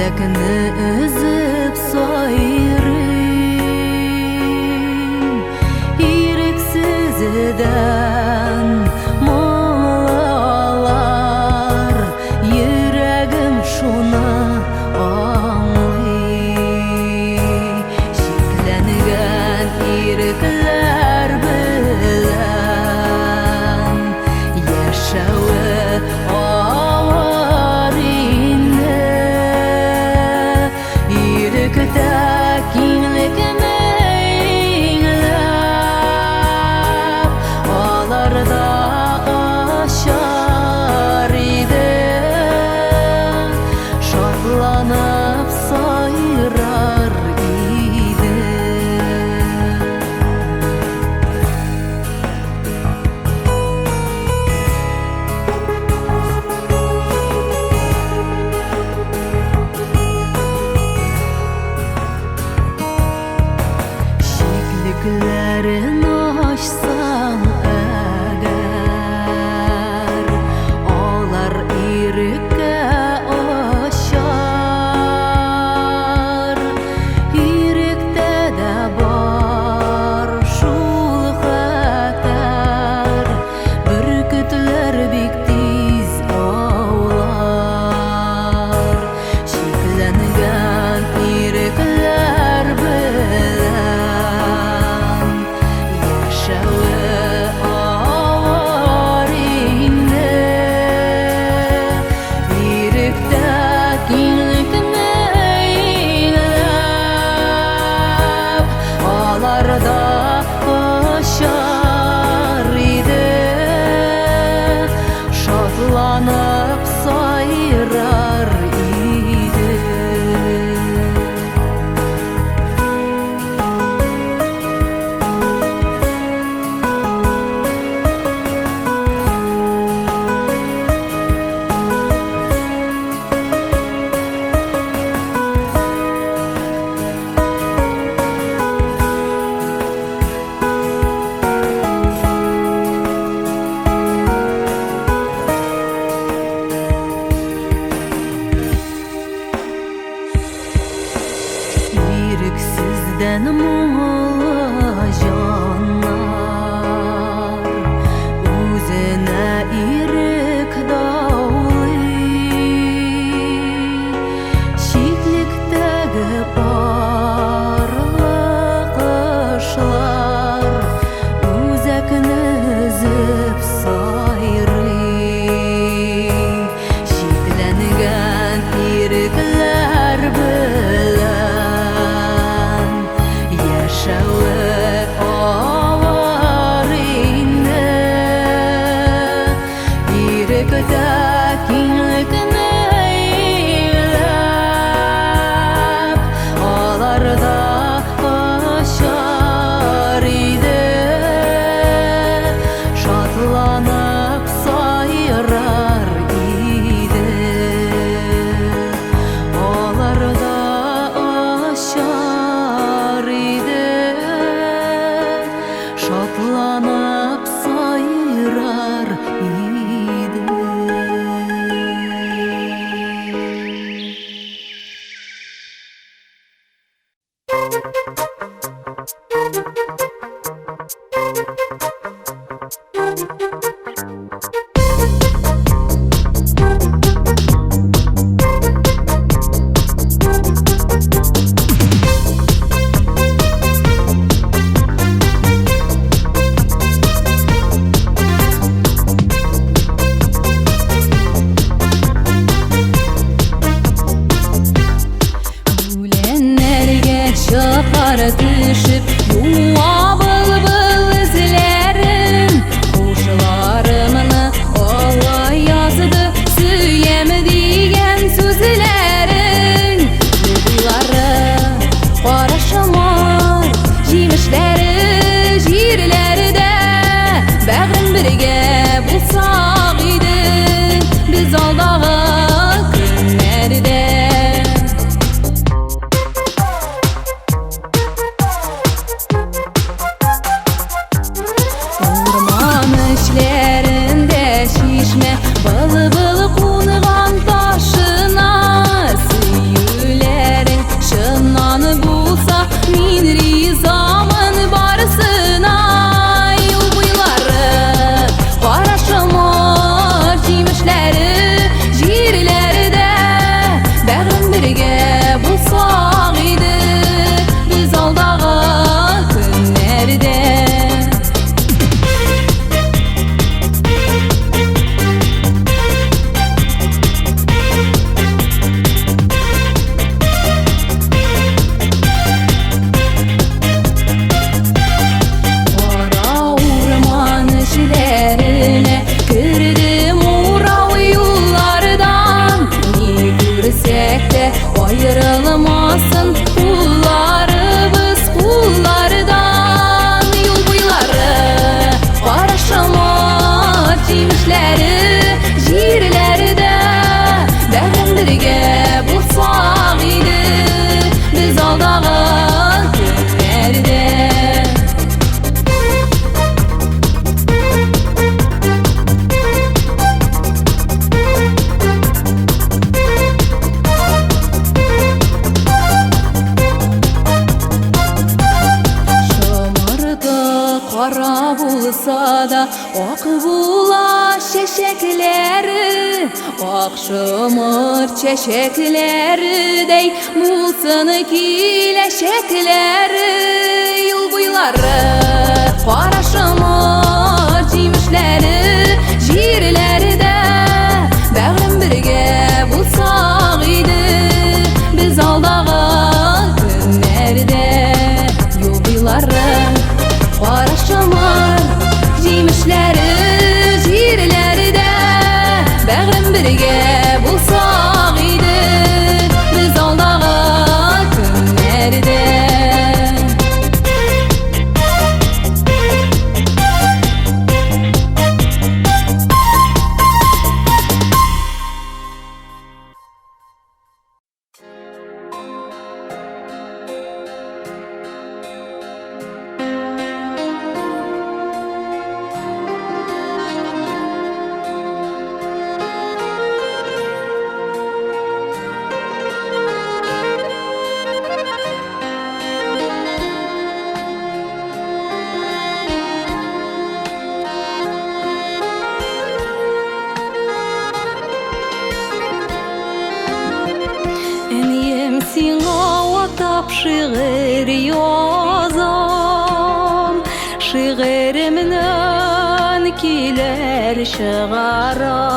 A: Үзәкне үзеп сайрыйм, ирексездән молалар, йөрәгем шуны аңлый. Шикләнгән ирекләр белән яшәүе авыр инде. Иректә киңлекне иңләп, аларда ашар иде, шатланып сайрар иде. Шиклекләрен ачсаң әгәр, алар иреккә ачар. Иректә дә бар шул хәтәр, бөркетләр бик тиз аулар. Шикләнгән ирекләр белән яшәүе авыр инде. Иректә киңлекне иңләп, аларда ашар иде, шатланып сайрар иде. Ирексездән моңлы җаннар, үзенә ирек даулый. Чиклектәге парлы кошлар, үзәкне өзеп сайрый. Шикләнгән ирекләр белән bulsa da ok bula çeşekleri, ok şımır çeşekleri dey bulsun kileşekleri. Yıl boyları qara şımır cimişleri jirlerde bağrım birge bulsaq idi biz aldağın günlerde. Yıl boyları qara şımır cimişleri jirlerde bağrım birge bulsaq idi biz aldağın günlerde. Eniyem sina vatap şiir yazam, şiirimden kiler şıgaram.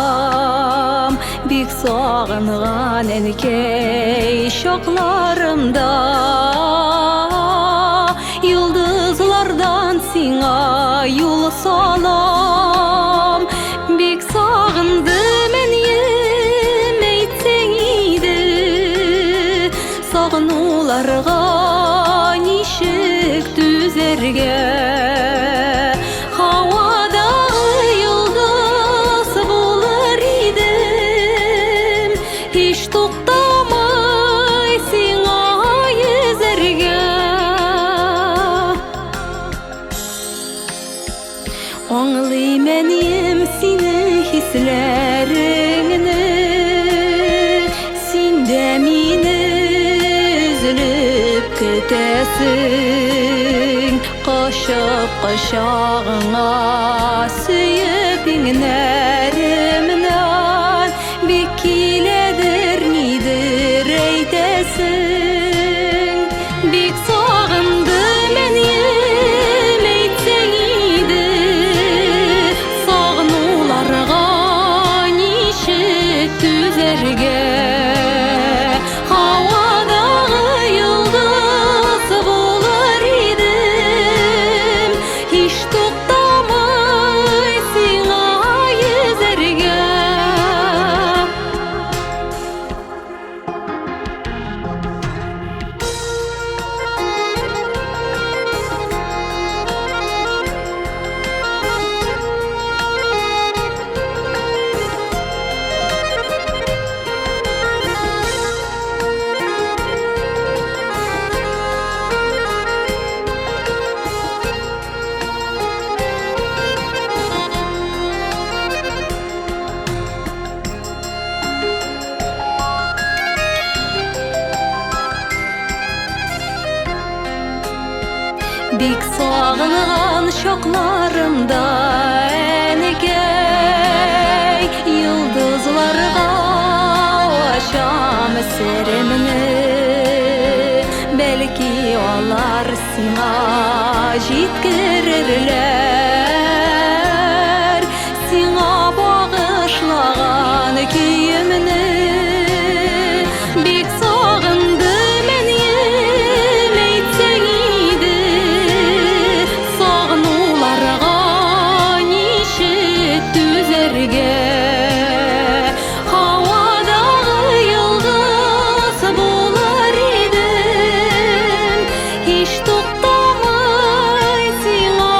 A: Bik sağıngan enkey şoklarımda, yıldızlardan sina yol salam. Bik sağındım eniyem eytsen idi, sağınularga nişik düzerge. Havada yıldız bulur idim, hiç tutamay sina yüzerge. Anlayım eniyem seni hislerini, sen de mini üzülüp ketesin. Qaşıp qaşağına süyüp inlerimden, bir kiledir nidir eytesin. Bik sağındım eniyem eytsen idi, sağınularga nişik düzerge. Havada yıldız bulur idim, hiç tutamay sina yüzerge. Bik sağıngan şoklarımda enegey, yıldızlarga aşam serimini. Belki onlar sina jitkirirler, sina bağışlagan kiyimini. Bik sağındım eniyem eytsen idi, sağınularga nişik düzerge. Havada yıldız bulur idim, hiç tutamay sina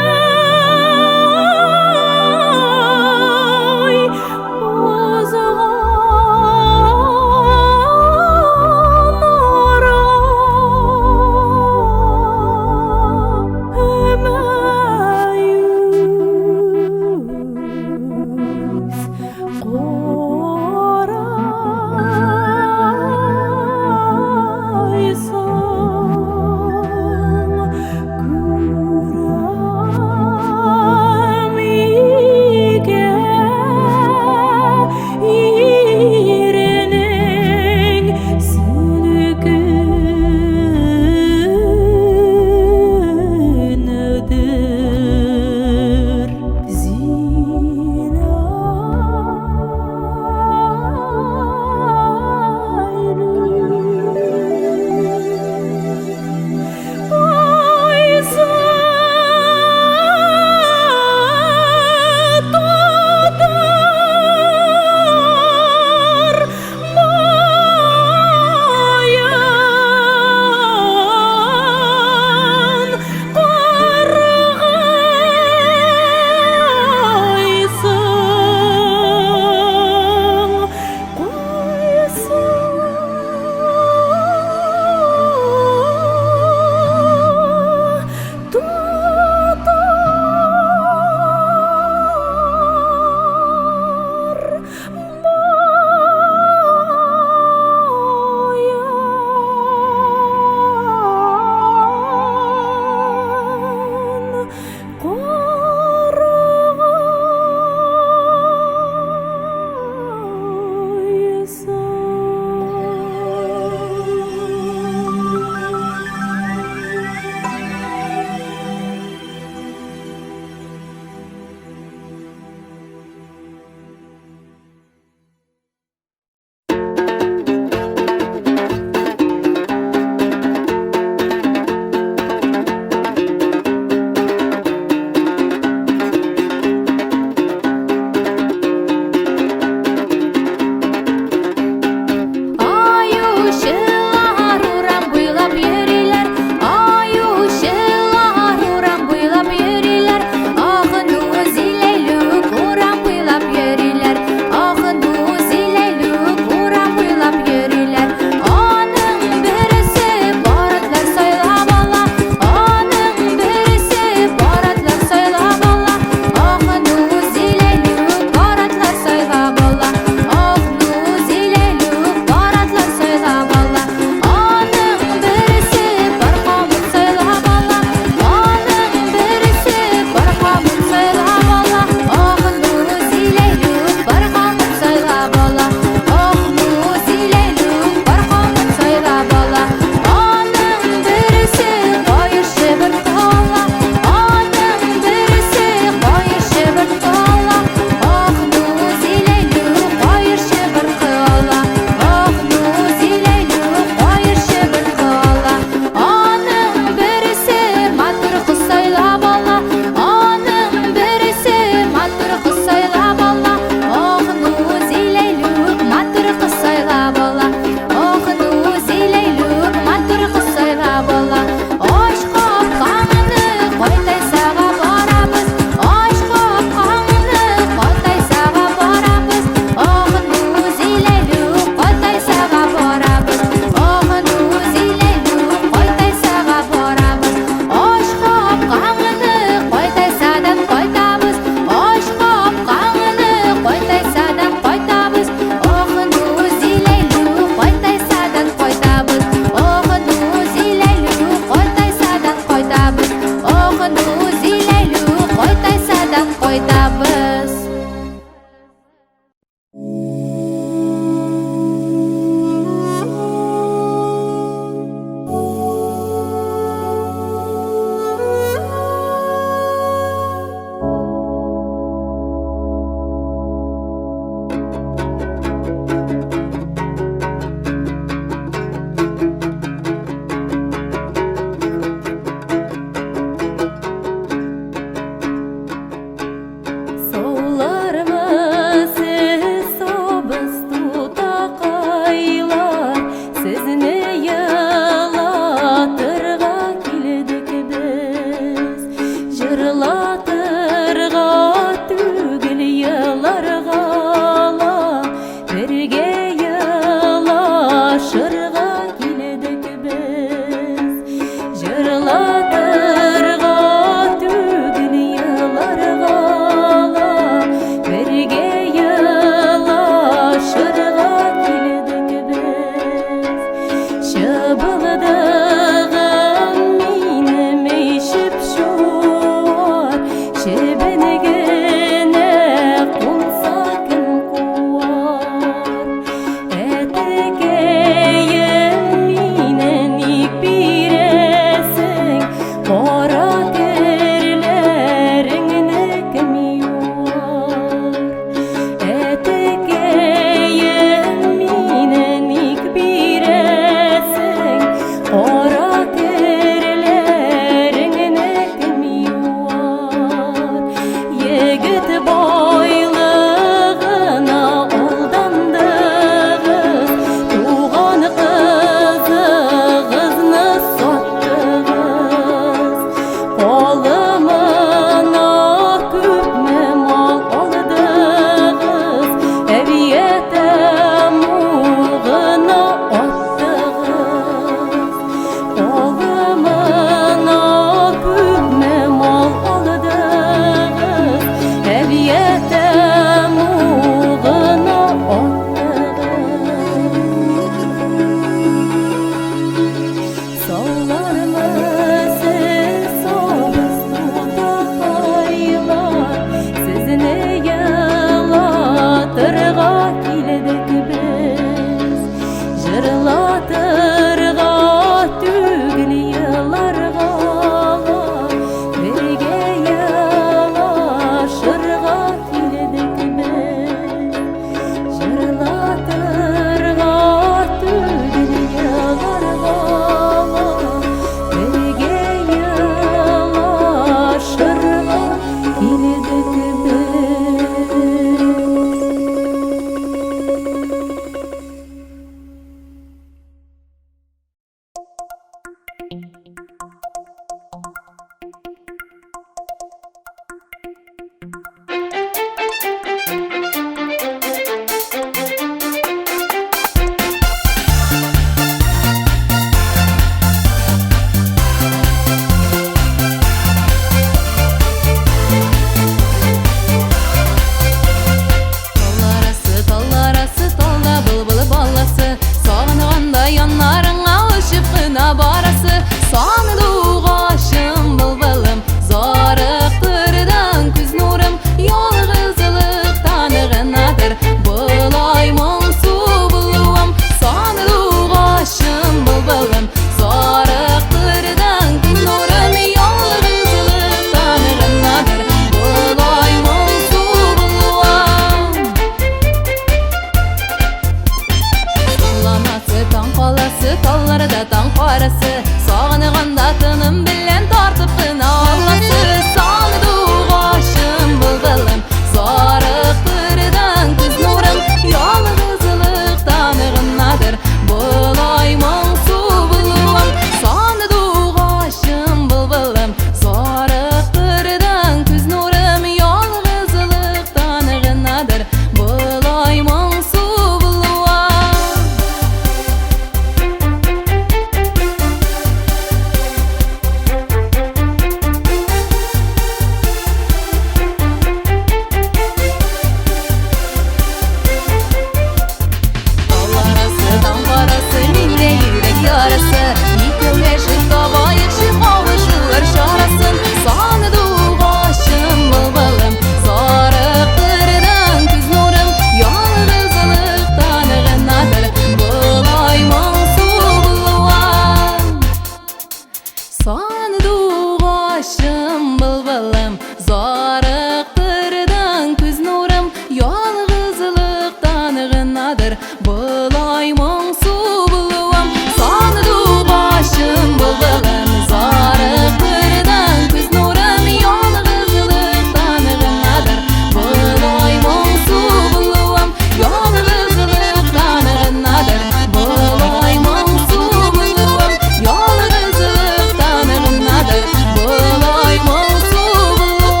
A: ырғынаdır Бұлай мұңсу бұлуам Санду башым бұлығын Зарық бірдің күз нұрын Ялғызлықтан ырғынаdır Бұлай мұңсу бұлуам Ялғызлықтан ырғынаdır Бұлай мұңсу бұлуам Ялғызлықтан ырғынаdır Бұлай мұңсу бұлуам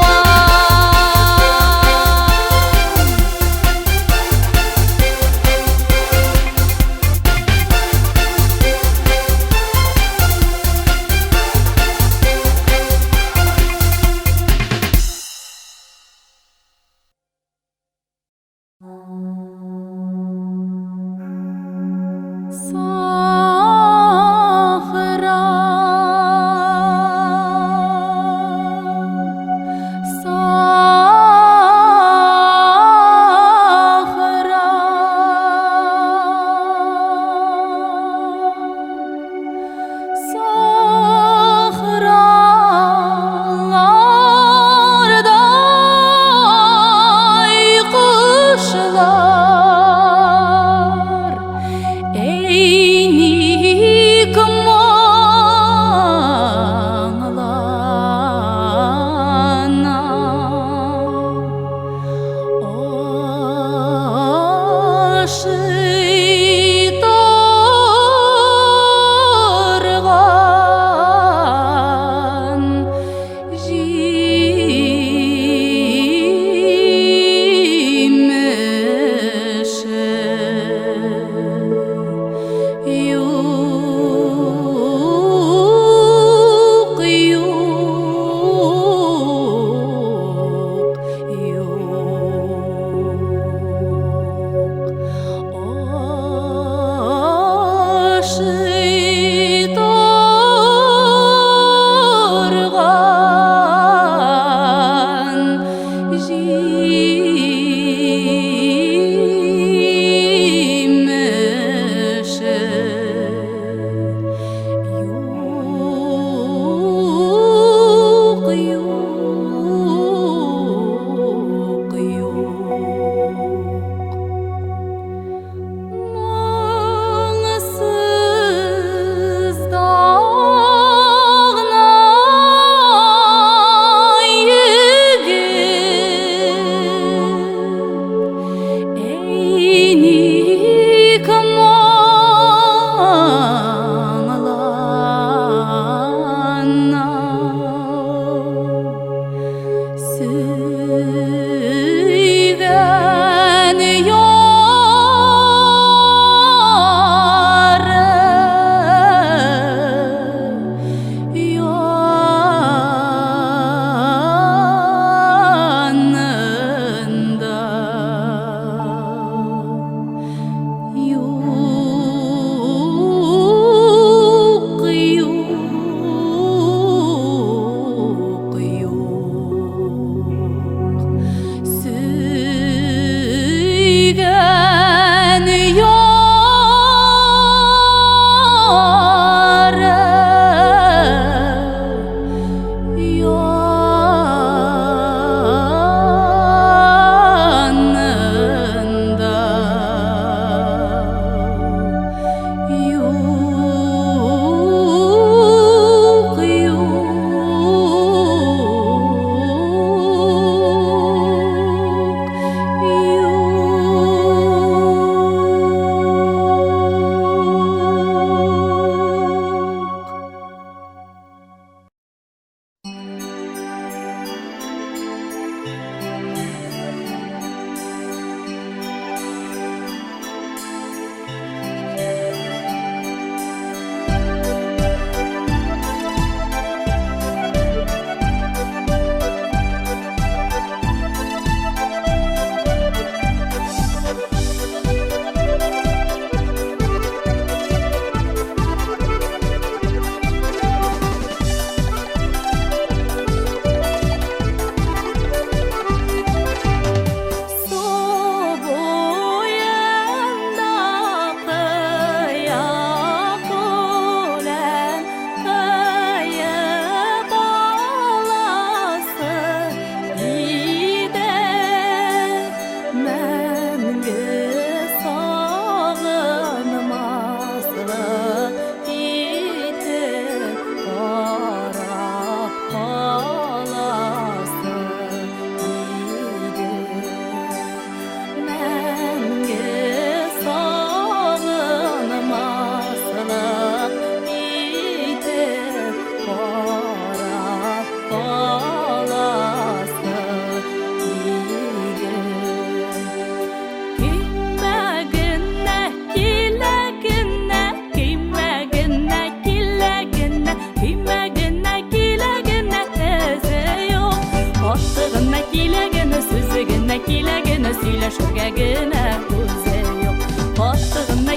A: Сахра Сахра Сахралардай кушылар Eynik mağlana Aşıtargan jimişi Yok, yok, yok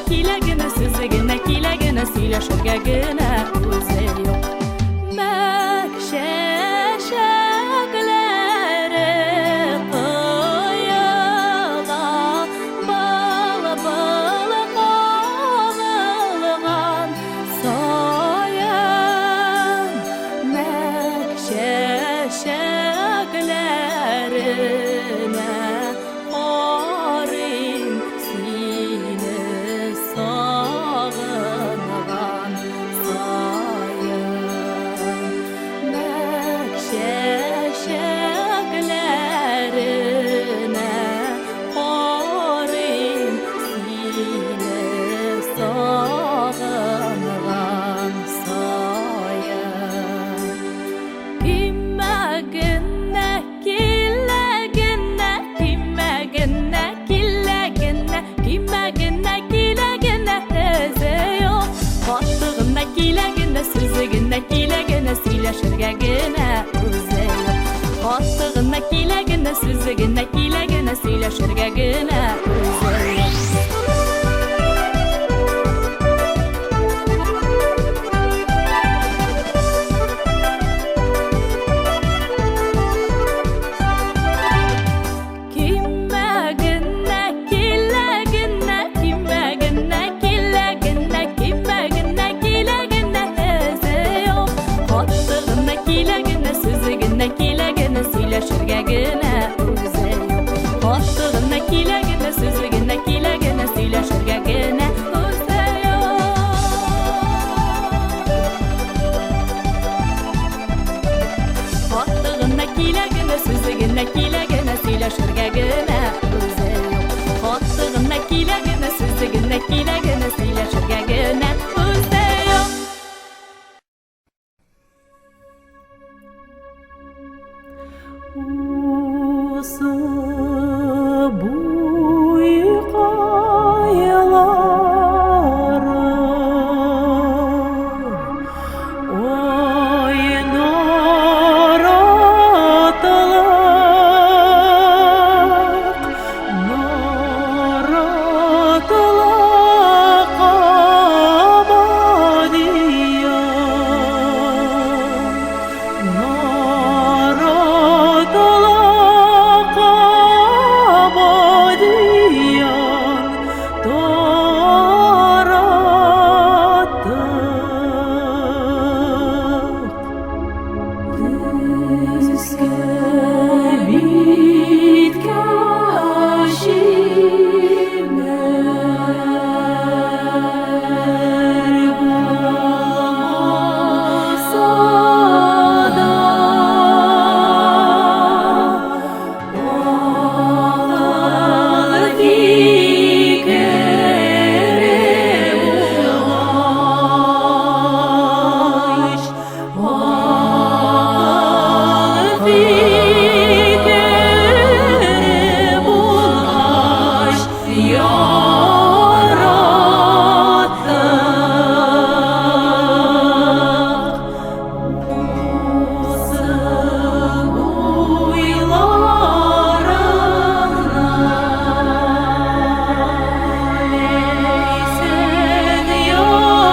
A: киләгенә, сүзе генә киләгенә, сөйләшергә генә үзе юк. Мәк чәчәкләре коела, балы-балы кагылган саян. Мәк чәчәкләренә карыйм, сине сагынган саян. Мәк чәчәкләренә карыйм, сине сагынган саян. Кимәгенә киләгенә, кимәгенә киләгенә, кимәгенә киләгенә тезе юк. Катыгына киләгенә, сүзе генә киләгенә, сөйләшергә генә үзе юк. Катыгына киләгенә, сүзе генә киләгенә, сөйләшергә генә үзе юк. Кимәгенә киләгенә, кимәгенә киләгенә, кимәгенә киләгенә тезе юк. Катыгына киләгенә, сүзе генә киләгенә, сөйләшергә генә үзе юк. Катыгына киләгенә, сүзе генә киләгенә, сөйләшергә генә үзе юк. Катыгына киләгенә, сүзе генә киләгенә, сөйләшергә генә үзе юк. Катыгына киләгенә, сүзе генә киләгенә, сөйләшергә генә үзе юк. Осы буй каялары ойнар атылык, нар атылык абадия, нар атылык абадиян таратып. Күзгә биткә чимәр булмаса да, акыл фикере булгач, акыл фикере булгач, яраттык. Осы буйларыңнан ләйсән яуган,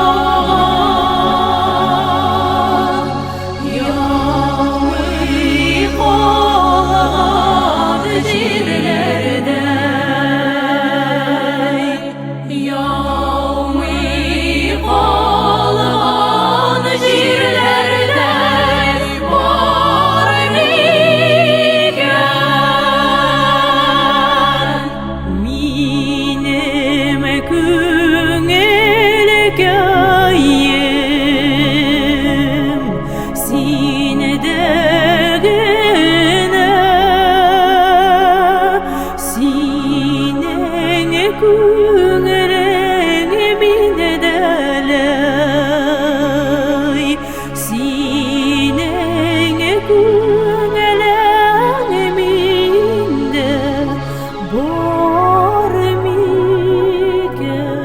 A: яумый калган җирләрдәй, яумый калган җирләрдәй бар микән? Минем күңел көем синдә генә, синең күңелең миндәләй, синең күңелең миндә бар микән?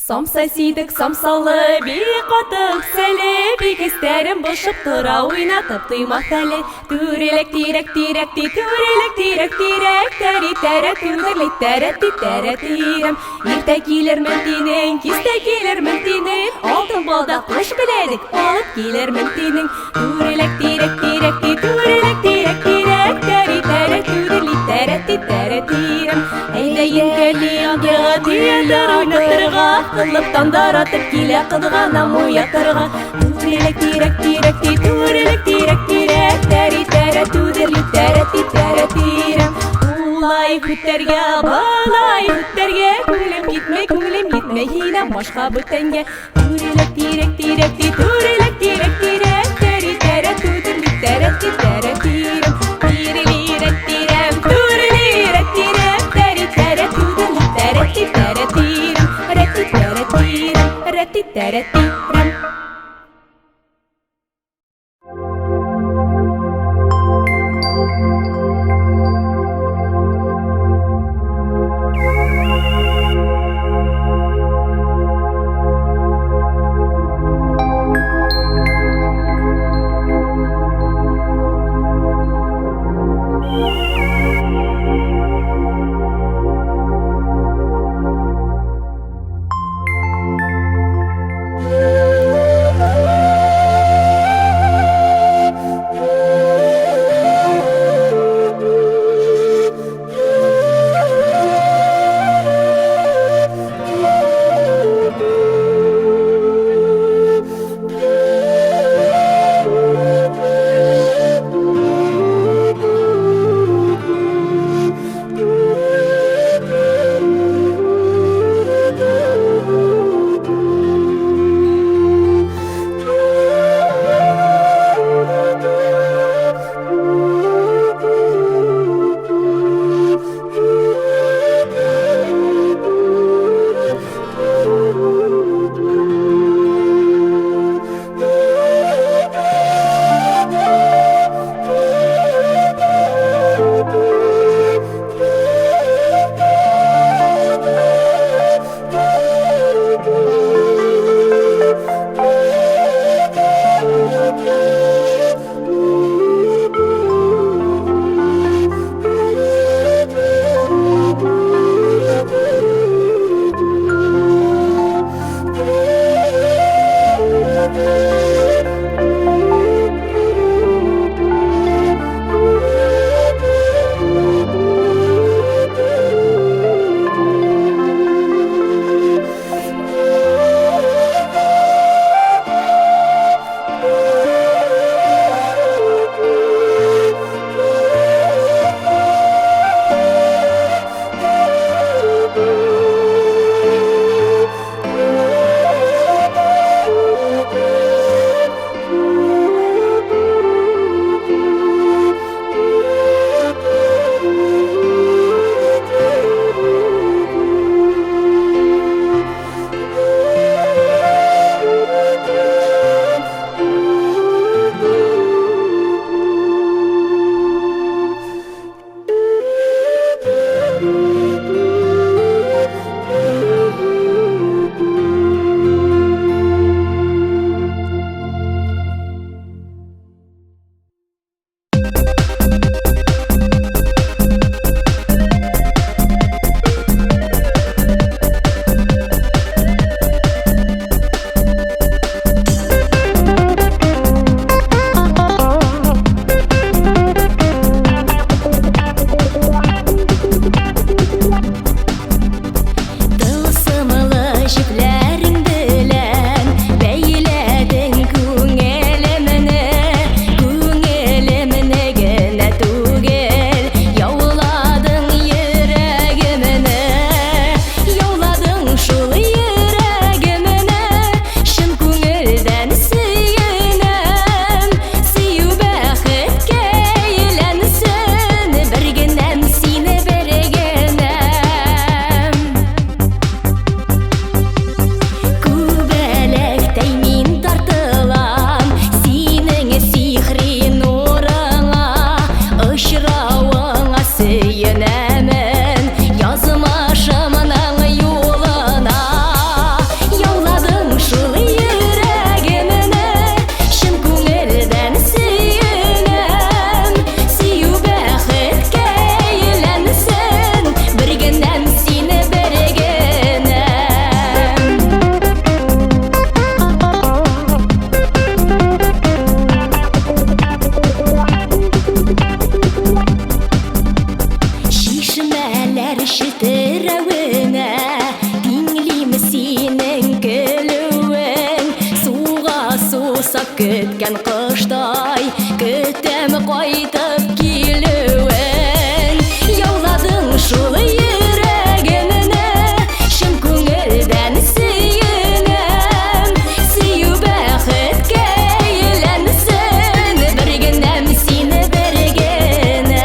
A: Самса сидік самсалы, бик қатық сәлі, бик істерім бұшып тұра ойнатып тұймақ әлі. Түрелек тирек тирек ти, түрелек тирек тирек, тәрі тәрі түрдірлік тәрі ти тәрі тирем. Ерте келер мінтінің, кесте келер мінтінің, алтын балда құш біледік, алып келер мінтінің. Түрелек тирек тирек ти, түрелек тирек тирек, тәрі тәрі түрдірлік тәрі ти тәрі тирем. Әйді енгелі аңғыға тиендір ойнатырға, қылып тандаратып келе қыдғана мұятырға. Түрелек тирек тирек ти, түрелек тирек тирек, тәрі тәрі түрдірлік тәрі ти тәрі тирем. Улай күттерге, балай күттерге, көңілім кетме, хинам башқа бүтенге. Түрелек тирек тирек ти, түрелек тирек тирек, тәрі тәрі түрдірлік тәрі ти тәрі тирем. Тирелерек тирем, түрелерек тирем, тәрі тәрі түрдірлік тәрі ти тәрі тирем. Рәти тәрі тирем, рәти тәрі тирем.
D: челтерәвенә Тиңлиме синең көлүең Суга сусап көткән коштай Көтәм кайтып килүең Яуладың шул йөрәгемне Шын күңелдән сөенәм Сөю бәхеткә әйләнсен Бер генәм сине бер генәм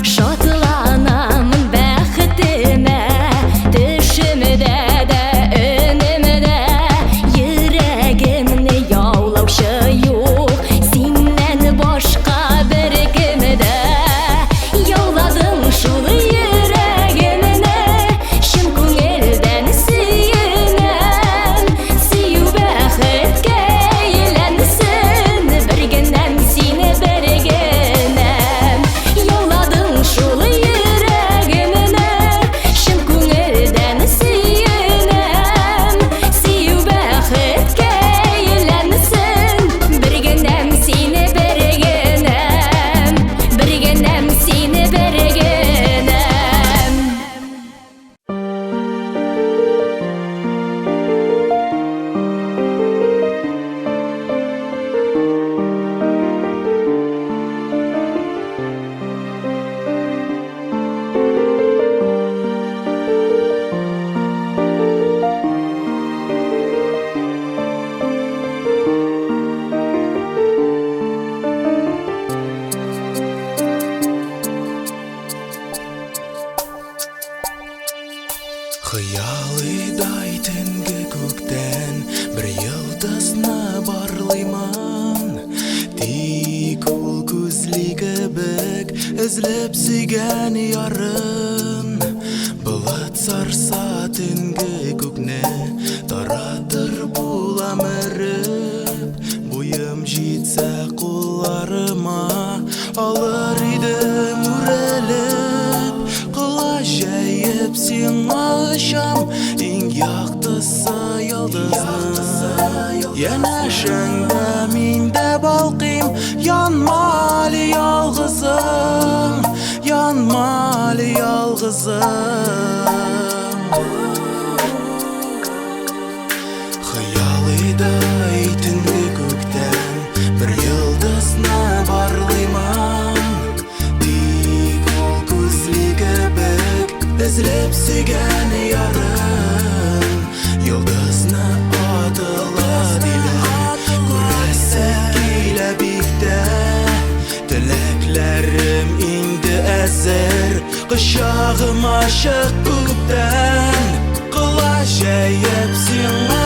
D: Шатланамын бәхетемә Төшемдә дә, өнемдә Йөрәгемне яулаушы юк Синнән башка беркемдә Яуладың шул йөрәгемне Шын күңелдән сөенәм Сөю бәхеткә әйләнсен Бер генәм сине бер генәм Яуладың шул йөрәгемне Шын күңелдән сөенәм Сөю бәхеткә әйләнсен Бер генәм сине бер генәм Бер генәм сине бер генәм
G: Хыялыдай төнге күктән Бер йылдызны барлыймын Тик ул күзли кебек Эзләп сөйгән ярын Болыт сарса төнге күкне Таратыр булам өреп Буем җитсә кулларыма Алыр идем үрелеп Кыла җәеп сиңа очам Иң яктысы йолдызны Янәшәңдә мин дә балкыйм Янма әле ялгызым Янма әле ялгызым Хыялыдай төнге күктән Бер йылдызны барлыймын Тик ул күзли кебек Эзләп сөйгән ярын Йылдызны атыла диләр Күрәсе килә бик тә Теләкләрем инде әзер Кочагым ачык күктән Кыла җәеп сиңа